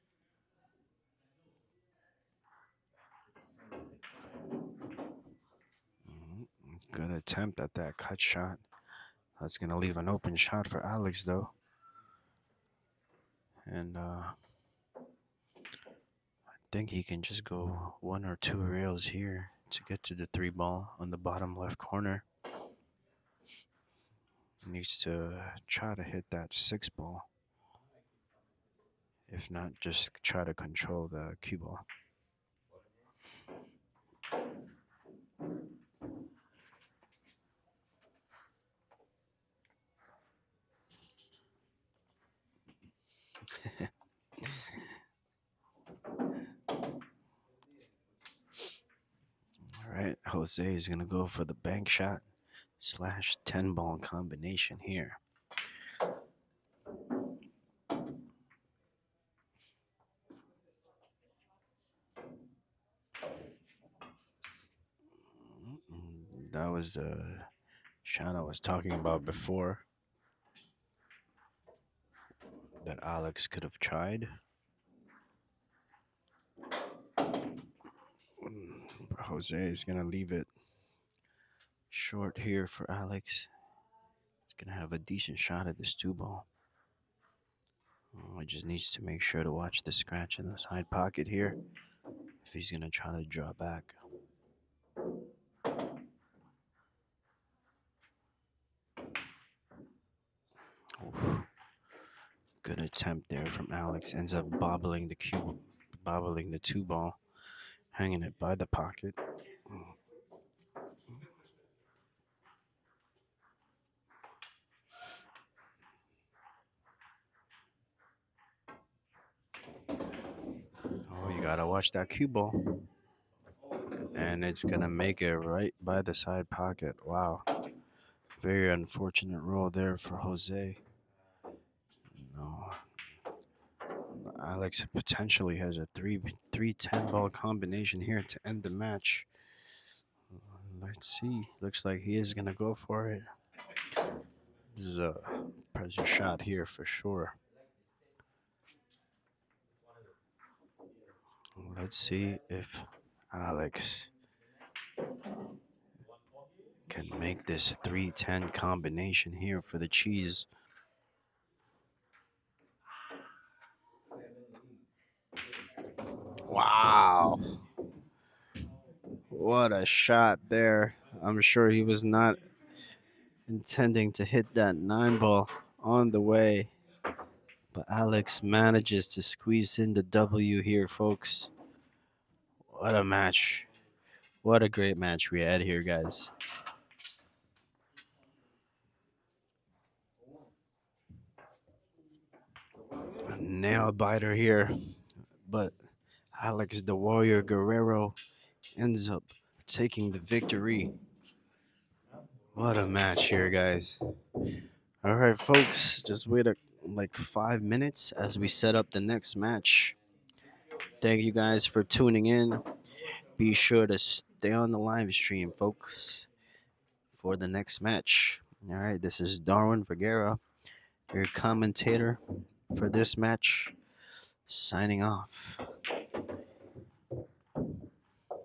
Good attempt at that cut shot. That's going to leave an open shot for Alex, though. And I think he can just go 1 or 2 rails here to get to the 3 ball on the bottom left corner. Needs to try to hit that 6 ball. If not, just try to control the cue ball. All right, Jose is going to go for the bank shot / 10 ball combination here. That was the shot I was talking about before that Alex could have tried. But Jose is going to leave it short here for Alex. He's going to have a decent shot at this 2 ball. He just needs to make sure to watch the scratch in the side pocket here if he's going to try to draw back. Oof. Good attempt there from Alex. Ends up bobbling the 2 ball, hanging it by the pocket. Oh, you gotta watch that cue ball. And it's gonna make it right by the side pocket. Wow. Very unfortunate roll there for Jose. No. Alex potentially has a 3-10 ball combination here to end the match. Let's see. Looks like he is gonna go for it. This is a pressure shot here for sure. Let's see if Alex can make this 3-10 combination here for the cheese. Wow. What a shot there. I'm sure he was not intending to hit that 9 ball on the way. But Alex manages to squeeze in the W here, folks. What a match. What a great match we had here, guys. nail biter here, but Alex the Warrior Guerrero ends up taking the victory. What a match here, guys. All right, folks, just wait like 5 minutes as we set up the next match. Thank you guys for tuning in. Be sure to stay on the live stream, folks, for the next match. All right, this is Darwin Vergara, your commentator for this match, signing off.